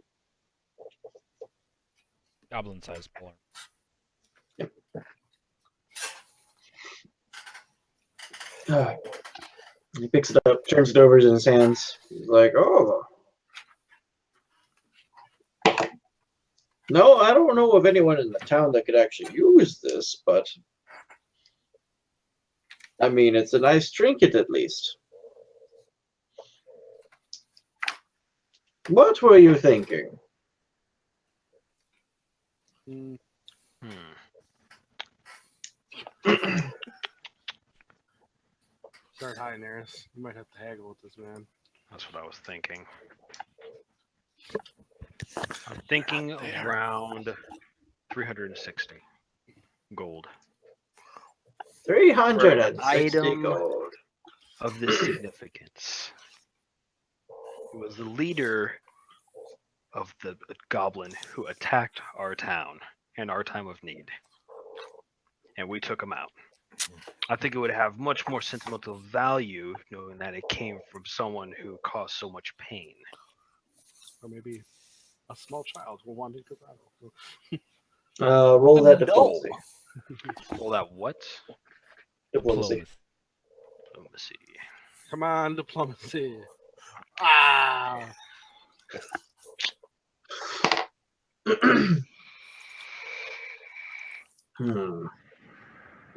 Speaker 6: Goblin-sized polar.
Speaker 1: He picks it up, turns it over in his hands. He's like, oh. No, I don't know of anyone in the town that could actually use this, but I mean, it's a nice trinket at least. What were you thinking?
Speaker 2: Mm, Start high, Neris. You might have to haggle with this man.
Speaker 4: That's what I was thinking. I'm thinking around 360 gold
Speaker 1: 360
Speaker 4: item.
Speaker 1: gold.
Speaker 4: of this significance. It was the leader of the goblin who attacked our town in our time of need. And we took him out. I think it would have much more sentimental value knowing that it came from someone who caused so much pain.
Speaker 2: Or maybe a small child will want to battle.
Speaker 1: Roll that diplomacy.
Speaker 4: Well, that what?
Speaker 1: Diplomacy.
Speaker 4: Diplomacy.
Speaker 2: Come on, diplomacy. Ah!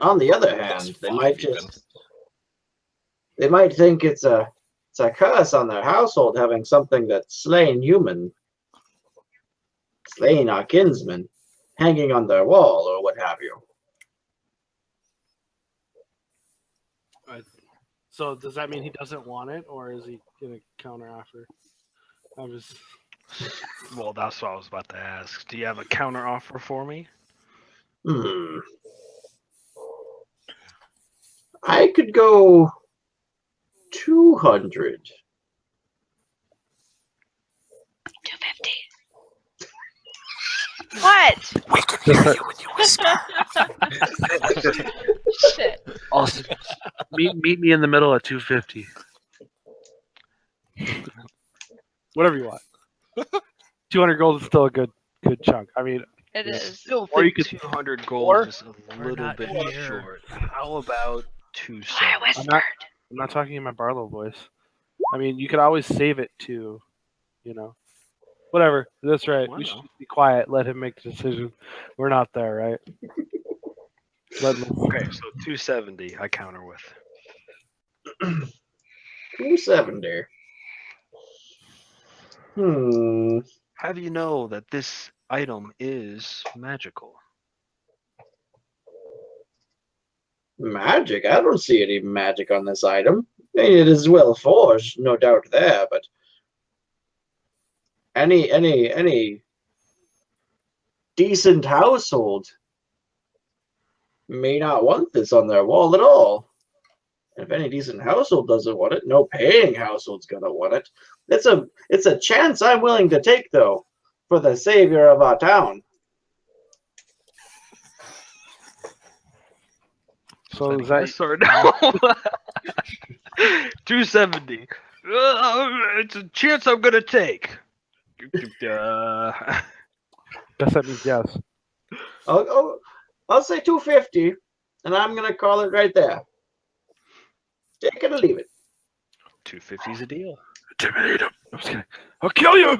Speaker 1: On the other
Speaker 5: Plus
Speaker 1: hand, they
Speaker 5: 5
Speaker 1: might
Speaker 5: even.
Speaker 1: they might think it's a curse on their household having something that's slain our kinsmen, hanging on their wall or what have you.
Speaker 2: So does that mean he doesn't want it, or is he gonna counter offer? I'm just
Speaker 4: Well, that's what I was about to ask. Do you have a counter offer for me?
Speaker 1: I could go 200.
Speaker 3: 250. What?
Speaker 5: We could hear you when you whisper.
Speaker 7: Shit.
Speaker 2: also meet me in the middle at 250. Whatever you want. 200 gold is still a good chunk. I mean,
Speaker 7: It is.
Speaker 4: Still
Speaker 2: Or you
Speaker 4: think
Speaker 2: could-
Speaker 4: 200
Speaker 2: or-
Speaker 4: gold is a
Speaker 6: We're
Speaker 4: little
Speaker 6: not
Speaker 4: bit
Speaker 6: here.
Speaker 4: short. How about
Speaker 3: I
Speaker 4: 270?
Speaker 3: whispered.
Speaker 2: I'm not talking in my Barlow voice. I mean, you could always save it to, whatever. That's right.
Speaker 4: Wow.
Speaker 2: We should be quiet. Let him make the decision. We're not there, right? Let him.
Speaker 4: Okay, so 270 I counter with.
Speaker 1: 270.
Speaker 4: How do you know that this item is magical?
Speaker 1: Magic? I don't see any magic on this item. I mean, it is well forged, no doubt there, but any decent household may not want this on their wall at all. And if any decent household doesn't want it, no paying household's gonna want it. It's a chance I'm willing to take, though, for the savior of our town.
Speaker 2: So is that
Speaker 4: Yes or no? 270. It's a chance I'm gonna take.
Speaker 2: guess that means yes.
Speaker 1: I'll say 250, and I'm gonna call it right there. Take it or leave it.
Speaker 4: 250 is a deal.
Speaker 2: Intimidate him. I'm just kidding. I'll kill you.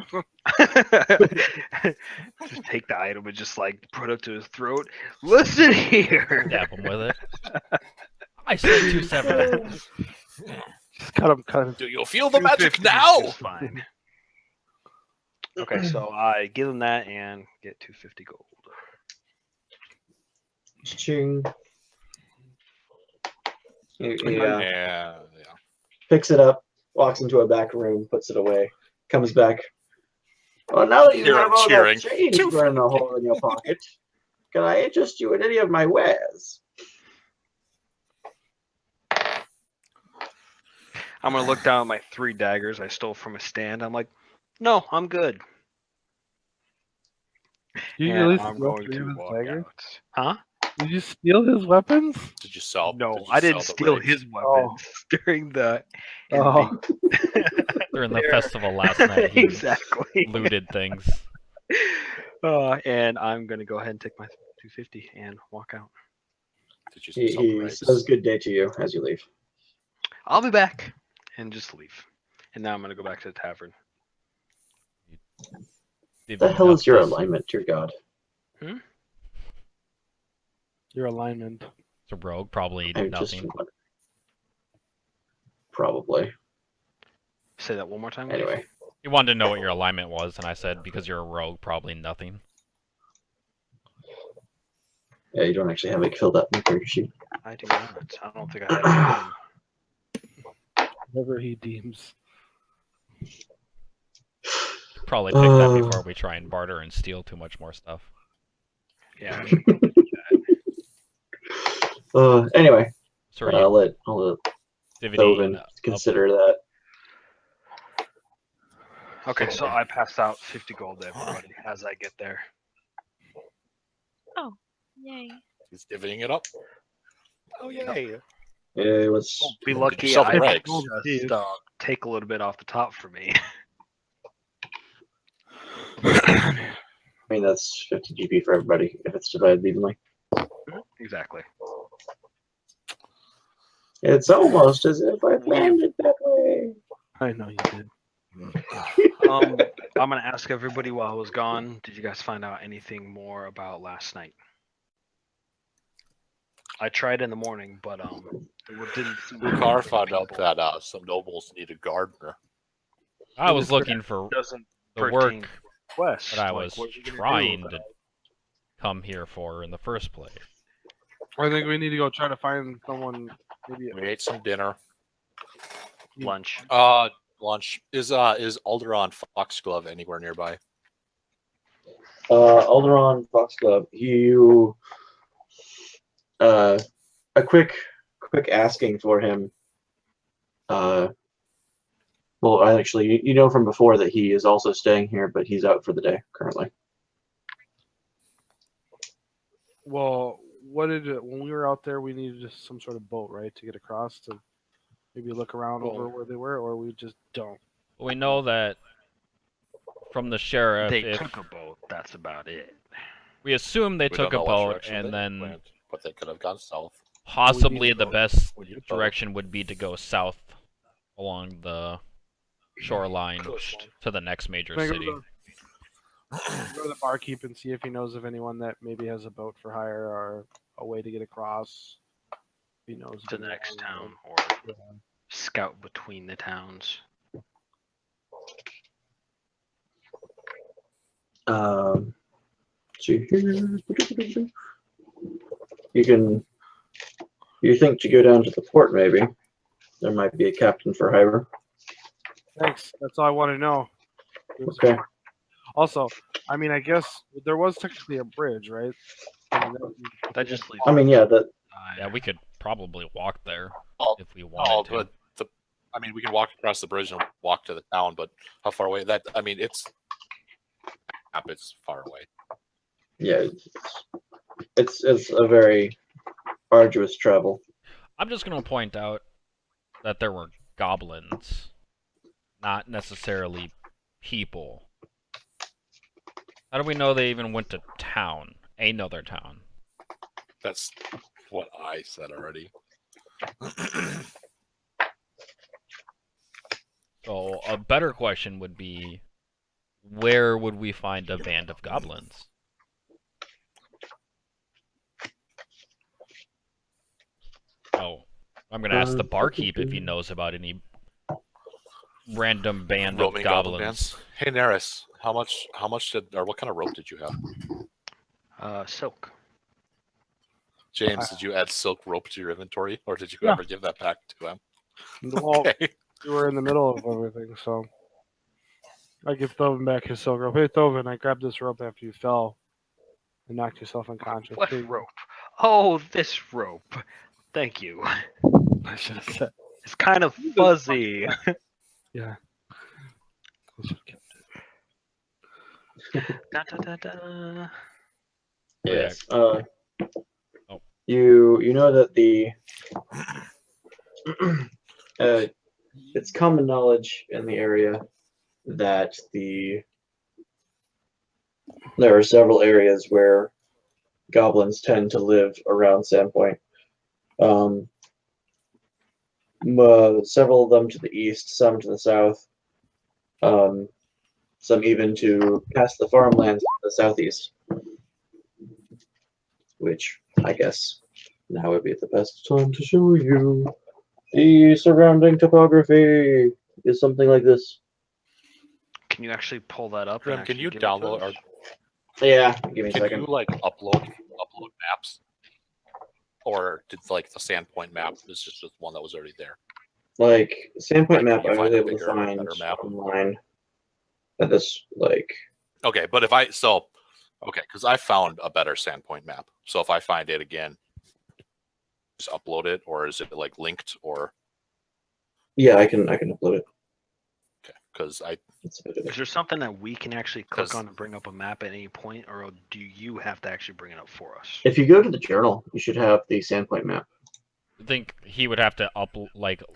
Speaker 4: Just take the item and just like put it to his throat. Listen here.
Speaker 6: Dap him with it. I said 270.
Speaker 2: Just cut him.
Speaker 5: Do you feel the magic
Speaker 4: 250
Speaker 5: now?
Speaker 4: is fine. Okay, so I give him that and get 250 gold.
Speaker 1: Ching. He
Speaker 5: Yeah.
Speaker 1: picks it up, walks into a back room, puts it away, comes back. Well, now that you
Speaker 5: Hear
Speaker 1: have
Speaker 5: him
Speaker 1: all
Speaker 5: cheering.
Speaker 1: that change burning a hole in your pocket, can I interest you in any of my wares?
Speaker 4: I'm gonna look down at my 3 daggers I stole from a stand. I'm like, no, I'm good.
Speaker 2: Did you
Speaker 4: And
Speaker 2: really
Speaker 4: I'm
Speaker 2: steal
Speaker 4: going
Speaker 2: 3
Speaker 4: to
Speaker 2: of his
Speaker 4: walk
Speaker 2: daggers?
Speaker 4: out. Huh?
Speaker 2: Did you steal his weapons?
Speaker 5: Did you sell?
Speaker 4: No,
Speaker 5: did you
Speaker 4: I didn't
Speaker 5: sell the
Speaker 4: steal
Speaker 5: rigs?
Speaker 4: his weapons during the
Speaker 2: Oh.
Speaker 6: During the
Speaker 4: There.
Speaker 6: festival last night, he
Speaker 4: exactly.
Speaker 6: looted things.
Speaker 4: And I'm gonna go ahead and take my 250 and walk out.
Speaker 5: Did you
Speaker 1: He,
Speaker 5: sell the
Speaker 1: he
Speaker 5: rigs?
Speaker 1: says good day to you as you leave.
Speaker 4: I'll be back, and just leave. And now I'm gonna go back to the tavern.
Speaker 1: What the hell
Speaker 6: Divvying
Speaker 1: is your
Speaker 6: up this-
Speaker 1: alignment, dear God?
Speaker 2: Your alignment.
Speaker 6: It's a rogue, probably
Speaker 1: I'm just
Speaker 6: nothing.
Speaker 1: probably.
Speaker 4: Say that one more time.
Speaker 1: Anyway,
Speaker 6: You wanted to know what your alignment was, and I said because you're a rogue, probably nothing.
Speaker 1: yeah, you don't actually have it filled up in your character sheet.
Speaker 4: I do not. I don't think I have it.
Speaker 2: Whatever he deems.
Speaker 6: Probably pick that before we try and barter and steal too much more stuff.
Speaker 4: Yeah.
Speaker 1: Anyway,
Speaker 6: So are
Speaker 1: I'll
Speaker 6: you
Speaker 1: let
Speaker 6: divvying
Speaker 1: Dovin
Speaker 6: up-
Speaker 1: consider that.
Speaker 4: Okay, so I passed out 50 gold to everybody as I get there.
Speaker 7: Yay.
Speaker 5: He's divvying it up. Oh yay!
Speaker 1: It was
Speaker 4: Be lucky
Speaker 5: sell the
Speaker 4: I
Speaker 5: rigs?
Speaker 4: just take a little bit off the top for me.
Speaker 1: I mean, that's 50 GP for everybody if it's divided evenly.
Speaker 4: Exactly.
Speaker 1: It's almost as if I planned it that way.
Speaker 2: I know you did.
Speaker 4: I'm gonna ask everybody while I was gone. Did you guys find out anything more about last night? I tried in the morning, but it didn't. seem to be
Speaker 5: Bukar
Speaker 4: many
Speaker 5: found out
Speaker 4: people.
Speaker 5: that some nobles need a gardener.
Speaker 6: I was looking for
Speaker 4: Doesn't
Speaker 6: the
Speaker 4: pertain
Speaker 6: work
Speaker 4: to quest.
Speaker 6: that I
Speaker 4: Like,
Speaker 6: was
Speaker 4: what are you gonna do
Speaker 6: trying
Speaker 4: about
Speaker 6: to come here for in the first place.
Speaker 2: I think we need to go try to find someone. Maybe
Speaker 5: We ate some dinner.
Speaker 4: lunch?
Speaker 5: Lunch. Is Alderon Foxglove anywhere nearby?
Speaker 1: Alderon Foxglove, you a quick asking for him. Well, actually, you know from before that he is also staying here, but he's out for the day currently.
Speaker 2: Well, what did it, when we were out there? We needed just some sort of boat, right, to get across to maybe look around over where they were, or we just don't.
Speaker 6: We know that from the sheriff,
Speaker 4: They
Speaker 6: if
Speaker 4: took a boat. That's about it.
Speaker 6: we assume they
Speaker 5: We
Speaker 6: took a
Speaker 5: don't know what
Speaker 6: boat,
Speaker 5: direction
Speaker 6: and
Speaker 5: they
Speaker 6: then
Speaker 5: went, but they could have gone south.
Speaker 6: possibly
Speaker 2: need
Speaker 6: the
Speaker 2: a boat.
Speaker 6: best
Speaker 5: We need a boat.
Speaker 6: direction would be to go south along the shoreline
Speaker 5: Coast.
Speaker 6: to the next major
Speaker 2: Can I go
Speaker 6: city.
Speaker 2: to go to the barkeep and see if he knows of anyone that maybe has a boat for hire or a way to get across. If he knows
Speaker 4: To
Speaker 2: of
Speaker 4: the next
Speaker 2: anyone.
Speaker 4: town or
Speaker 2: Yeah.
Speaker 4: scout between the towns.
Speaker 1: See here. You think to go down to the port maybe? There might be a captain for hire.
Speaker 2: Thanks. That's all I want to know.
Speaker 1: Okay.
Speaker 2: Also, I mean, I guess there was technically a bridge, right? I mean,
Speaker 4: That just leads.
Speaker 1: I mean, yeah, that
Speaker 6: Yeah, we could probably walk there
Speaker 5: Oh,
Speaker 6: if we
Speaker 5: Oh,
Speaker 6: wanted to.
Speaker 5: but we can walk across the bridge and walk to the town, but how far away? It's far away.
Speaker 1: yeah, it's a very arduous travel.
Speaker 6: I'm just going to point out that there were goblins, not necessarily people. How do we know they even went to town? Another town.
Speaker 5: That's what I said already.
Speaker 6: So a better question would be, where would we find a band of goblins? Oh, I'm going to ask the barkeep if he knows about any random band of
Speaker 5: Roaming goblin
Speaker 6: goblins.
Speaker 5: bands. Hey Neris, how much did or what kind of rope did you have?
Speaker 4: Silk.
Speaker 5: James, did you add silk rope to your inventory, or did you
Speaker 2: Yeah.
Speaker 5: ever give that back to him?
Speaker 2: Well,
Speaker 5: Okay.
Speaker 2: we were in the middle of everything, so I give Thovin back his silk rope. Hey, Thovin, I grabbed this rope after you fell and knocked yourself unconscious.
Speaker 4: What
Speaker 2: Here you go.
Speaker 4: rope? Oh, this rope. Thank you.
Speaker 2: I should have said.
Speaker 4: It's kind of fuzzy.
Speaker 2: Yeah. I should have kept
Speaker 4: Da, da, da, da.
Speaker 1: Yes.
Speaker 6: Oh.
Speaker 1: You know that the it's common knowledge in the area that there are several areas where goblins tend to live around Sandpoint. Several of them to the east, some to the south, some even to past the farmlands to the southeast. Which I guess now would be the best time to show you. The surrounding topography is something like this.
Speaker 4: Can you actually pull that up? and
Speaker 5: Grim, can
Speaker 4: actually
Speaker 5: you
Speaker 4: give it to
Speaker 5: download
Speaker 4: us?
Speaker 5: or
Speaker 1: Yeah, give me a
Speaker 5: can
Speaker 1: second.
Speaker 5: you like upload maps? Or did like the Sandpoint map is just one that was already there?
Speaker 1: Like Sandpoint
Speaker 5: Like,
Speaker 1: map,
Speaker 5: can
Speaker 1: I
Speaker 5: you
Speaker 1: was
Speaker 5: find a
Speaker 1: able to
Speaker 5: bigger or
Speaker 1: find
Speaker 5: better map?
Speaker 1: online. At this, like,
Speaker 5: Okay, but if I because I found a better Sandpoint map. So if I find it again, just upload it, or is it like linked, or
Speaker 1: yeah, I can upload it.
Speaker 5: okay? Because
Speaker 1: That's a bit of
Speaker 4: Is there something that we can actually click
Speaker 5: 'Cause-
Speaker 4: on and bring up a map at any point, or do you have to actually bring it up for us?
Speaker 1: If you go to the journal, you should have the Sandpoint map.
Speaker 6: I think he would have to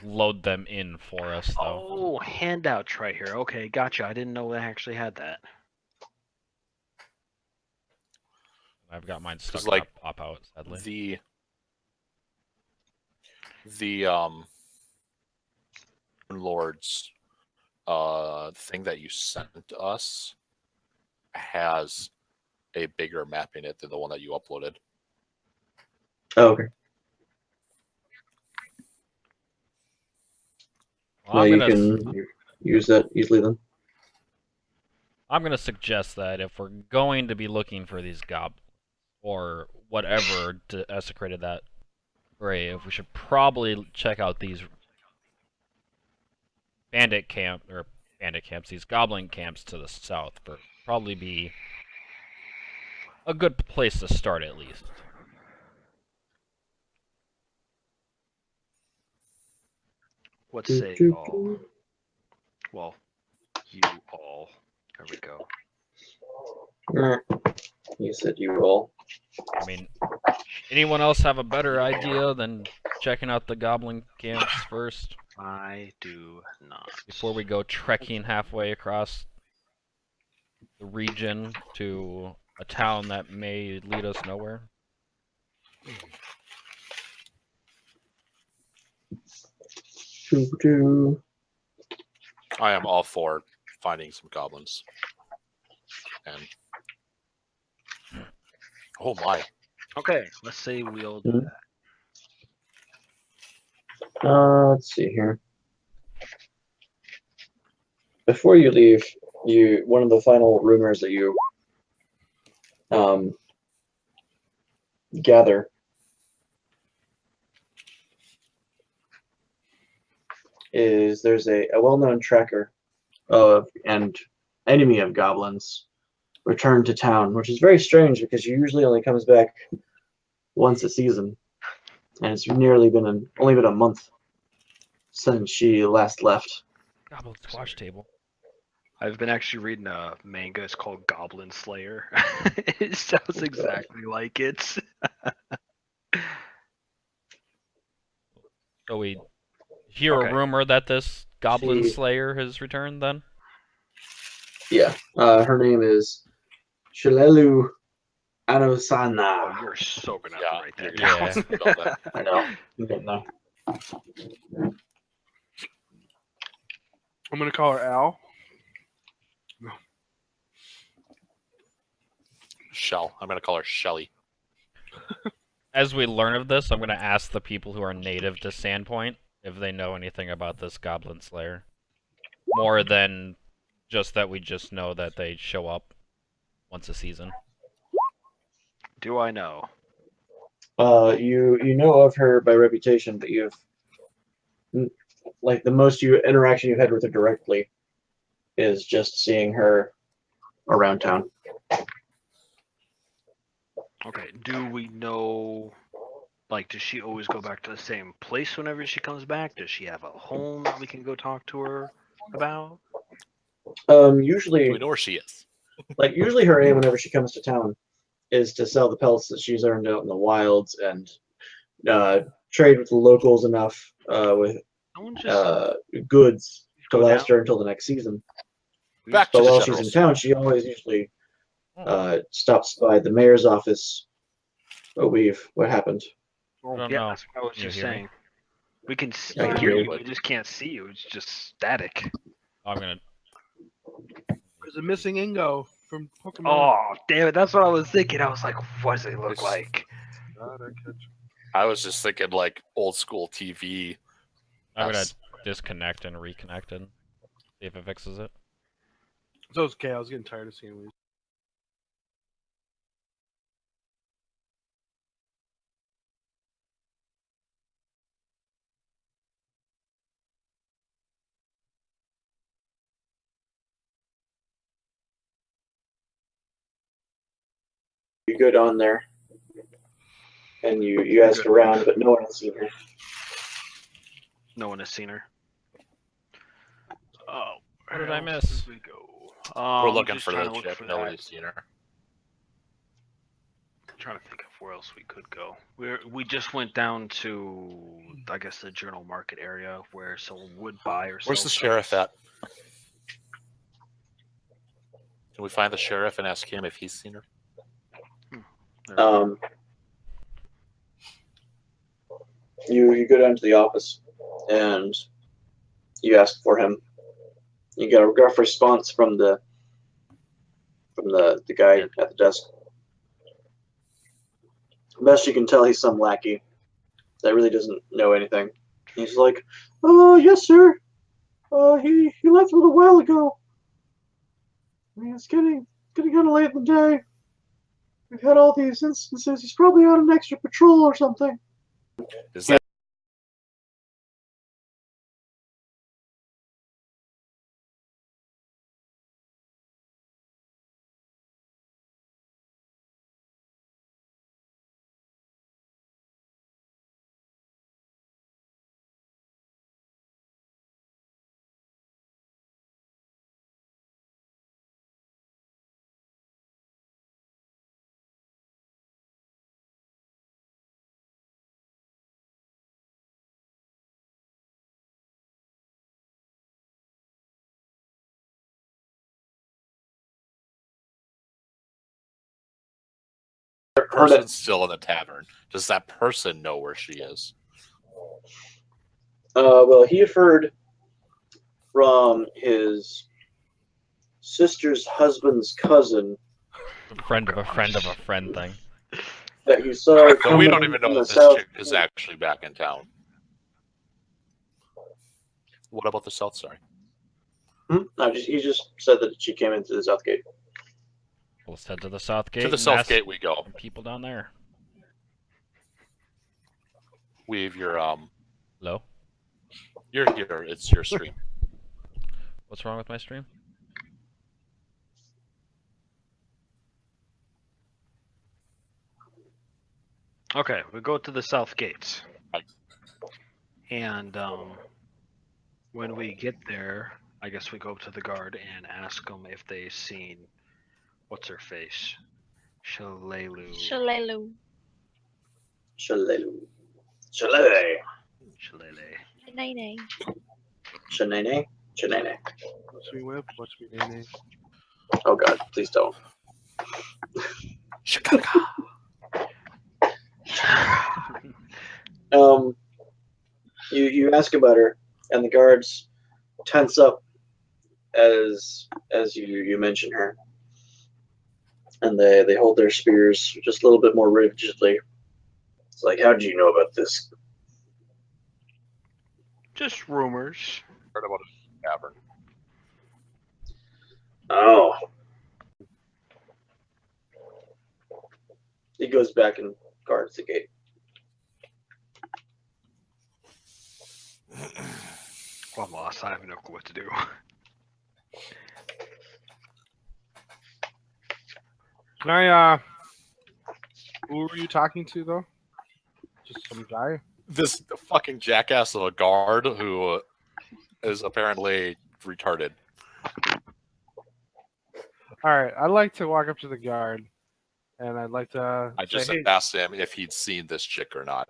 Speaker 6: load them in for us though.
Speaker 4: Oh, handouts right here. Okay, gotcha. I didn't know they actually had that.
Speaker 6: I've got mine stuck
Speaker 5: like,
Speaker 6: up, pop out sadly.
Speaker 5: the Lord's thing that you sent us has a bigger map in it than the one that you uploaded.
Speaker 1: Oh, okay.
Speaker 6: Well,
Speaker 1: You can use that easily then.
Speaker 6: I'm gonna suggest that if we're going to be looking for these goblins or whatever desecrated that grave, we should probably check out these these goblin camps to the south. But probably be a good place to start at least.
Speaker 4: What say you all? Well, you all. There we go.
Speaker 1: You said you all.
Speaker 6: I mean, anyone else have a better idea than checking out the goblin camps first
Speaker 4: I do not.
Speaker 6: before we go trekking halfway across the region to a town that may lead us nowhere?
Speaker 5: I am all for finding some goblins. And oh my.
Speaker 4: Okay, let's say we'll do
Speaker 1: Mhm.
Speaker 4: that.
Speaker 1: Let's see here. Before you leave, one of the final rumors that you gather is there's a well-known tracker of and enemy of goblins returned to town, which is very strange because she usually only comes back once a season, and it's only been a month since she last left.
Speaker 6: Goblin squash table.
Speaker 4: I've been actually reading a manga. It's called Goblin Slayer. It sounds exactly like it.
Speaker 6: So we hear
Speaker 4: Okay.
Speaker 6: a rumor that this goblin
Speaker 1: She-
Speaker 6: slayer has returned then?
Speaker 1: Yeah, her name is Shalelu
Speaker 4: Oh,
Speaker 1: Anosana.
Speaker 4: you're so gonna have
Speaker 5: Yeah,
Speaker 4: to write that
Speaker 6: yeah.
Speaker 4: down.
Speaker 5: Spell that.
Speaker 1: I know. I'm getting there.
Speaker 2: I'm gonna call her Al.
Speaker 5: I'm gonna call her Shelly.
Speaker 6: As we learn of this, I'm going to ask the people who are native to Sandpoint if they know anything about this goblin slayer. More than just that we just know that they show up once a season.
Speaker 4: Do I know?
Speaker 1: You know of her by reputation, but like the most interaction you've had with her directly is just seeing her around town.
Speaker 4: Okay. Do we know? Like, does she always go back to the same place whenever she comes back? Does she have a home that we can go talk to her about?
Speaker 5: Do we
Speaker 1: Usually,
Speaker 5: know where she is?
Speaker 1: usually her aim whenever she comes to town is to sell the pelts that she's earned out in the wilds and trade with the locals enough with
Speaker 4: No one just
Speaker 1: goods to
Speaker 4: go
Speaker 1: last
Speaker 4: down?
Speaker 1: her until the next season.
Speaker 5: Back to
Speaker 1: But
Speaker 5: the
Speaker 1: while she's
Speaker 5: general
Speaker 1: in
Speaker 5: store.
Speaker 1: town, she always usually stops by the mayor's office. Oh, what happened?
Speaker 4: Oh,
Speaker 6: don't
Speaker 4: yeah,
Speaker 6: know.
Speaker 4: that's what I was
Speaker 6: You
Speaker 4: just
Speaker 6: hear me?
Speaker 4: saying. We can see
Speaker 1: I can
Speaker 4: you,
Speaker 1: hear you.
Speaker 4: we just can't see you. It's just static.
Speaker 6: I'm gonna.
Speaker 2: There's a missing Ingo from Pokemon.
Speaker 4: Oh, damn it. That's what I was thinking. I was like, what does it look
Speaker 5: It's-
Speaker 4: like?
Speaker 2: God, I catch.
Speaker 5: I was just thinking like old school TV.
Speaker 6: I'm gonna
Speaker 5: Yes.
Speaker 6: disconnect and reconnect and see if it fixes it.
Speaker 2: So it's okay. I was getting tired of seeing these.
Speaker 1: You go down there and you ask
Speaker 4: Good.
Speaker 1: around, but no one has seen her.
Speaker 4: No one has seen her. Oh,
Speaker 6: What did
Speaker 4: where
Speaker 6: I
Speaker 4: else
Speaker 6: miss?
Speaker 4: did we go?
Speaker 5: We're looking
Speaker 4: just
Speaker 5: for
Speaker 4: trying
Speaker 5: the
Speaker 4: to look
Speaker 5: chip.
Speaker 4: for
Speaker 5: Nobody's
Speaker 4: that.
Speaker 5: seen her.
Speaker 4: Trying to think of where else we could go. We just went down to, I guess, the Journal Market area where someone would buy or sell.
Speaker 5: Where's the sheriff at? Can we find the sheriff and ask him if he's seen her?
Speaker 1: Um, you go down to the office and you ask for him. You get a rough response from the guy at the desk. Best you can tell, he's some lackey that really doesn't know anything. He's like, "Oh yes, sir. He left a little while ago. I mean, it's getting kind of late in the day. We've had all these instances. He's probably on an extra patrol or something."
Speaker 5: Is that person still in the tavern? Does that person know where she is?
Speaker 1: Well, he had heard from his sister's husband's cousin
Speaker 6: A friend of a friend of a friend thing.
Speaker 1: that he saw her
Speaker 5: So we
Speaker 1: coming
Speaker 5: don't even
Speaker 1: from
Speaker 5: know
Speaker 1: the
Speaker 5: that this
Speaker 1: south.
Speaker 5: chick is actually back in town. What about the south side?
Speaker 1: No, he just said that she came in through the south gate.
Speaker 6: Let's head to the south gate.
Speaker 5: To the
Speaker 6: and
Speaker 5: south
Speaker 6: ask
Speaker 5: gate we go.
Speaker 6: People down there.
Speaker 5: Weave your
Speaker 6: Hello.
Speaker 5: You're here. It's your stream.
Speaker 6: What's wrong with my stream?
Speaker 4: Okay, we go to the south gates.
Speaker 5: Right.
Speaker 4: And when we get there, I guess we go up to the guard and ask them if they've seen what's her face, Shalelu.
Speaker 7: Shalelu.
Speaker 1: Shalelu. Shalele.
Speaker 4: Shalele.
Speaker 7: Nay.
Speaker 1: Shanene. Shanene.
Speaker 2: Watch me whip. Watch me nay.
Speaker 1: Oh god, please don't.
Speaker 5: Chicago.
Speaker 1: You ask about her, and the guards tense up as you mention her, and they hold their spears just a little bit more rigidly. It's like, how do you know about this?
Speaker 4: Just rumors.
Speaker 5: Heard about a tavern.
Speaker 1: Oh. He goes back and guards the gate.
Speaker 4: Well, I'm lost. I have no clue what to do.
Speaker 2: Can I, who were you talking to, though? Just some guy?
Speaker 5: This fucking jackass of a guard who is apparently retarded.
Speaker 2: Alright, I'd like to walk up to the guard, and I'd like to
Speaker 5: I just
Speaker 2: say, hey,
Speaker 5: asked him if he'd seen this chick or not.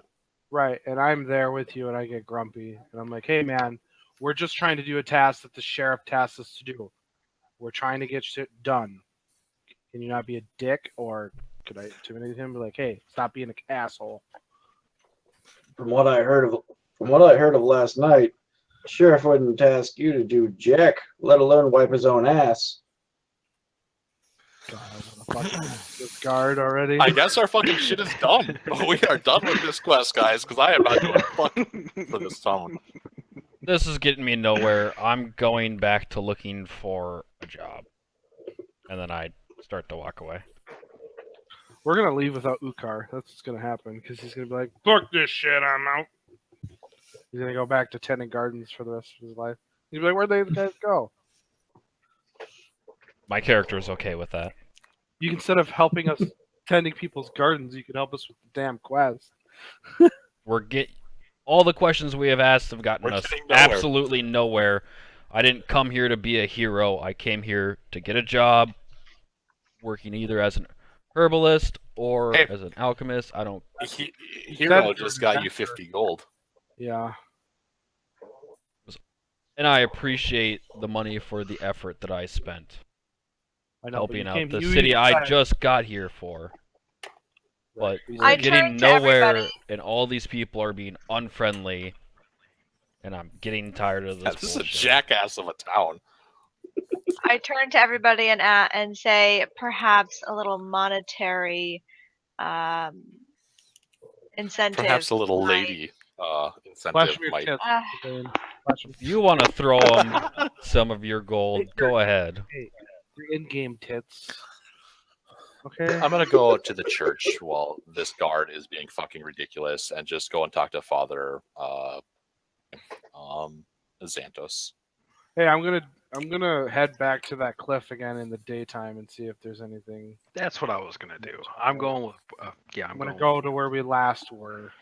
Speaker 2: right, and I'm there with you, and I get grumpy, and I'm like, hey, man, we're just trying to do a task that the sheriff tasked us to do. We're trying to get shit done. Can you not be a dick, or could I intimidate him? Be like, hey, stop being an asshole.
Speaker 1: From what I heard of last night, the sheriff wouldn't task you to do jack, let alone wipe his own ass.
Speaker 2: God, I'm gonna fucking this guard already.
Speaker 5: I guess our fucking shit is done. We are done with this quest, guys, because I am not doing fuck for this town.
Speaker 6: This is getting me nowhere. I'm going back to looking for a job. And then I start to walk away.
Speaker 2: We're gonna leave without Ukar. That's what's gonna happen because he's gonna be like, "Fuck this shit, I'm out." He's gonna go back to tending gardens for the rest of his life. He's like, "Where'd the guys go?"
Speaker 6: My character is okay with that.
Speaker 2: You instead of helping us tending people's gardens, you can help us with the damn quest.
Speaker 6: All the questions we have asked have gotten
Speaker 5: We're
Speaker 6: us
Speaker 5: getting nowhere.
Speaker 6: absolutely nowhere. I didn't come here to be a hero. I came here to get a job, working either as an herbalist or
Speaker 5: Hey.
Speaker 6: as an alchemist. I don't.
Speaker 5: Hero just got you 50 gold.
Speaker 2: Yeah,
Speaker 6: And I appreciate the money for the effort that I spent
Speaker 2: I know.
Speaker 6: helping
Speaker 2: but
Speaker 6: out
Speaker 2: you
Speaker 6: the
Speaker 2: came- you
Speaker 6: city I
Speaker 2: decided-
Speaker 6: just got here for. But
Speaker 2: He's
Speaker 6: we're
Speaker 7: I
Speaker 2: like,
Speaker 6: getting
Speaker 7: turned to
Speaker 6: nowhere,
Speaker 7: everybody.
Speaker 6: and all these people are being unfriendly, and I'm getting tired of this.
Speaker 5: This is a
Speaker 6: bullshit.
Speaker 5: jackass of a town.
Speaker 7: I turn to everybody and say perhaps a little monetary incentive.
Speaker 5: Perhaps a little
Speaker 7: might-
Speaker 5: lady
Speaker 2: Flash
Speaker 5: incentive
Speaker 2: me your
Speaker 5: might.
Speaker 2: tits,
Speaker 7: Uh,
Speaker 2: Dane. Flash me
Speaker 6: If you want to throw them some of your gold, go ahead.
Speaker 2: your in-game tits. Okay.
Speaker 5: I'm gonna go to the church while this guard is being fucking ridiculous and just go and talk to Father Xantos.
Speaker 2: Hey, I'm gonna head back to that cliff again in the daytime and see if there's anything.
Speaker 4: That's what I was gonna do. I'm going with. Yeah,
Speaker 2: I'm gonna
Speaker 4: going
Speaker 2: go to where we last were.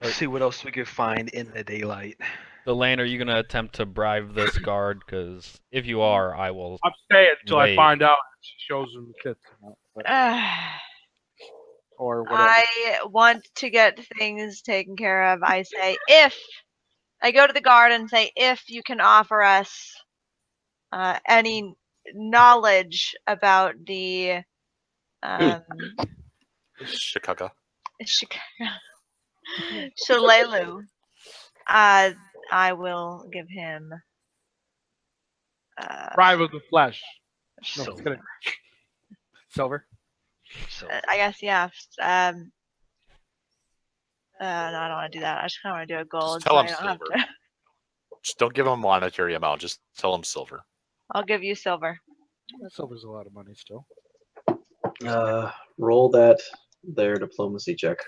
Speaker 4: Let's see what else we could find in the daylight.
Speaker 6: Delane, are you going to attempt to bribe this guard? Because if you are, I will.
Speaker 2: I'm staying until I
Speaker 6: Wait.
Speaker 2: find out if she shows him the tits or whatever.
Speaker 7: I want to get things taken care of. I say if I go to the guard and say if you can offer us any knowledge about the
Speaker 5: Chicago.
Speaker 7: Shalelu, I will give him
Speaker 2: Bribe of the flesh. No,
Speaker 4: So,
Speaker 2: just kidding. Silver.
Speaker 4: so
Speaker 7: I guess yeah. No, I don't want to do that. I just kind of want to do a gold.
Speaker 5: tell
Speaker 7: so
Speaker 5: him
Speaker 7: I don't have
Speaker 5: silver.
Speaker 7: to.
Speaker 5: Just don't give him a monetary amount. Just tell him silver.
Speaker 7: I'll give you silver.
Speaker 2: Silver's a lot of money still.
Speaker 1: Roll their diplomacy check.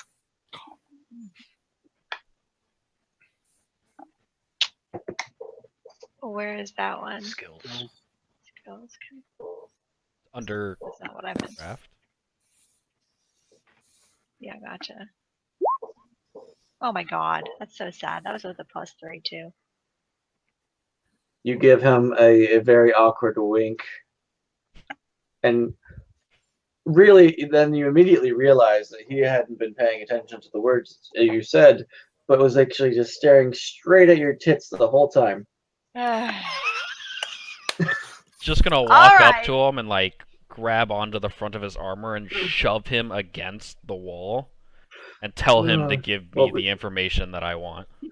Speaker 7: Where is that one?
Speaker 4: skills.
Speaker 7: Skills.
Speaker 6: Under
Speaker 7: That's not what I meant.
Speaker 6: draft.
Speaker 7: Yeah, gotcha. Oh my god, that's so sad. That was with a +3 too.
Speaker 1: You give him a very awkward wink. And really, then you immediately realize that he hadn't been paying attention to the words that you said, but was actually just staring straight at your tits the whole time.
Speaker 6: Just gonna walk up
Speaker 7: Alright.
Speaker 6: to him and like grab onto the front of his armor and shove him against the wall, and tell him to give me
Speaker 1: well,
Speaker 6: the information that I want.
Speaker 2: Are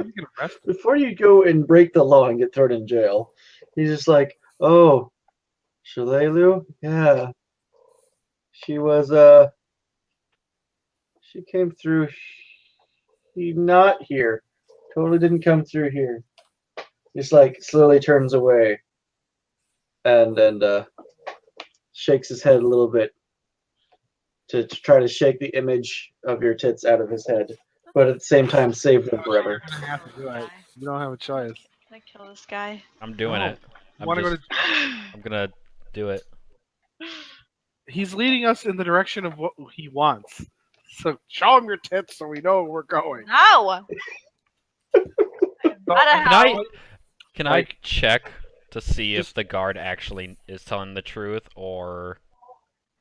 Speaker 2: you gonna arrest him?
Speaker 1: Before you go and break the law and get thrown in jail, he's just like, "Oh, Shalelu? Yeah. She was, she came through, she not here. Totally didn't come through here." Just like slowly turns away and shakes his head a little bit to try to shake the image of your tits out of his head. but at the same time save them forever.
Speaker 2: You're gonna have to do it.
Speaker 7: Guy.
Speaker 2: You don't have a choice.
Speaker 7: Can I kill this guy?
Speaker 6: I'm doing
Speaker 2: No.
Speaker 6: it.
Speaker 2: You want to go to?
Speaker 6: I'm gonna do it.
Speaker 2: He's leading us in the direction of what he wants. So show him your tits so we know where we're going.
Speaker 7: No. Not a
Speaker 6: Can I
Speaker 7: how.
Speaker 6: can
Speaker 2: Like-
Speaker 6: I check to see if
Speaker 2: Just-
Speaker 6: the guard actually is telling the truth or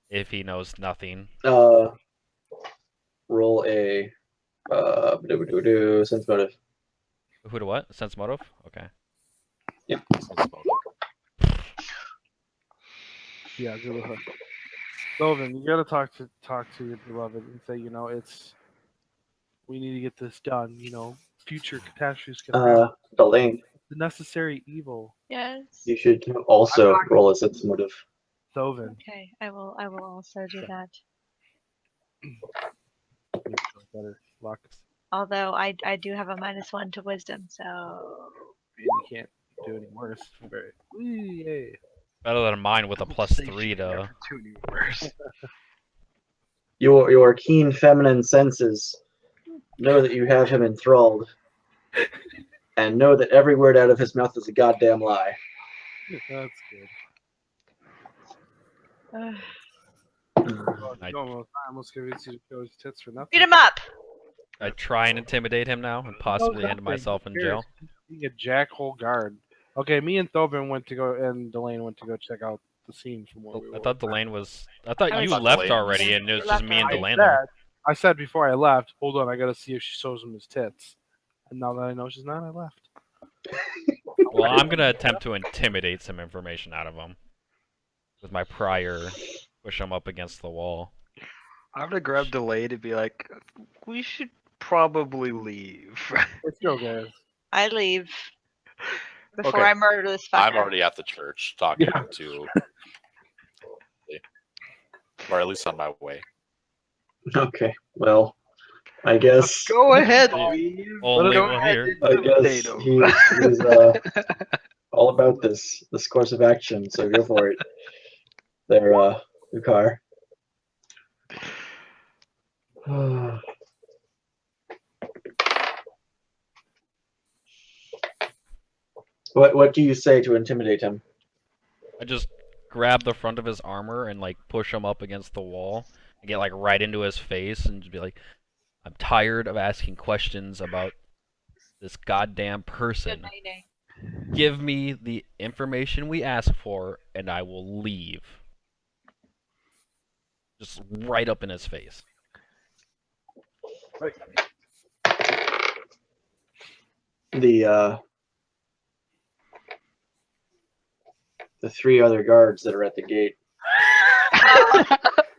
Speaker 6: if he knows nothing?
Speaker 1: Roll a sense motive.
Speaker 6: Who to what? Sense motive? Okay.
Speaker 2: Yeah, good luck. Lovan, you gotta talk to your beloved and say, we need to get this done. Future catastrophes can happen.
Speaker 1: Delane,
Speaker 2: The necessary evil.
Speaker 7: Yes.
Speaker 1: you should also roll a sense motive.
Speaker 2: Thoven.
Speaker 7: Okay, I will also do that.
Speaker 2: Better luck.
Speaker 7: Although I do have a -1 to wisdom, so
Speaker 2: You can't do any worse. Very. Whee, yay.
Speaker 6: Better than mine with a +3 to.
Speaker 4: Opportunity worse.
Speaker 1: Your keen feminine senses know that you have him enthralled, and know that every word out of his mouth is a goddamn lie.
Speaker 2: That's good.
Speaker 6: I-
Speaker 2: I almost convinced you to show his tits for nothing.
Speaker 7: beat him up.
Speaker 6: I try and intimidate him now and possibly end
Speaker 2: nothing.
Speaker 6: myself in
Speaker 2: Who
Speaker 6: jail.
Speaker 2: cares? Being a jackhole guard. Okay, me and Thoven went to go, and Delane went to go check out the scene from where we were.
Speaker 6: I thought Delane was. I thought
Speaker 7: I
Speaker 6: you
Speaker 5: thought
Speaker 6: left
Speaker 5: Delane-
Speaker 6: already, and it was
Speaker 7: You
Speaker 6: just
Speaker 7: left
Speaker 6: me and
Speaker 7: already.
Speaker 6: Delane there.
Speaker 2: I said before I left, hold on, I gotta see if she shows him his tits. And now that I know she's not, I left.
Speaker 6: Well, I'm gonna attempt to intimidate some information out of him with my prior push him up against the wall.
Speaker 4: I'm gonna grab Delay to be like, we should probably leave.
Speaker 2: Let's go, guys.
Speaker 7: I leave before
Speaker 4: Okay.
Speaker 7: I murder this fucker.
Speaker 5: I'm already at the church talking
Speaker 2: Yeah.
Speaker 5: to, or at least on my way.
Speaker 1: Okay, well, I guess
Speaker 4: Go ahead,
Speaker 6: Yeah.
Speaker 4: leave.
Speaker 6: Only
Speaker 4: Go
Speaker 6: one
Speaker 4: ahead
Speaker 6: here.
Speaker 4: and
Speaker 1: I guess
Speaker 4: intimidate him.
Speaker 1: he's all about this course of action. So go for it. There, Ukar. What do you say to intimidate him?
Speaker 6: I just grab the front of his armor and like push him up against the wall and get like right into his face and just be like, I'm tired of asking questions about this goddamn person.
Speaker 7: Good night.
Speaker 6: Give me the information we ask for and I will leave. Just right up in his face.
Speaker 1: The three other guards that are at the gate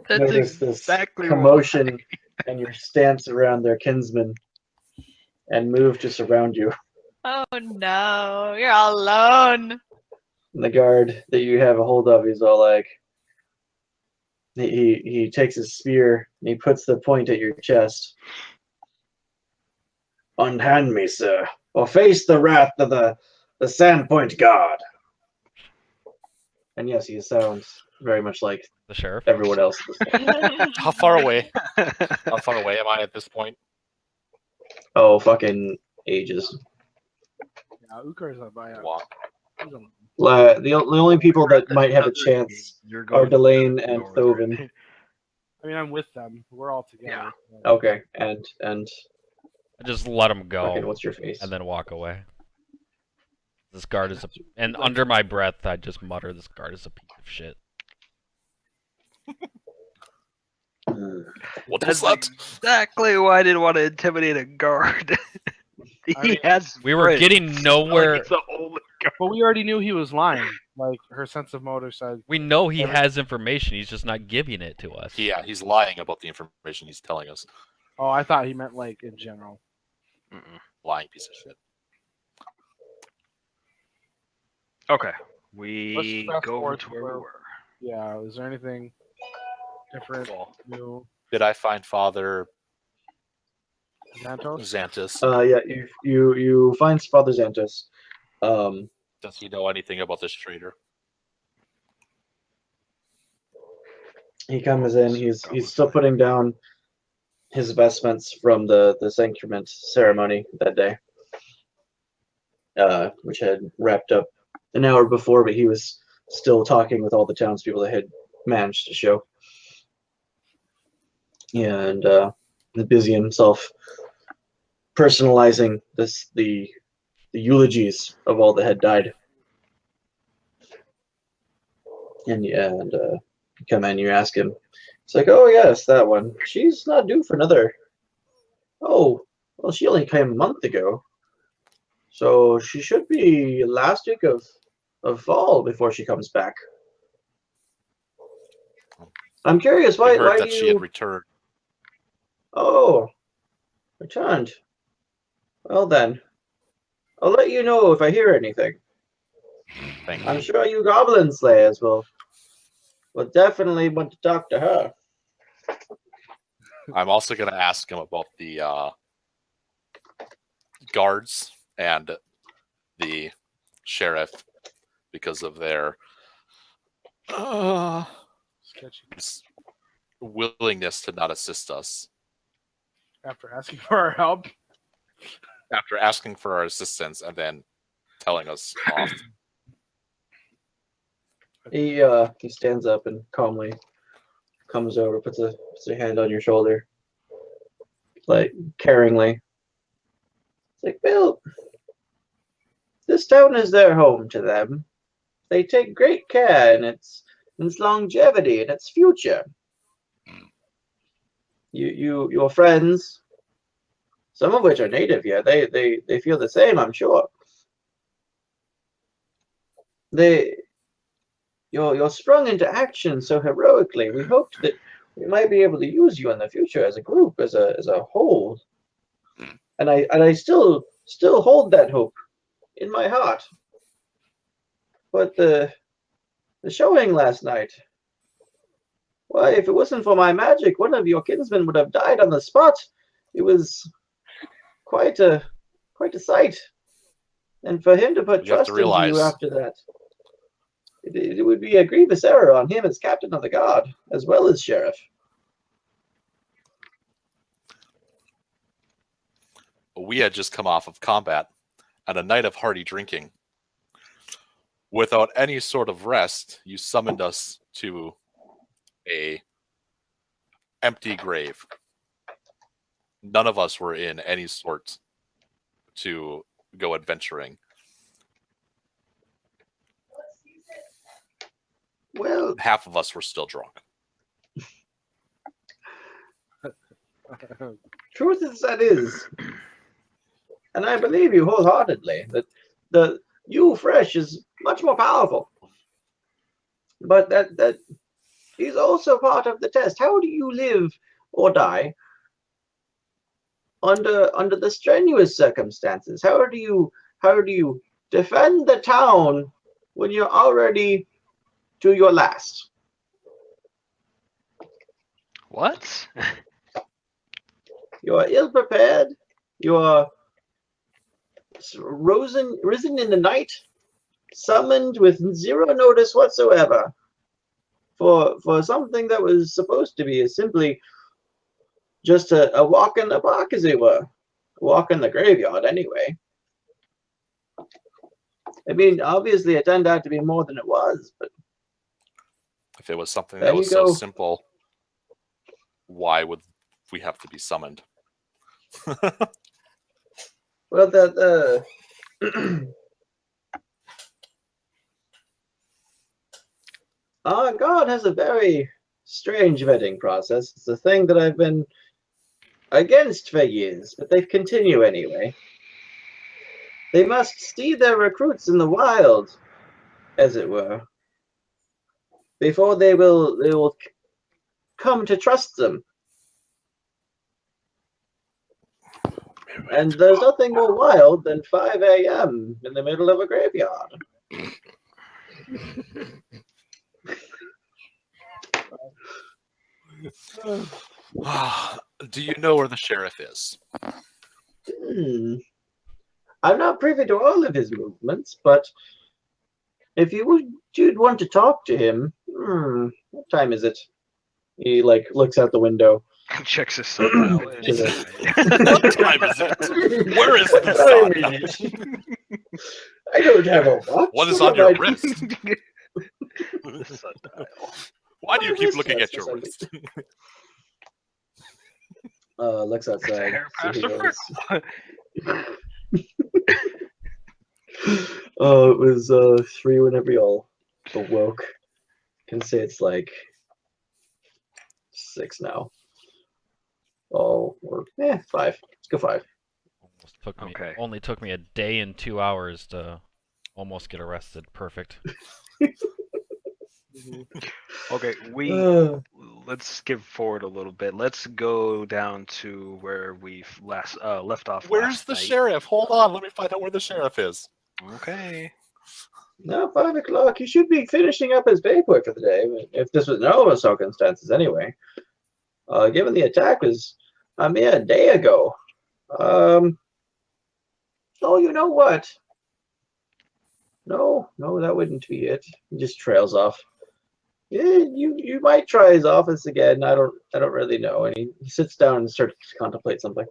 Speaker 4: That's
Speaker 1: notice this
Speaker 4: exactly
Speaker 1: commotion and your stance around their kinsman and move to surround you.
Speaker 7: Oh no, you're all alone.
Speaker 1: And the guard that you have a hold of, he's all like, he takes his spear and he puts the point at your chest. Unhand me, sir, or face the wrath of the Sandpoint God. And yes, he sounds very much like
Speaker 6: The sheriff?
Speaker 1: everyone else.
Speaker 5: How far away? How far away am I at this point?
Speaker 1: Oh, fucking ages.
Speaker 2: Yeah, Ukar's not by.
Speaker 5: Walk.
Speaker 1: The only people that might have a chance
Speaker 4: You're
Speaker 1: are
Speaker 4: going
Speaker 1: Delane and
Speaker 4: northern.
Speaker 1: Thoven.
Speaker 2: I mean, I'm with them. We're all together.
Speaker 1: Okay, and
Speaker 6: I just let him go.
Speaker 1: fucking what's your face?
Speaker 6: And then walk away. This guard is a... And under my breath, I just mutter, this guard is a piece of shit.
Speaker 5: What
Speaker 4: That's
Speaker 5: was that?
Speaker 4: exactly why I didn't want to intimidate a guard.
Speaker 2: I
Speaker 4: he
Speaker 2: mean,
Speaker 4: has.
Speaker 6: We were
Speaker 4: friends.
Speaker 6: getting
Speaker 4: Like,
Speaker 6: nowhere...
Speaker 4: he's the only guard.
Speaker 2: But we already knew he was lying. Like, her sense of motive said,
Speaker 6: We know he has information, he's just not giving it to us.
Speaker 5: Yeah, he's lying about the information he's telling us.
Speaker 2: oh, I thought he meant, like, in general.
Speaker 4: Mm-mm.
Speaker 5: Lying piece of shit.
Speaker 4: Okay,
Speaker 2: Let's
Speaker 4: we
Speaker 2: fast
Speaker 4: go over
Speaker 2: forward
Speaker 4: to where
Speaker 2: to
Speaker 4: we were.
Speaker 2: Yeah, is there anything different,
Speaker 5: Well,
Speaker 2: new?
Speaker 5: did I find Father
Speaker 2: Xantos?
Speaker 5: Xantus?
Speaker 1: Yeah, you find Father Xantos.
Speaker 5: Does he know anything about this traitor?
Speaker 1: He comes in. He's still putting down his vestments from the sacrament ceremony that day, which had wrapped up an hour before, but he was still talking with all the townspeople that had managed to show. And busy himself personalizing the eulogies of all that had died. And you come in, you ask him. It's like, oh yes, that one. She's not due for another. Oh, well, she only came a month ago, so she should be last week of fall before she comes back. I'm curious,
Speaker 5: We
Speaker 1: why
Speaker 5: heard that
Speaker 1: you?
Speaker 5: she had returned.
Speaker 1: Oh, returned. Well then, I'll let you know if I hear anything.
Speaker 5: Thank
Speaker 1: I'm
Speaker 5: you.
Speaker 1: sure you goblin slayers will definitely want to talk to her.
Speaker 5: I'm also going to ask him about the guards and the sheriff because of their
Speaker 2: Sketchy.
Speaker 5: willingness to not assist us
Speaker 2: After asking for our help.
Speaker 5: after asking for our assistance and then telling us off.
Speaker 1: He stands up and calmly comes over, puts a hand on your shoulder, like caringly. It's like, Bill, this town is their home to them. They take great care in its longevity and its future. Your friends, some of which are native here, they feel the same, I'm sure. You're sprung into action so heroically. We hoped that we might be able to use you in the future as a group, as a whole. And I still hold that hope in my heart. But the showing last night, why, if it wasn't for my magic, one of your kinsmen would have died on the spot. It was quite a sight. And for him to put
Speaker 5: You have
Speaker 1: trust
Speaker 5: to
Speaker 1: into you
Speaker 5: realize-
Speaker 1: after that, it would be a grievous error on him as captain of the guard, as well as sheriff.
Speaker 5: We had just come off of combat and a night of hearty drinking. Without any sort of rest, you summoned us to a empty grave. None of us were in any sort to go adventuring.
Speaker 1: Well,
Speaker 5: Half of us were still drunk.
Speaker 1: truth is that is, and I believe you wholeheartedly that the you fresh is much more powerful. But that is also part of the test. How do you live or die under the strenuous circumstances? How do you defend the town when you're already to your last?
Speaker 4: What?
Speaker 1: You are ill prepared. You are risen in the night, summoned with zero notice whatsoever for something that was supposed to be simply just a walk in the park, as it were. A walk in the graveyard, anyway. I mean, obviously, it turned out to be more than it was, but
Speaker 5: If it was something
Speaker 1: There
Speaker 5: that
Speaker 1: you
Speaker 5: was so
Speaker 1: go.
Speaker 5: simple, why would we have to be summoned?
Speaker 1: well, our God has a very strange vetting process. It's a thing that I've been against for years, but they continue anyway. They must see their recruits in the wild, as it were, before they will come to trust them. And there's nothing more wild than 5 a.m. in the middle of a graveyard.
Speaker 5: Do you know where the sheriff is?
Speaker 1: I'm not privy to all of his movements, but if you'd want to talk to him, what time is it? He looks out the window.
Speaker 4: Checks his sundial.
Speaker 1: What
Speaker 5: time is it? Where is the sun?
Speaker 1: I don't have a watch.
Speaker 5: What is on your
Speaker 1: am I-
Speaker 5: wrist?
Speaker 4: The sundial.
Speaker 5: Why do you
Speaker 1: My
Speaker 5: keep
Speaker 1: wrist
Speaker 5: looking
Speaker 1: has
Speaker 5: at your
Speaker 1: the
Speaker 5: wrist?
Speaker 1: Looks outside.
Speaker 4: hair
Speaker 1: so he
Speaker 4: past
Speaker 1: goes, it was 3 whenever y'all awoke. Can say it's like 6 now. Oh, or 5. Let's go 5.
Speaker 6: Only took me a day and 2 hours to almost get arrested. Perfect.
Speaker 4: Okay, let's skip forward a little bit. Let's go down to where we last left off.
Speaker 5: Where's
Speaker 4: last
Speaker 5: the
Speaker 4: night.
Speaker 5: sheriff? Hold on, let me find out where the sheriff is.
Speaker 4: Okay.
Speaker 1: Now 5 o'clock. He should be finishing up his paperwork for the day. If this was normal circumstances, anyway. Given the attack was a mere day ago. Oh, you know what? No, that wouldn't be it. He just trails off. Yeah, you might try his office again. I don't really know. And he sits down and starts to contemplate something.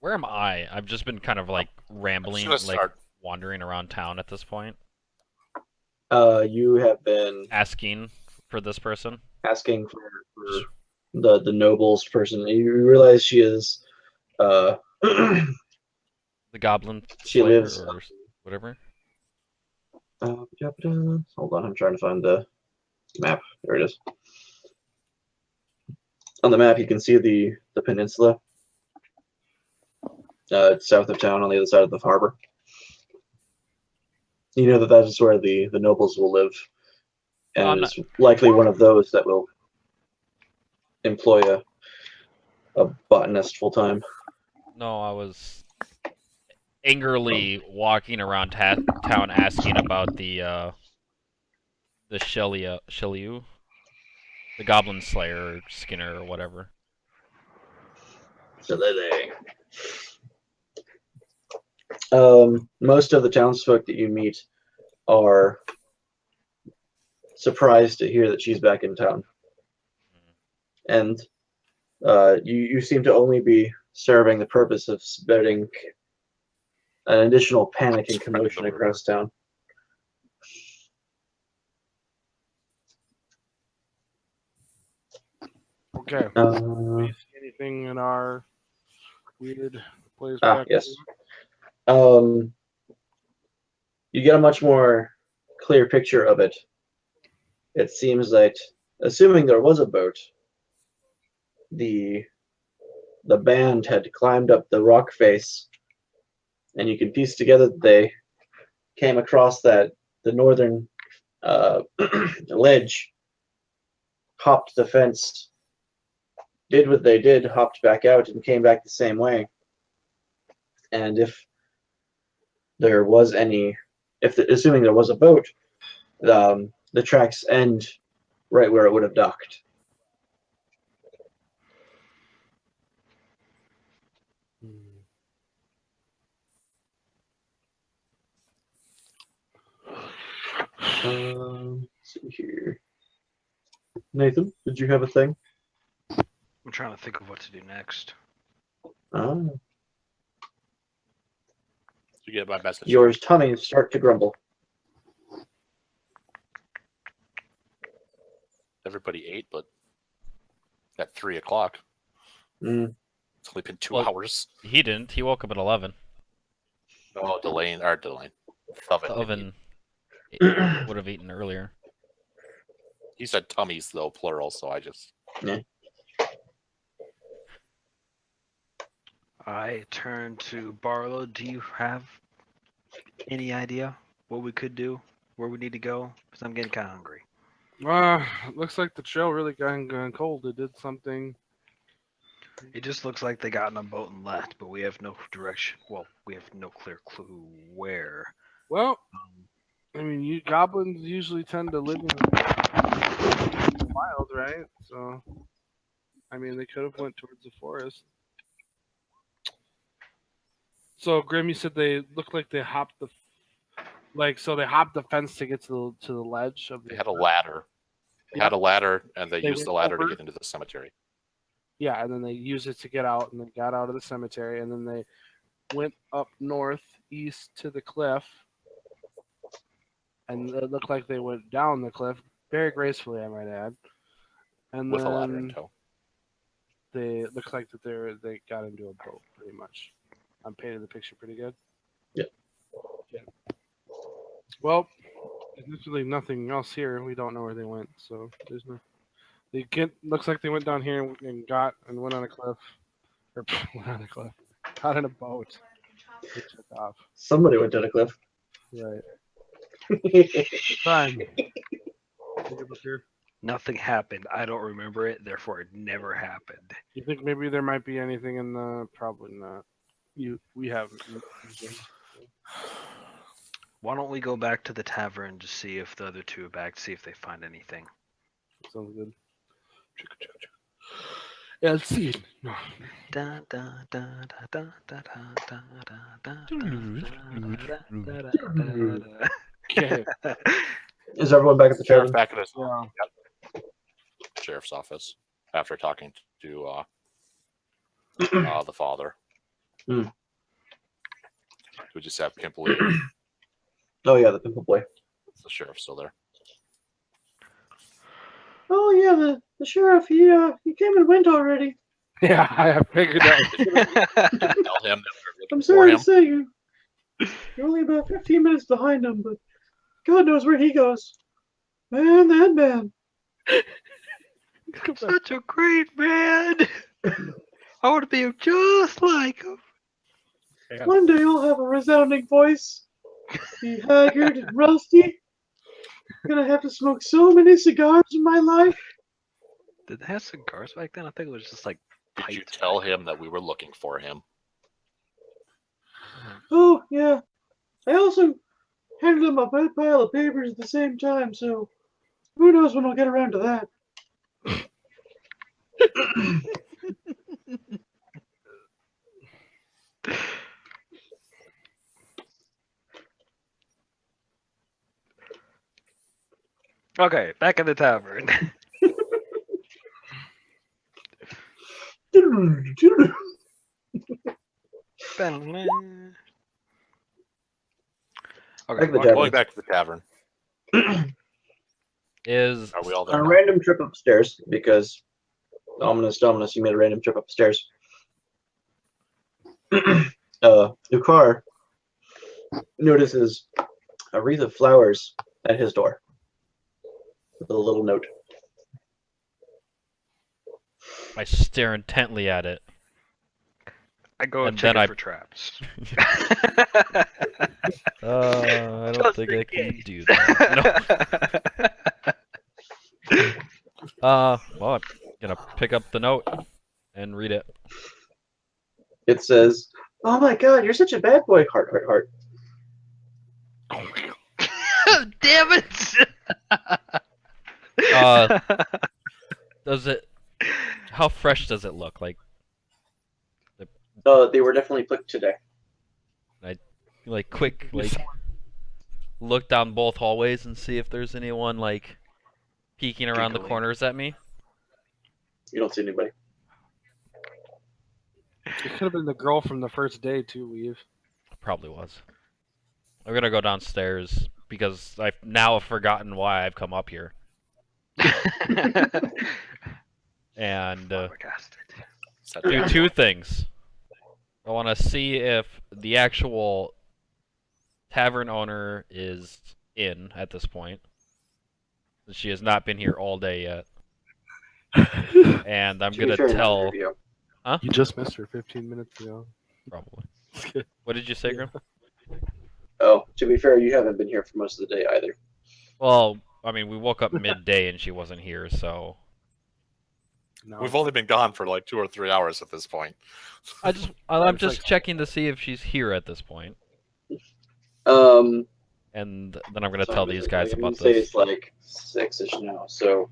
Speaker 6: Where am I? I've just been kind of like rambling,
Speaker 5: Just
Speaker 6: like
Speaker 5: start.
Speaker 6: wandering around town at this point,
Speaker 1: You have been
Speaker 6: asking for this person.
Speaker 1: asking for the nobles person. You realize she is
Speaker 6: The goblin
Speaker 1: She
Speaker 6: slayer
Speaker 1: lives-
Speaker 6: or whatever.
Speaker 1: hold on, I'm trying to find the map. There it is. On the map, you can see the peninsula. It's south of town, on the other side of the harbor. You know that is where the nobles will live, and it's likely one of those that will employ a botanist full time.
Speaker 6: No, I was angrily walking around town asking about the Shellyu, the goblin slayer or Skinner or whatever.
Speaker 1: So most of the townsfolk that you meet are surprised to hear that she's back in town, and you seem to only be serving the purpose of spreading an additional panic and commotion across town.
Speaker 2: Okay.
Speaker 1: Uh,
Speaker 2: We see anything in our weird place? back
Speaker 1: yes.
Speaker 2: there?
Speaker 1: You get a much more clear picture of it. It seems that, assuming there was a boat, the band had climbed up the rock face, and you can piece together that they came across the northern ledge, hopped the fence, did what they did, hopped back out, and came back the same way. And if there was assuming there was a boat, the tracks end right where it would have docked. Let's see here. Nathan, did you have a thing?
Speaker 4: I'm trying to think of what to do next.
Speaker 5: You get my message.
Speaker 1: Your tummies start to grumble.
Speaker 5: Everybody ate, but at 3 o'clock.
Speaker 1: Mm.
Speaker 5: It's only been 2
Speaker 6: Well-
Speaker 5: hours.
Speaker 6: He didn't. He woke up at 11.
Speaker 5: Oh, Delane.
Speaker 6: The oven
Speaker 1: Mm.
Speaker 6: would have eaten earlier.
Speaker 5: He said tummies, though, plural, so I just...
Speaker 4: I turn to Barlow. Do you have any idea what we could do, where we need to go? Because I'm getting kind of hungry.
Speaker 2: Looks like the trail really gone cold. It did something.
Speaker 4: It just looks like they got in a boat and left, but we have no direction. Well, we have no clear clue where.
Speaker 2: Well, I mean, you goblins usually tend to live in the wild, right? So, I mean, they could have went towards the forest. So, Grim, you said they looked like they hopped they hopped the fence to get to the ledge of the.
Speaker 5: They had a ladder. had a ladder, and they
Speaker 2: They
Speaker 5: used the
Speaker 2: went
Speaker 5: ladder to
Speaker 2: over-
Speaker 5: get into the cemetery.
Speaker 2: Yeah, and then they used it to get out, and they got out of the cemetery, and then they went up northeast to the cliff, and it looked like they went down the cliff very gracefully, I might add. And
Speaker 5: With a ladder
Speaker 2: then
Speaker 5: in tow.
Speaker 2: they looked like that they got into a boat, pretty much. I'm painting the picture pretty good.
Speaker 1: Yeah.
Speaker 2: Well, there's really nothing else here. We don't know where they went, so there's no. Looks like they went down here and went on a cliff, or went on a cliff, got in a boat. They took off.
Speaker 1: Somebody went down a cliff.
Speaker 2: Right. Time. Take a look here.
Speaker 4: Nothing happened. I don't remember it, therefore it never happened.
Speaker 2: You think maybe there might be anything in the? Probably not. We haven't.
Speaker 4: Why don't we go back to the tavern to see if the other two are back, see if they find anything.
Speaker 2: Sounds good. El Cid. No.
Speaker 4: Da, da, da, da, da, da, da, da, da, da, da, da.
Speaker 2: Okay.
Speaker 1: Is everyone back at the
Speaker 5: Sheriff
Speaker 1: tavern?
Speaker 5: back at his
Speaker 2: Yeah.
Speaker 5: sheriff's office after talking to the father.
Speaker 1: Hmm.
Speaker 5: We just have Pimpley.
Speaker 1: Oh yeah, the pimple boy.
Speaker 5: The sheriff's still there.
Speaker 1: Oh yeah, the sheriff. He came and went already.
Speaker 2: Yeah, I figured that.
Speaker 5: Tell him that we're
Speaker 1: I'm
Speaker 5: looking for
Speaker 1: sorry to
Speaker 5: him.
Speaker 1: say you're only about 15 minutes behind him, but God knows where he goes. Man, that man.
Speaker 4: Such a great man. I want to be just like him.
Speaker 1: One day I'll have a resounding voice. Be haggard and rusty. Gonna have to smoke so many cigars in my life.
Speaker 4: Did they have cigars back then? I think it was just like
Speaker 5: Did you
Speaker 4: pipes.
Speaker 5: tell him that we were looking for him?
Speaker 1: Oh yeah. I also handed him a big pile of papers at the same time, so who knows when I'll get around to that.
Speaker 4: Okay, back in the tavern.
Speaker 1: Back
Speaker 4: Okay,
Speaker 1: to the
Speaker 4: walk-
Speaker 1: tavern.
Speaker 5: Going back to the tavern.
Speaker 6: Is
Speaker 5: Are we all
Speaker 1: A
Speaker 5: there? now?
Speaker 1: random trip upstairs because Dominus, you made a random trip upstairs. Ukar notices a wreath of flowers at his door with a little note.
Speaker 6: I stare intently at it.
Speaker 4: I go
Speaker 6: And
Speaker 4: check
Speaker 6: then
Speaker 4: it
Speaker 6: I-
Speaker 4: for traps.
Speaker 6: I don't
Speaker 4: Just
Speaker 6: think
Speaker 4: in
Speaker 6: I can
Speaker 4: case.
Speaker 6: do that. No. Well, I'm gonna pick up the note and read it.
Speaker 1: It says, "Oh my God, you're such a bad boy, heart, heart, heart."
Speaker 4: Damn it!
Speaker 6: Does it? How fresh does it look? Like
Speaker 1: They were definitely picked today.
Speaker 6: quick, look down both hallways and see if there's anyone like peeking around the
Speaker 4: Giggling.
Speaker 6: corners at me.
Speaker 1: You don't see anybody.
Speaker 2: It could have been the girl from the first day too, Weave.
Speaker 6: Probably was. I'm gonna go downstairs because I've now forgotten why I've come up here. And
Speaker 4: Flabbergasted.
Speaker 5: Is that
Speaker 6: do two things. I want to see if the actual tavern owner is in at this point. She has not been here all day yet. And I'm
Speaker 1: To be
Speaker 6: gonna
Speaker 1: fair, neither
Speaker 6: tell.
Speaker 1: of you.
Speaker 2: You just missed her 15 minutes ago.
Speaker 6: Probably. What did you say, Grim?
Speaker 1: Oh, to be fair, you haven't been here for most of the day either.
Speaker 6: Well, I mean, we woke up midday and she wasn't here, so
Speaker 2: No.
Speaker 5: We've only been gone for like 2 or 3 hours at this point.
Speaker 6: I'm
Speaker 2: It's
Speaker 6: just
Speaker 2: like-
Speaker 6: checking to see if she's here at this point,
Speaker 1: Um,
Speaker 6: and then I'm gonna
Speaker 1: so
Speaker 6: tell
Speaker 1: I'm
Speaker 6: these
Speaker 1: just-
Speaker 6: guys
Speaker 1: I'm gonna
Speaker 6: about
Speaker 1: say
Speaker 6: this.
Speaker 1: it's like 6-ish now. So,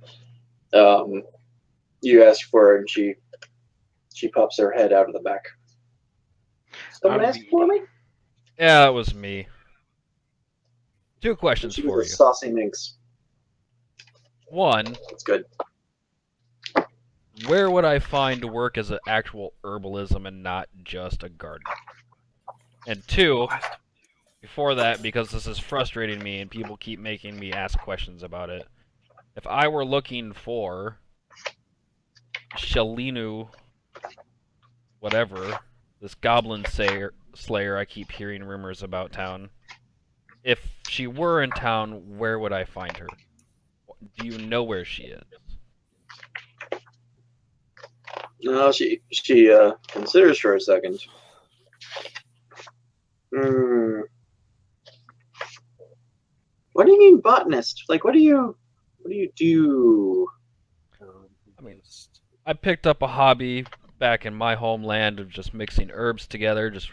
Speaker 1: you ask for her and she pops her head out of the back. Someone
Speaker 4: I'm
Speaker 1: asked for me?
Speaker 6: Yeah, it was me. Two questions
Speaker 1: She
Speaker 6: for
Speaker 1: was
Speaker 6: you.
Speaker 1: a saucy minx.
Speaker 6: One,
Speaker 1: That's good.
Speaker 6: where would I find work as an actual herbalism and not just a gardener? And two, before that, because this is frustrating me and people keep making me ask questions about it, if I were looking for Shalinu, whatever, this goblin slayer I keep hearing rumors about town, if she were in town, where would I find her? Do you know where she is?
Speaker 1: No, she considers for a second. Hmm. What do you mean botanist? Like, what do you do?
Speaker 6: I mean, I picked up a hobby back in my homeland of just mixing herbs together, just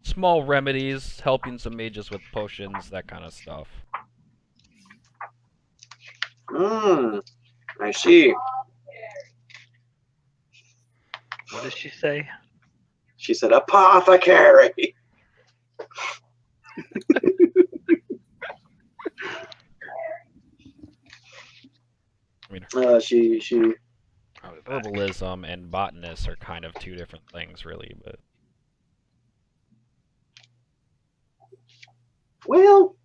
Speaker 6: small remedies, helping some mages with potions, that kind of stuff.
Speaker 1: Hmm. I see.
Speaker 4: What did she say?
Speaker 1: She said apothecary.
Speaker 6: I mean,
Speaker 1: She
Speaker 4: Probably back.
Speaker 6: herbalism and botanists are kind of two different things, really. But
Speaker 1: well,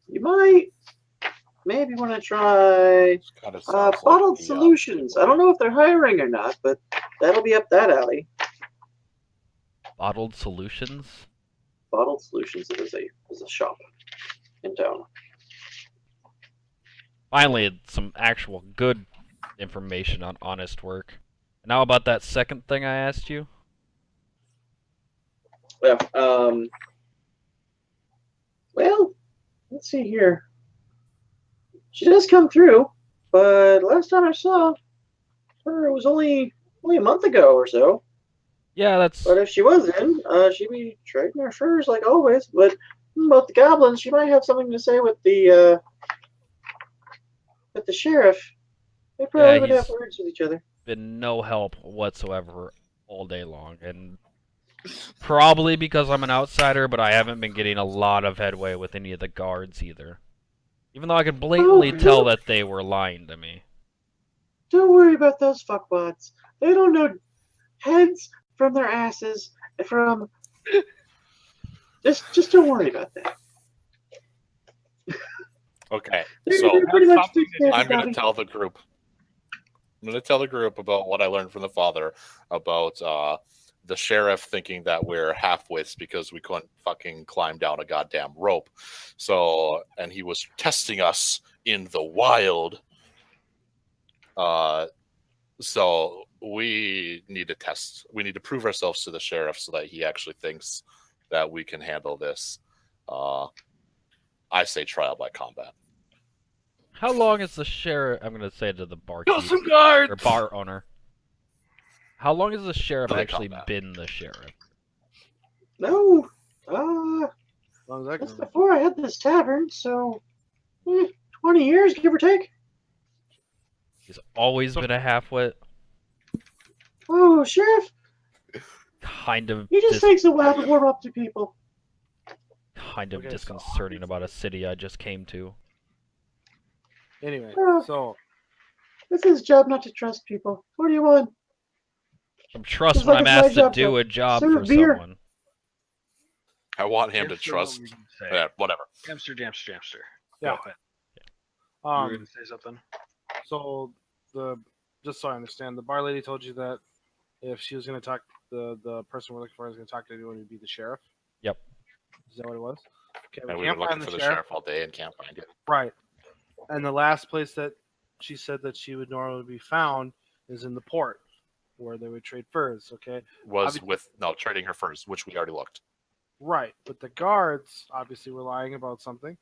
Speaker 1: you might maybe want to try
Speaker 5: Kind of sounds like
Speaker 1: Bottled
Speaker 5: the,
Speaker 1: Solutions. I don't know if they're hiring or not, but that'll be up that alley.
Speaker 6: bottled solutions.
Speaker 1: Bottled Solutions is a shop in town.
Speaker 6: Finally, some actual good information on honest work. Now about that second thing I asked you.
Speaker 1: Yeah. Well, let's see here. She does come through, but last time I saw her, it was only a month ago or so.
Speaker 6: Yeah, that's
Speaker 1: But if she was in, she'd be trading her furs like always. But about the goblins, she might have something to say with the sheriff. They probably would have
Speaker 6: he's-
Speaker 1: words with each other.
Speaker 6: been no help whatsoever all day long, and probably because I'm an outsider, but I haven't been getting a lot of headway with any of the guards either. Even though I could blatantly tell that they were lying to me.
Speaker 1: Don't worry about those fuckbots. They don't know heads from their asses from. Just don't worry about that.
Speaker 5: Okay,
Speaker 1: They're,
Speaker 5: so
Speaker 1: they're pretty much
Speaker 4: something to
Speaker 1: fixed
Speaker 5: I'm going
Speaker 1: everybody.
Speaker 5: to tell the group. I'm going to tell the group about what I learned from the father about the sheriff thinking that we're half-wits because we couldn't fucking climb down a goddamn rope. So, and he was testing us in the wild. So we need to test. We need to prove ourselves to the sheriff so that he actually thinks that we can handle this. I say trial by combat.
Speaker 6: How long is the sheriff? I'm gonna say it to the
Speaker 2: Kill
Speaker 6: barkeep
Speaker 2: some guards!
Speaker 6: or bar owner. How long has the sheriff
Speaker 5: Till they
Speaker 6: actually
Speaker 5: come back.
Speaker 6: been the sheriff?
Speaker 1: No,
Speaker 2: How long is that
Speaker 1: that's
Speaker 2: gonna be?
Speaker 1: before I had this tavern, so 20 years, give or take.
Speaker 6: He's always been a half-wit.
Speaker 1: Oh, sheriff,
Speaker 6: Kind of,
Speaker 1: he just takes a while to warm up to people.
Speaker 6: kind of
Speaker 2: Okay, so
Speaker 6: disconcerting about a city I just came to.
Speaker 2: Anyway,
Speaker 1: Oh.
Speaker 2: so
Speaker 1: It's his job not to trust people. What do you want?
Speaker 6: Some trust
Speaker 1: It's
Speaker 6: when
Speaker 1: like
Speaker 6: I'm
Speaker 1: it's my
Speaker 6: asked to
Speaker 1: job
Speaker 6: do
Speaker 1: to
Speaker 6: a job
Speaker 1: serve
Speaker 6: for
Speaker 1: beer.
Speaker 6: someone.
Speaker 5: I want him to
Speaker 4: Hamster, what
Speaker 5: trust.
Speaker 4: were you gonna say?
Speaker 5: Yeah, whatever.
Speaker 4: Hamster.
Speaker 2: Yeah.
Speaker 4: Go ahead. You were
Speaker 2: um,
Speaker 4: going to say something?
Speaker 2: so just so I understand, the bar lady told you that if she was gonna talk, the person we're looking for is gonna talk to anyone who'd be the sheriff.
Speaker 6: Yep.
Speaker 2: Is that what it was? Okay,
Speaker 5: And
Speaker 2: we
Speaker 5: we've
Speaker 2: can't
Speaker 5: been looking
Speaker 2: find
Speaker 5: for
Speaker 2: the
Speaker 5: the
Speaker 2: sheriff.
Speaker 5: sheriff all day and can't find it.
Speaker 2: Right. And the last place that she said that she would normally be found is in the port, where they would trade furs. Okay.
Speaker 5: Was
Speaker 2: Obvi-
Speaker 5: with trading her furs, which we already looked.
Speaker 2: Right. But the guards obviously were lying about something.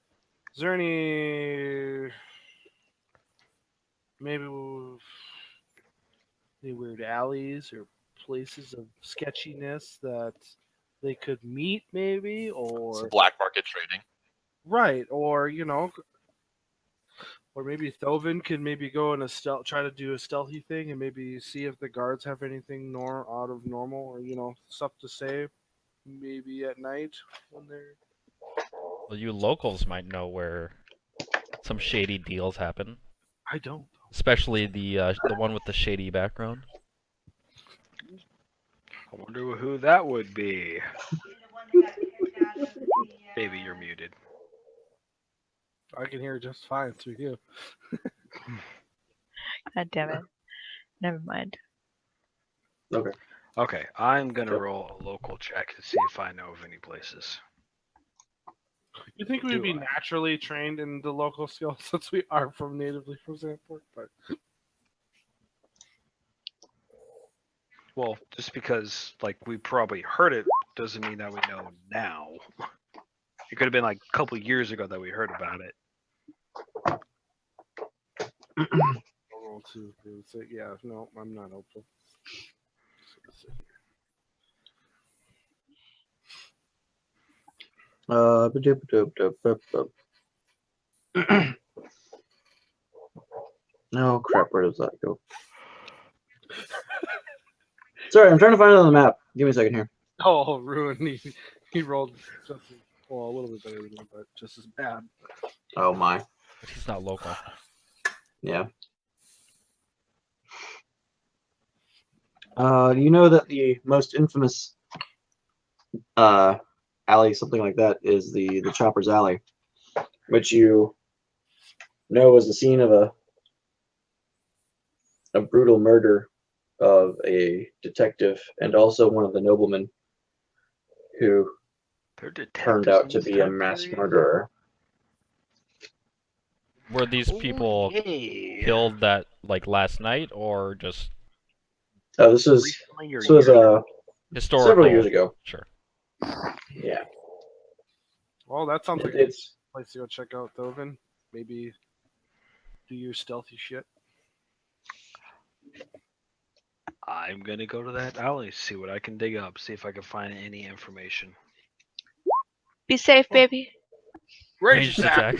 Speaker 2: Is there any maybe any weird alleys or places of sketchiness that they could meet, maybe,
Speaker 5: Some
Speaker 2: or
Speaker 5: black market trading.
Speaker 2: right, or or maybe Thovin could maybe go in try to do a stealthy thing, and maybe see if the guards have anything out of normal, or stuff to say, maybe at night when they're.
Speaker 6: Well, you locals might know where some shady deals happen,
Speaker 2: I don't.
Speaker 6: especially the one with the shady background.
Speaker 4: I wonder who that would be. Baby, you're muted.
Speaker 2: I can hear just fine through you.
Speaker 7: God damn it. Never mind.
Speaker 4: Okay, I'm gonna
Speaker 1: Yep.
Speaker 4: roll a local check to see if I know of any places.
Speaker 2: You think we'd
Speaker 4: Do
Speaker 2: be
Speaker 4: I?
Speaker 2: naturally trained in the local skills since we are from natively from Sandport? But
Speaker 4: Well, just because like we probably heard it doesn't mean that we know now. It could have been like a couple years ago that we heard about it.
Speaker 2: I'll roll 2. So, yeah, no, I'm not hopeful.
Speaker 1: No crap, where does that go? Sorry, I'm trying to find it on the map. Give me a second here.
Speaker 2: Oh, Ruin. He rolled just a little bit better than me, but just as bad.
Speaker 1: Oh my.
Speaker 6: But he's not local.
Speaker 1: Yeah. You know that the most infamous alley, something like that, is the Chopper's Alley, which you know was the scene of a brutal murder of a detective and also one of the noblemen who
Speaker 4: They're
Speaker 1: turned
Speaker 4: detectives
Speaker 1: out
Speaker 4: in
Speaker 1: to
Speaker 4: this
Speaker 1: be a
Speaker 4: time
Speaker 1: mass
Speaker 4: period?
Speaker 1: murderer.
Speaker 6: Were these people
Speaker 4: Okay.
Speaker 6: killed that like last night or just
Speaker 1: Oh, this was
Speaker 4: Recently or
Speaker 1: this was
Speaker 4: years?
Speaker 6: historical?
Speaker 1: several years ago.
Speaker 6: Sure.
Speaker 1: Yeah,
Speaker 2: Well, that sounds like a
Speaker 1: it's
Speaker 2: place to go check out, Dovin. Maybe do your stealthy shit.
Speaker 4: I'm gonna go to that alley, see what I can dig up, see if I can find any information.
Speaker 7: Be safe, baby.
Speaker 6: Ranged attack.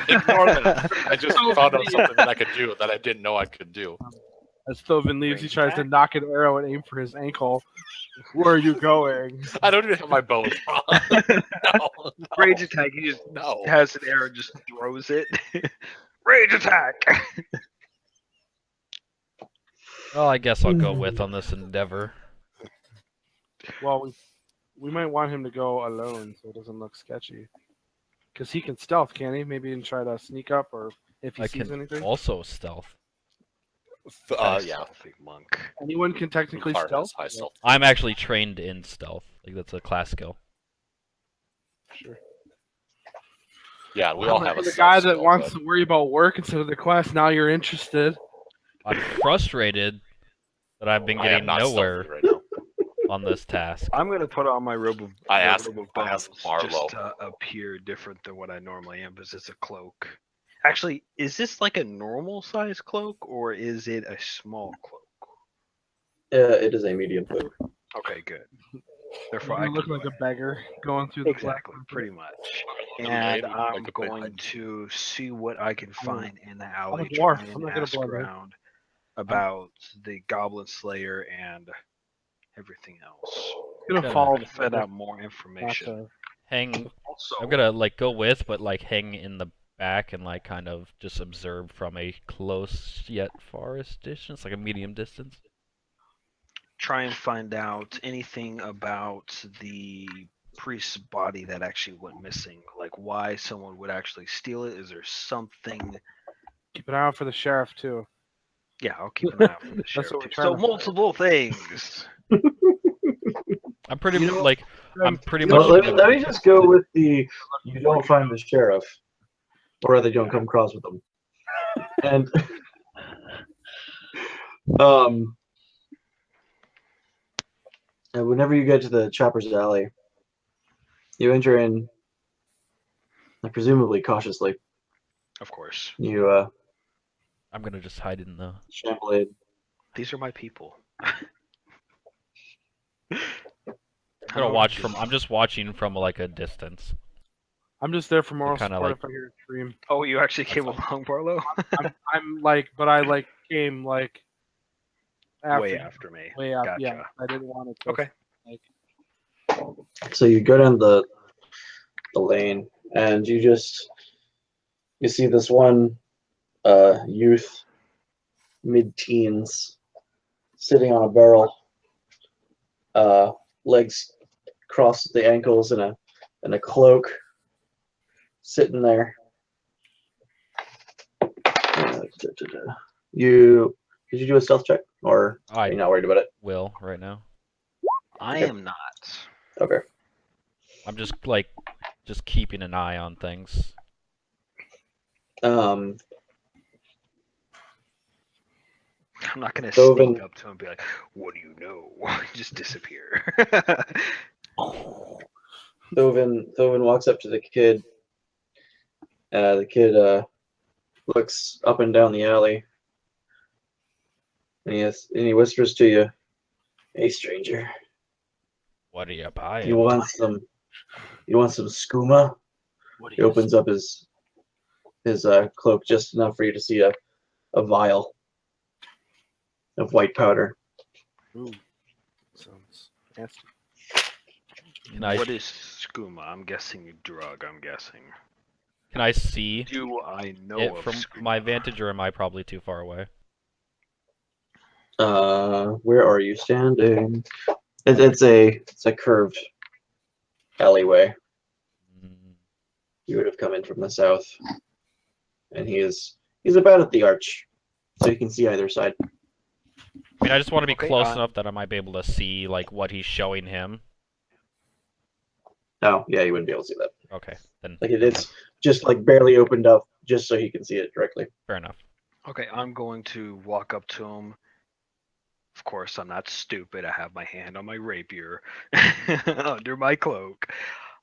Speaker 5: Ignore that. I just found out something that I could do that I didn't know I could do.
Speaker 2: As Thovin leaves, he
Speaker 4: Range
Speaker 2: tries to
Speaker 4: attack?
Speaker 2: knock an arrow and aim for his ankle. Where are you going?
Speaker 5: I don't even have my bow drawn. No,
Speaker 4: Rage attack, he just
Speaker 5: no.
Speaker 4: has an arrow, just throws it. Rage attack!
Speaker 6: Well, I guess I'll go with on this endeavor.
Speaker 2: Well, we might want him to go alone so it doesn't look sketchy. Because he can stealth, can he? Maybe and try to sneak up, or if he
Speaker 6: I
Speaker 2: sees
Speaker 6: can
Speaker 2: anything.
Speaker 6: also stealth.
Speaker 5: Yeah.
Speaker 4: Stealthy monk.
Speaker 2: Anyone can technically
Speaker 5: Lucar has
Speaker 2: stealth.
Speaker 5: high stealth.
Speaker 6: I'm actually trained in stealth. Like that's a class skill.
Speaker 2: Sure.
Speaker 5: Yeah, we all have a
Speaker 2: the
Speaker 5: stealth
Speaker 2: guy that
Speaker 5: skill,
Speaker 2: wants
Speaker 5: but
Speaker 2: to worry about work instead of the quest. Now you're interested.
Speaker 6: I'm frustrated that I've been
Speaker 5: I am
Speaker 6: getting
Speaker 5: not
Speaker 6: nowhere
Speaker 5: stealthy right now.
Speaker 6: on this task.
Speaker 4: I'm gonna put on my robe of
Speaker 5: I asked
Speaker 4: bells
Speaker 5: Marlo.
Speaker 4: just to appear different than what I normally am, because it's a cloak. Actually, is this like a normal size cloak or is it a small cloak?
Speaker 1: it is a medium cloak.
Speaker 4: Okay, good.
Speaker 2: You
Speaker 4: Therefore, I
Speaker 2: look
Speaker 4: can
Speaker 2: like a beggar going through the
Speaker 4: exactly,
Speaker 2: black
Speaker 4: pretty much.
Speaker 5: The
Speaker 4: And
Speaker 5: lady
Speaker 4: I'm
Speaker 5: like a
Speaker 4: going
Speaker 5: big-
Speaker 4: to see what I can find in the alley.
Speaker 2: dwarf.
Speaker 4: Try
Speaker 2: I'm
Speaker 4: and
Speaker 2: not gonna
Speaker 4: ask
Speaker 2: blame you.
Speaker 4: around about the Goblin Slayer and everything else.
Speaker 2: Gonna
Speaker 6: Gonna
Speaker 2: follow
Speaker 4: To find out more information.
Speaker 2: Not
Speaker 6: Hang.
Speaker 4: Also,
Speaker 6: I'm gonna like go with, but like hang in the back and like kind of just observe from a close yet farthest distance, like a medium distance.
Speaker 4: try and find out anything about the priest's body that actually went missing. Like why someone would actually steal it. Is there something?
Speaker 2: keep an eye out for the sheriff too.
Speaker 4: Yeah, I'll keep an eye out for the
Speaker 2: That's
Speaker 4: sheriff.
Speaker 2: what we're
Speaker 4: too.
Speaker 2: trying
Speaker 4: So
Speaker 2: to find.
Speaker 4: multiple things.
Speaker 6: I'm pretty
Speaker 2: You know-
Speaker 6: like I'm pretty
Speaker 1: Well,
Speaker 6: much.
Speaker 1: let me just go with the you don't find the sheriff, or rather, you don't come across with them. And and whenever you get to the Chopper's Alley, you enter in, presumably cautiously.
Speaker 4: Of course,
Speaker 1: You
Speaker 6: I'm gonna just hide in the.
Speaker 1: shamble in.
Speaker 4: these are my people.
Speaker 6: I'm gonna watch from. I'm just watching from like a distance.
Speaker 2: I'm just there for moral
Speaker 6: kinda
Speaker 2: support
Speaker 6: like-
Speaker 2: if I hear a scream.
Speaker 4: Oh, you actually came along, Barlow?
Speaker 2: I'm like, but I like came like after,
Speaker 4: Way after me.
Speaker 2: way after.
Speaker 4: Gotcha.
Speaker 2: Yeah, I didn't want it. To,
Speaker 4: Okay.
Speaker 2: Like,
Speaker 1: So you go down the lane, and you you see this one youth, mid-teens, sitting on a barrel, legs crossed at the ankles in a cloak, sitting there. Did you do a stealth check, or are you
Speaker 6: I
Speaker 1: not worried about it?
Speaker 6: will right now.
Speaker 4: I
Speaker 1: Okay.
Speaker 4: am not.
Speaker 1: Okay.
Speaker 6: I'm just keeping an eye on things.
Speaker 1: Um,
Speaker 4: I'm not gonna
Speaker 1: Dovin.
Speaker 4: sneak up to him and be like, "What do you know?" Just disappear.
Speaker 1: Dovin walks up to the kid. The kid looks up and down the alley, and he whispers to you, "Hey, stranger,
Speaker 6: What are you buying?
Speaker 1: you want some skooma?"
Speaker 2: What
Speaker 1: He opens up his cloak just enough for you to see a vial of white powder.
Speaker 2: Ooh, sounds nasty.
Speaker 6: Can I
Speaker 4: What is skooma? I'm guessing drug. I'm guessing.
Speaker 6: can I see
Speaker 4: Do I know
Speaker 6: it
Speaker 4: of
Speaker 6: from
Speaker 4: skooma?
Speaker 6: my vantage, or am I probably too far away?
Speaker 1: Where are you standing? It's a curved alleyway.
Speaker 6: Mm,
Speaker 1: You would have come in from the south, and he's about at the arch, so you can see either side.
Speaker 6: I mean, I just want to be
Speaker 4: Okay,
Speaker 6: close enough that I might be able to see like what he's showing him.
Speaker 1: Oh, yeah, you wouldn't be able to see that.
Speaker 6: Okay, then
Speaker 1: Like it's just like barely opened up, just so he can see it directly.
Speaker 6: fair enough.
Speaker 4: Okay, I'm going to walk up to him. Of course, I'm not stupid. I have my hand on my rapier under my cloak.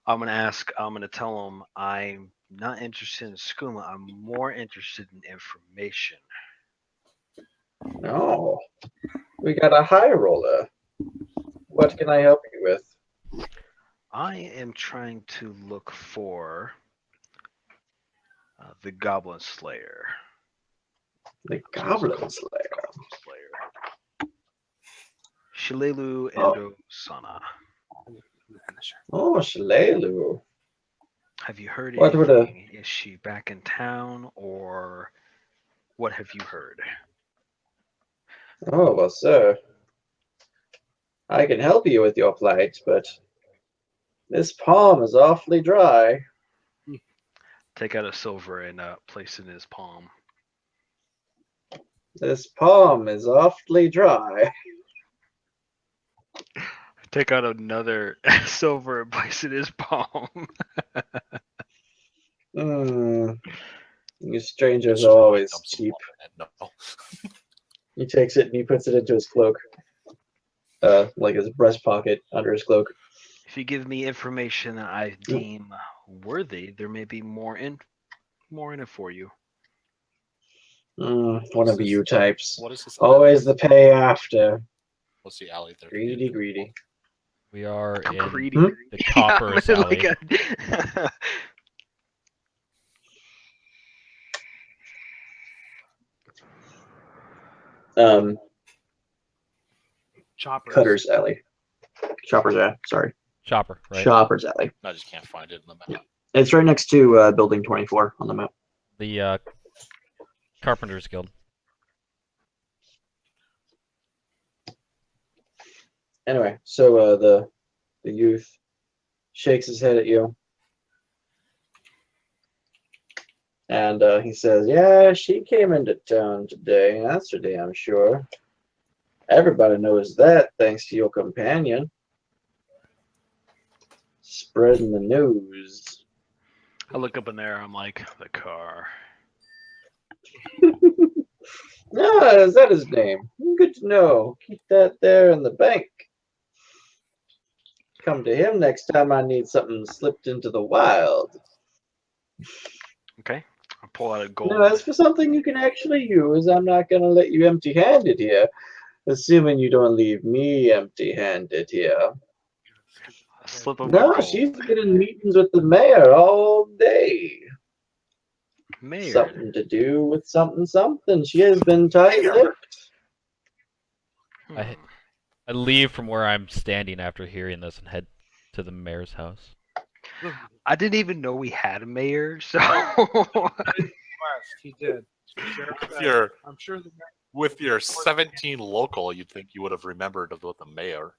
Speaker 4: I'm gonna tell him I'm not interested in skooma. I'm more interested in information.
Speaker 1: Oh, we got a high roller. What can I help you with?
Speaker 4: I am trying to look for the Goblin Slayer.
Speaker 1: The Goblin Slayer.
Speaker 4: Goblin Slayer. Shilelu
Speaker 1: Oh.
Speaker 4: Endosana.
Speaker 1: Oh, Shalelu.
Speaker 4: Have you heard
Speaker 1: What would a-
Speaker 4: anything? Is she back in town, or what have you heard?
Speaker 1: Oh, well, sir. I can help you with your plight, but this palm is awfully dry.
Speaker 4: Take out a silver and place it in his palm.
Speaker 1: This palm is awfully dry.
Speaker 4: Take out another silver and place it in his palm.
Speaker 1: You strangers
Speaker 5: It's
Speaker 1: are
Speaker 5: just
Speaker 1: always
Speaker 5: dump some
Speaker 1: cheap.
Speaker 5: water in it. No.
Speaker 1: He takes it and he puts it into his cloak. Like his breast pocket under his cloak.
Speaker 4: If you give me information that I deem worthy, there may be more in it for you.
Speaker 1: One of you types.
Speaker 5: What is this?
Speaker 1: Always the pay after.
Speaker 5: What's the alley there?
Speaker 1: Greedy, greedy.
Speaker 6: We are in
Speaker 4: Greedy.
Speaker 1: Hmm?
Speaker 6: the Copper's
Speaker 4: Yeah,
Speaker 6: alley.
Speaker 2: Choppers.
Speaker 1: Cutter's Alley. Chopper's Alley. Sorry.
Speaker 6: Chopper, right?
Speaker 1: Chopper's Alley.
Speaker 5: I just can't find it in the map.
Speaker 1: It's right next to Building 24 on the map.
Speaker 6: The Carpenters Guild.
Speaker 1: Anyway, so the youth shakes his head at you. And he says, "Yeah, she came into town today. That's for damn sure. Everybody knows that thanks to your companion. Spreading the news."
Speaker 4: I look up in there. I'm like, the car.
Speaker 1: Ah, is that his name? Good to know. Keep that there in the bank. Come to him next time I need something slipped into the wild.
Speaker 4: Okay. I pull out a gold.
Speaker 1: Now, as for something you can actually use, I'm not going to let you empty-handed here. Assuming you don't leave me empty-handed here.
Speaker 4: A slip of
Speaker 1: No,
Speaker 4: gold.
Speaker 1: she's been in meetings with the mayor all day.
Speaker 4: Mayor.
Speaker 1: Something to do with something. She has been tight-lipped.
Speaker 6: I leave from where I'm standing after hearing this and head to the mayor's house.
Speaker 4: I didn't even know we had a mayor, so
Speaker 2: He did. Sheriff
Speaker 5: With
Speaker 2: said,
Speaker 5: your
Speaker 2: I'm sure the
Speaker 5: with your 17 local, you'd think you would have remembered about the mayor.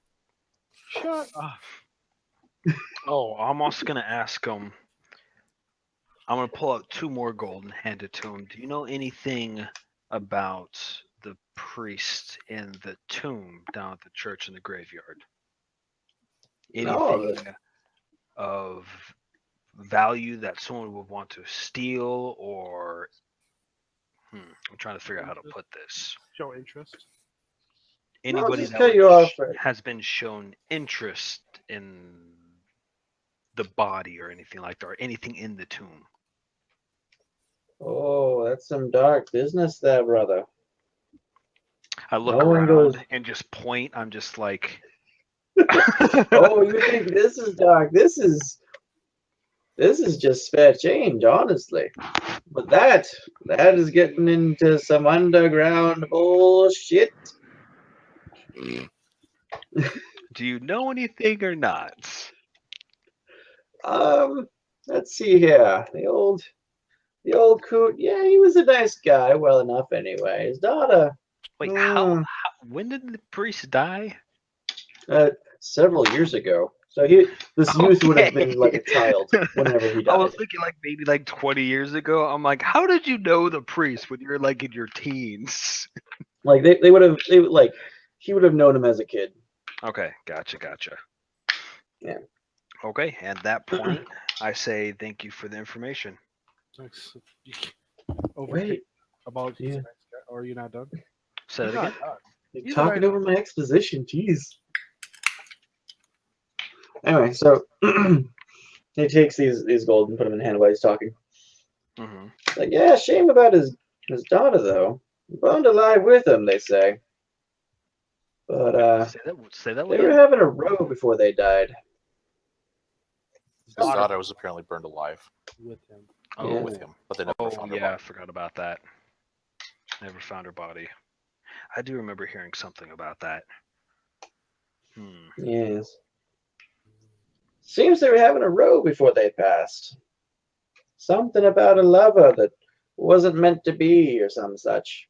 Speaker 2: shut up.
Speaker 4: Oh, I'm also gonna ask him. I'm gonna pull out 2 more gold and hand it to him. Do you know anything about the priest in the tomb down at the church in the graveyard?
Speaker 1: No,
Speaker 4: Anything of value that someone would want to steal, or I'm trying to figure out how to put this.
Speaker 2: Show interest.
Speaker 4: Anybody
Speaker 1: just
Speaker 4: that
Speaker 1: cut
Speaker 4: would
Speaker 1: you off for-
Speaker 4: has been shown interest in the body or anything like that, or anything in the tomb.
Speaker 1: Oh, that's some dark business there, brother.
Speaker 4: I look
Speaker 1: No one
Speaker 4: around
Speaker 1: goes-
Speaker 4: and just point. I'm just like,
Speaker 1: Oh, you think this is dark? This is just spare change, honestly. But that is getting into some underground bullshit.
Speaker 4: do you know anything or not?
Speaker 1: Let's see here. The old coot. Yeah, he was a nice guy, well enough anyway. His daughter,
Speaker 4: Wait, when did the priest die?
Speaker 1: several years ago. So this youth would have been like a child whenever he
Speaker 4: I
Speaker 1: died.
Speaker 4: was thinking like maybe like 20 years ago. I'm like, how did you know the priest when you're like in your teens?
Speaker 1: Like he would have known him as a kid.
Speaker 4: Okay, gotcha.
Speaker 1: Yeah.
Speaker 4: Okay, at that point, I say thank you for the information.
Speaker 2: Thanks. Over
Speaker 1: Wait,
Speaker 2: about
Speaker 1: Yeah.
Speaker 2: or are you not done?
Speaker 4: Say it
Speaker 2: He's
Speaker 4: again.
Speaker 2: not done.
Speaker 1: you're
Speaker 2: He's
Speaker 1: talking
Speaker 2: right.
Speaker 1: over my exposition. Jeez. Anyway, so he takes these gold and put them in the hand while he's talking.
Speaker 4: Mm-hmm.
Speaker 1: Like, yeah, shame about his daughter though. Burned alive with him, they say. But
Speaker 4: Say that
Speaker 1: they
Speaker 4: again.
Speaker 1: were having a row before they died.
Speaker 5: His daughter was apparently burned alive
Speaker 2: With him.
Speaker 1: Yeah.
Speaker 5: with him, but they never
Speaker 4: Oh
Speaker 5: found her
Speaker 4: yeah, I
Speaker 5: body.
Speaker 4: forgot about that. Never found her body. I do remember hearing something about that.
Speaker 1: Yes. Seems they were having a row before they passed. Something about a lover that wasn't meant to be, or some such.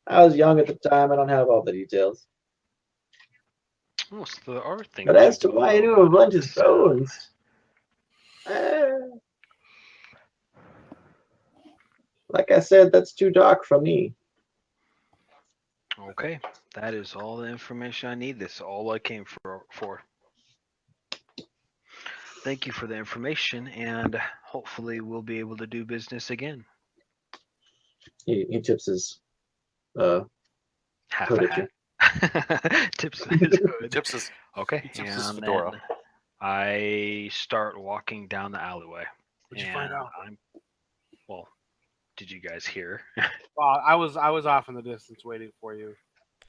Speaker 1: I was young at the time. I don't have all the details.
Speaker 4: Oh, so there are things.
Speaker 1: But as to
Speaker 4: you
Speaker 1: why I
Speaker 4: know
Speaker 1: knew of Lunch's
Speaker 4: about,
Speaker 1: bones, like I said, that's too dark for me.
Speaker 4: Okay, that is all the information I need. This is all I came for. Thank you for the information, and hopefully we'll be able to do business again.
Speaker 1: He tips his
Speaker 4: Half
Speaker 1: hood
Speaker 4: a
Speaker 1: at you.
Speaker 4: hat. Tips his hood.
Speaker 5: Tips his
Speaker 4: Okay,
Speaker 5: tips his
Speaker 4: and
Speaker 5: fedora.
Speaker 4: then I start walking down the alleyway.
Speaker 2: What'd you find out?
Speaker 4: Well, did you guys hear?
Speaker 2: Well, I was off in the distance waiting for you.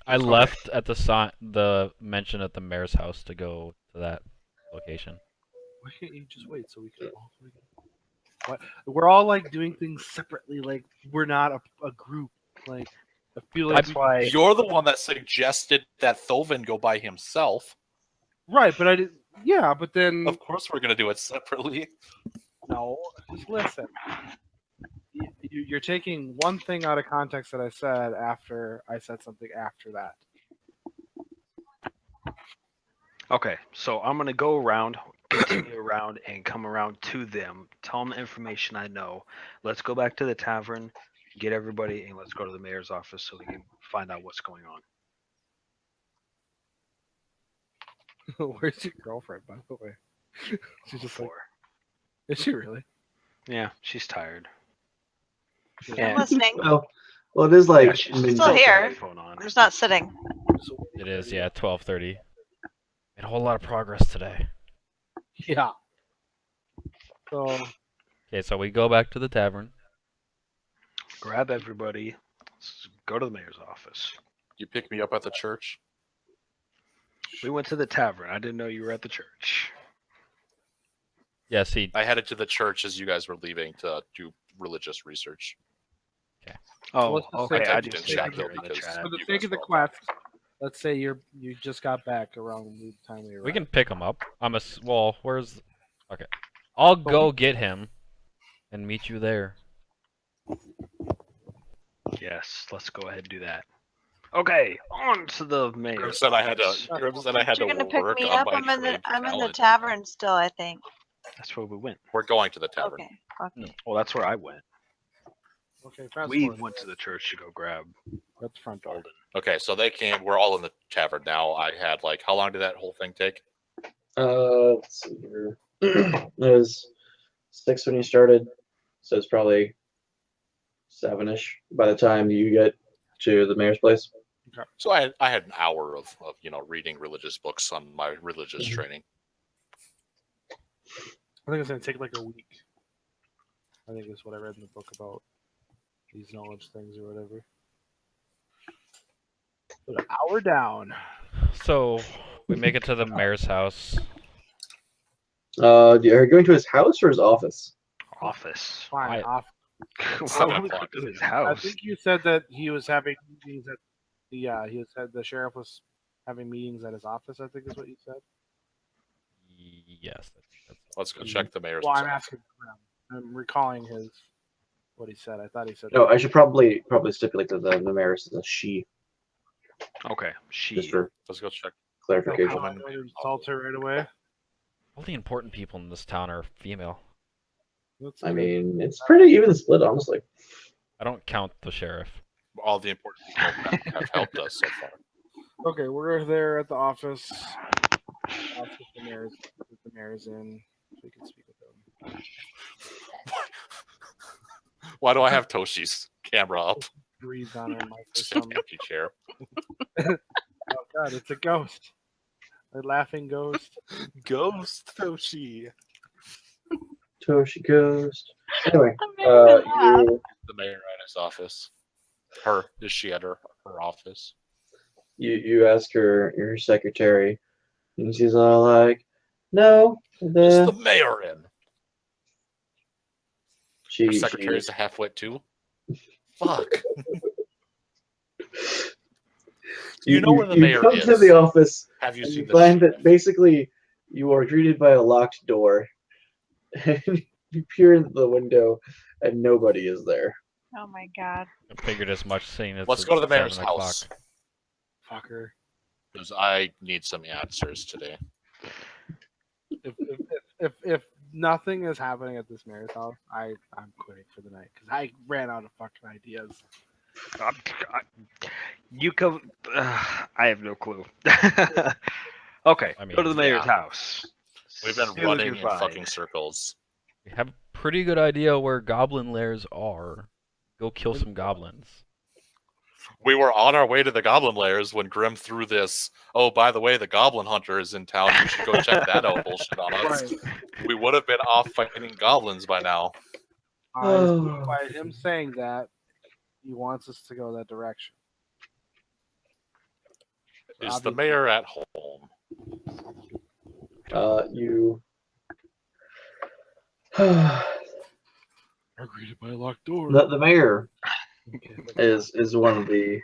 Speaker 6: I left at the mention at the mayor's house to go to that location.
Speaker 2: Why can't you just wait so we can all three? What? We're all like doing things separately. Like we're not a group. Like I feel like
Speaker 4: That's why.
Speaker 5: You're the one that suggested that Tholvin go by himself.
Speaker 2: right, but I did. Yeah, but then
Speaker 5: Of course, we're gonna do it separately.
Speaker 2: no. Just listen. You're taking one thing out of context that I said after I said something after that.
Speaker 4: Okay, so I'm gonna go around, continue around, and come around to them. Tell them the information I know. Let's go back to the tavern, get everybody, and let's go to the mayor's office so we can find out what's going on.
Speaker 2: Where's your girlfriend, by the way? She's just like,
Speaker 4: Before.
Speaker 2: is she really?
Speaker 4: Yeah, she's tired.
Speaker 7: I'm
Speaker 4: And
Speaker 7: listening.
Speaker 1: Well, it is like
Speaker 4: yeah, she's
Speaker 1: midnight.
Speaker 7: Still here.
Speaker 4: Phone on.
Speaker 7: I'm just not sitting.
Speaker 6: It is, yeah, 12:30. Made a whole lot of progress today.
Speaker 2: Yeah. So
Speaker 6: Okay, so we go back to the tavern.
Speaker 4: Grab everybody. Let's go to the mayor's office.
Speaker 5: You pick me up at the church.
Speaker 4: We went to the tavern. I didn't know you were at the church.
Speaker 6: Yes, he.
Speaker 5: I headed to the church as you guys were leaving to do religious research.
Speaker 4: Oh,
Speaker 2: let's just
Speaker 4: okay.
Speaker 2: say
Speaker 4: I
Speaker 5: I
Speaker 4: just
Speaker 5: didn't
Speaker 4: said
Speaker 5: chat
Speaker 4: you're
Speaker 5: though
Speaker 4: in the
Speaker 5: because
Speaker 4: chat.
Speaker 2: for the
Speaker 5: you
Speaker 2: sake
Speaker 5: guys
Speaker 2: of the
Speaker 5: were all
Speaker 2: quest, let's say you just got back around the time we arrived.
Speaker 6: We can pick him up. Well, where's? Okay, I'll go get him, and meet you there.
Speaker 4: Yes, let's go ahead and do that. Okay, on to the mayor.
Speaker 5: Grim said I had to. Grim said I had
Speaker 7: You're
Speaker 5: to
Speaker 7: gonna pick
Speaker 5: work
Speaker 7: me
Speaker 5: on
Speaker 7: up.
Speaker 5: my
Speaker 7: I'm in the
Speaker 5: trade
Speaker 7: tavern still, I think.
Speaker 4: That's where we went.
Speaker 5: We're going to the tavern.
Speaker 7: Okay. Okay.
Speaker 4: Well, that's where I went.
Speaker 2: Okay, fast
Speaker 4: We
Speaker 2: forward.
Speaker 4: went to the church to go grab
Speaker 2: That's the front door.
Speaker 4: Alden.
Speaker 5: Okay, so they came. We're all in the tavern now. I had like, how long did that whole thing take?
Speaker 1: Let's see here. It was 6 when you started, so it's probably 7ish by the time you get to the mayor's place.
Speaker 5: So I had an hour of reading religious books on my religious training.
Speaker 2: I think it's gonna take like a week. I think is what I read in the book about these knowledge things or whatever. But an hour down.
Speaker 6: So we make it to the mayor's house.
Speaker 1: Are you going to his house or his office?
Speaker 4: Office.
Speaker 2: Fine. Off.
Speaker 4: Why would we go to his
Speaker 2: I
Speaker 4: house?
Speaker 2: think you said that he was having meetings at he said the sheriff was having meetings at his office, I think is what you said.
Speaker 6: Yes.
Speaker 5: Let's go check the mayor's.
Speaker 2: Well, I'm
Speaker 5: house.
Speaker 2: asking I'm recalling what he said. I thought he said
Speaker 1: No, I should probably stipulate that the mayor's is a she,
Speaker 4: Okay,
Speaker 1: just for
Speaker 5: Let's go check.
Speaker 1: clarification.
Speaker 2: I don't insult her right away.
Speaker 6: All the important people in this town are female.
Speaker 2: That's
Speaker 1: I
Speaker 2: good.
Speaker 1: mean, it's pretty even split, honestly.
Speaker 6: I don't count the sheriff.
Speaker 5: All the important people have helped us so far.
Speaker 2: Okay, we're there at the office. Ask if the mayor's in, so we can speak with him.
Speaker 5: Why do I have Toshi's camera up?
Speaker 2: Breathe on her mic or
Speaker 5: Just an
Speaker 2: something.
Speaker 5: empty chair.
Speaker 2: Oh god, it's a ghost. A laughing ghost.
Speaker 5: Ghost Toshi.
Speaker 1: Toshi Ghost. Anyway,
Speaker 7: I'm making her laugh.
Speaker 5: The mayor at his office. Her. Is she at her office?
Speaker 1: you ask your secretary, and she's all like, "No,
Speaker 5: Is
Speaker 1: the
Speaker 5: the mayor in?
Speaker 1: she
Speaker 5: Her secretary's a half-wit too? Fuck. You know where the mayor
Speaker 1: come
Speaker 5: is.
Speaker 1: to the office
Speaker 5: Have you
Speaker 1: and
Speaker 5: seen
Speaker 1: you
Speaker 5: the
Speaker 1: find that
Speaker 5: sheriff?
Speaker 1: basically you are greeted by a locked door, and you peer into the window, and nobody is there.
Speaker 7: Oh my god.
Speaker 6: I figured as much, seeing it's
Speaker 5: Let's go to the mayor's
Speaker 6: 7 o'clock.
Speaker 5: house.
Speaker 2: Fucker.
Speaker 5: Because I need some answers today.
Speaker 2: If nothing is happening at this mayor's house, I'm quitting for the night because I ran out of fucking ideas.
Speaker 4: You come. I have no clue. Okay,
Speaker 6: I mean,
Speaker 4: go to the mayor's
Speaker 5: yeah.
Speaker 4: house.
Speaker 5: We've been
Speaker 4: See what
Speaker 5: running
Speaker 4: you
Speaker 5: in
Speaker 4: find.
Speaker 5: fucking circles.
Speaker 6: We have a pretty good idea where goblin lairs are. Go kill some goblins.
Speaker 5: We were on our way to the goblin lairs when Grim threw this, oh, by the way, the goblin hunter is in town. You should go check that out bullshit on us.
Speaker 2: Right.
Speaker 5: We would have been off fighting goblins by now.
Speaker 2: By him saying that, he wants us to go that direction.
Speaker 5: Is the mayor at home?
Speaker 1: You.
Speaker 2: Are greeted by a locked door.
Speaker 1: The mayor is one of the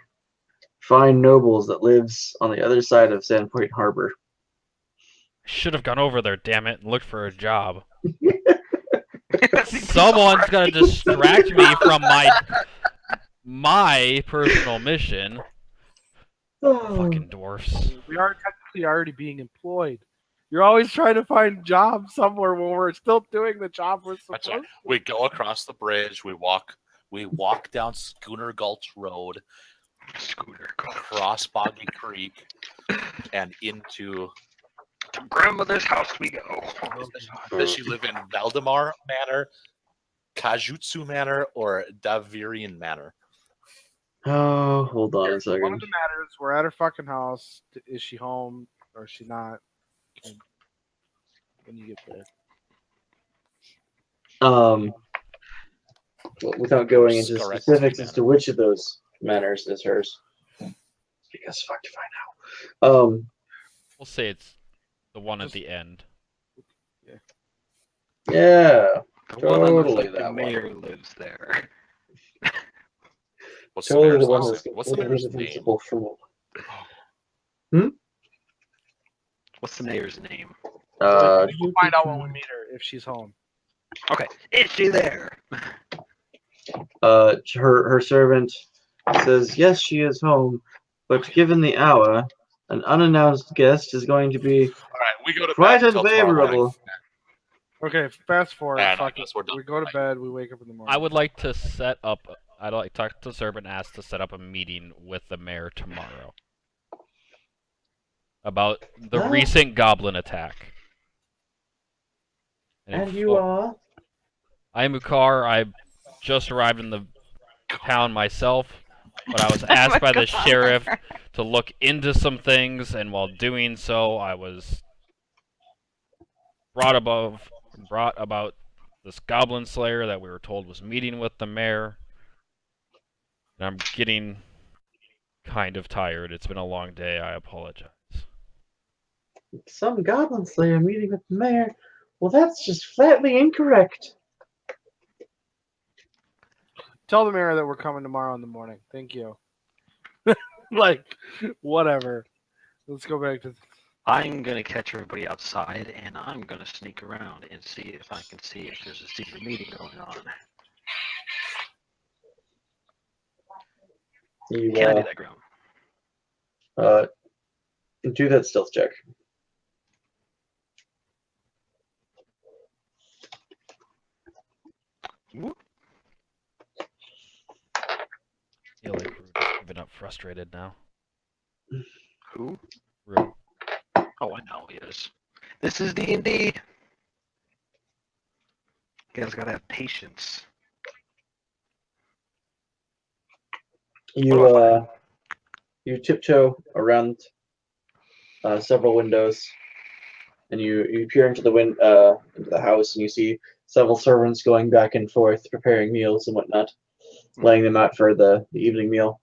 Speaker 1: fine nobles that lives on the other side of Sandpoint Harbor.
Speaker 6: Should have gone over there, damn it, and looked for a job. Someone's gonna distract me from my personal mission. Fucking dwarfs.
Speaker 2: We are technically already being employed. You're always trying to find jobs somewhere when we're still doing the job we're supposed
Speaker 5: That's right. We go across the bridge. We walk down Schooner Gulch Road, across Boggy Creek, and into
Speaker 4: To grandmother's house we go.
Speaker 5: Does she live in Valdemar Manor, Kajutsu Manor, or Davirian Manor?
Speaker 1: Oh, hold on a
Speaker 2: One of
Speaker 1: second.
Speaker 2: the matters, we're at her fucking house. Is she home or is she not? When you get there.
Speaker 1: Well, without going into
Speaker 5: Scarlet
Speaker 1: specifics
Speaker 5: Manor.
Speaker 1: as to which of those manors is hers, because fuck if I know.
Speaker 6: We'll say it's the one at the end.
Speaker 1: Yeah,
Speaker 4: The one that looks
Speaker 1: Totally
Speaker 4: like the
Speaker 1: that one.
Speaker 4: mayor lives there.
Speaker 5: What's the
Speaker 1: totally
Speaker 5: mayor's
Speaker 1: the one
Speaker 5: last
Speaker 1: that's
Speaker 5: name? What's the mayor's name?
Speaker 1: invincible from.
Speaker 4: What's the mayor's name?
Speaker 1: Uh,
Speaker 2: We'll find out when we meet her if she's home.
Speaker 4: Okay, is she there?
Speaker 1: her servant says yes, she is home, but given the hour, an unannounced guest is going to be
Speaker 5: All right, we go to
Speaker 1: quite
Speaker 5: bed until tomorrow morning.
Speaker 1: unfavorable.
Speaker 2: Okay, fast forward.
Speaker 5: And I
Speaker 2: Fuck
Speaker 5: guess
Speaker 2: it.
Speaker 5: we're done.
Speaker 2: We go to bed. We wake up in the morning.
Speaker 6: I would like to set up. I'd like to talk to Serb and ask to set up a meeting with the mayor tomorrow about the
Speaker 1: Huh?
Speaker 6: recent goblin attack.
Speaker 1: And you are?
Speaker 6: I am Ukar. I just arrived in the town myself, but I was asked by the sheriff to look into some things, and while doing so, I was brought about this goblin slayer that we were told was meeting with the mayor. And I'm getting kind of tired. It's been a long day. I apologize.
Speaker 1: Some goblin slayer meeting with the mayor? Well, that's just flatly incorrect.
Speaker 2: Tell the mayor that we're coming tomorrow in the morning. Thank you. Like, whatever. Let's go back to.
Speaker 4: I'm gonna catch everybody outside, and I'm gonna sneak around and see if I can see if there's a secret meeting going on.
Speaker 1: You
Speaker 4: Can I do that, Grum?
Speaker 1: do that stealth check.
Speaker 4: Whoop.
Speaker 6: I feel like Rude is giving up frustrated now.
Speaker 4: Who?
Speaker 6: Rude.
Speaker 4: Oh, I know he is. This is D&D. You guys gotta have patience.
Speaker 1: You you tiptoe around several windows, and you peer into the house, and you see several servants going back and forth, preparing meals and whatnot, laying them out for the evening meal.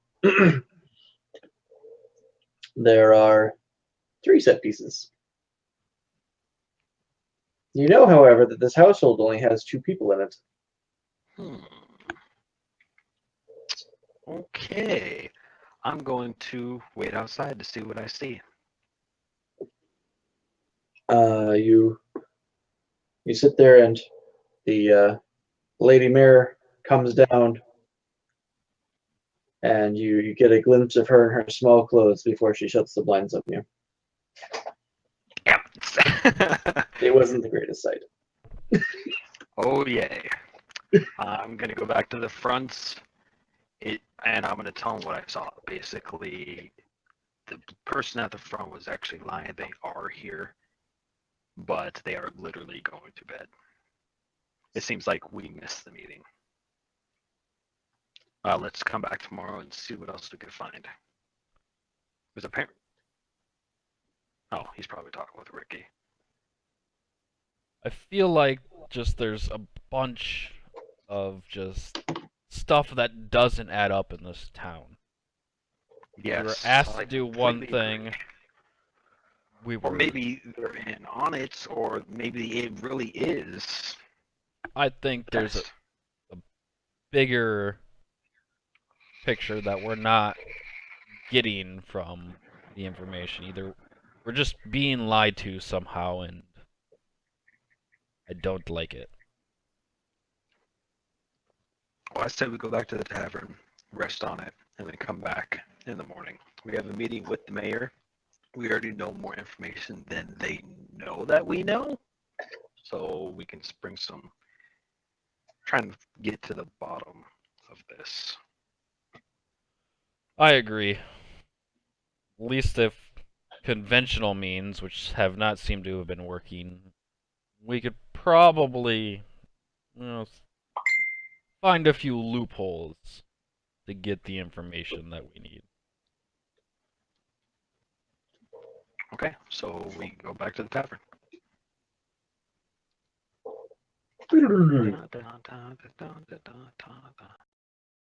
Speaker 1: There are 3 set pieces. You know, however, that this household only has 2 people in it.
Speaker 4: Okay. I'm going to wait outside to see what I see.
Speaker 1: You sit there, and the Lady Mayor comes down, and you get a glimpse of her in her small clothes before she shuts the blinds on you.
Speaker 4: Yep.
Speaker 1: It wasn't the greatest sight.
Speaker 4: Oh yay. I'm gonna go back to the fronts. And I'm gonna tell them what I saw. Basically, the person at the front was actually lying. They are here, but they are literally going to bed. It seems like we missed the meeting. Let's come back tomorrow and see what else we can find. There's a parent. Oh, he's probably talking with Ricky.
Speaker 6: I feel like just there's a bunch of just stuff that doesn't add up in this town.
Speaker 4: Yes.
Speaker 6: We were asked
Speaker 4: I
Speaker 6: to do one
Speaker 4: completely
Speaker 6: thing.
Speaker 4: agree.
Speaker 6: Or
Speaker 4: maybe they're in on it, or maybe it really is.
Speaker 6: I think there's
Speaker 4: Yes.
Speaker 6: a bigger picture that we're not getting from the information. Either we're just being lied to somehow, and I don't like it.
Speaker 4: Well, I said we go back to the tavern, rest on it, and then come back in the morning. We have a meeting with the mayor. We already know more information than they know that we know. So we can bring some, try and get to the bottom of this.
Speaker 6: I agree. At least if conventional means, which have not seemed to have been working, we could probably, find a few loopholes to get the information that we need.
Speaker 4: Okay, so we go back to the tavern.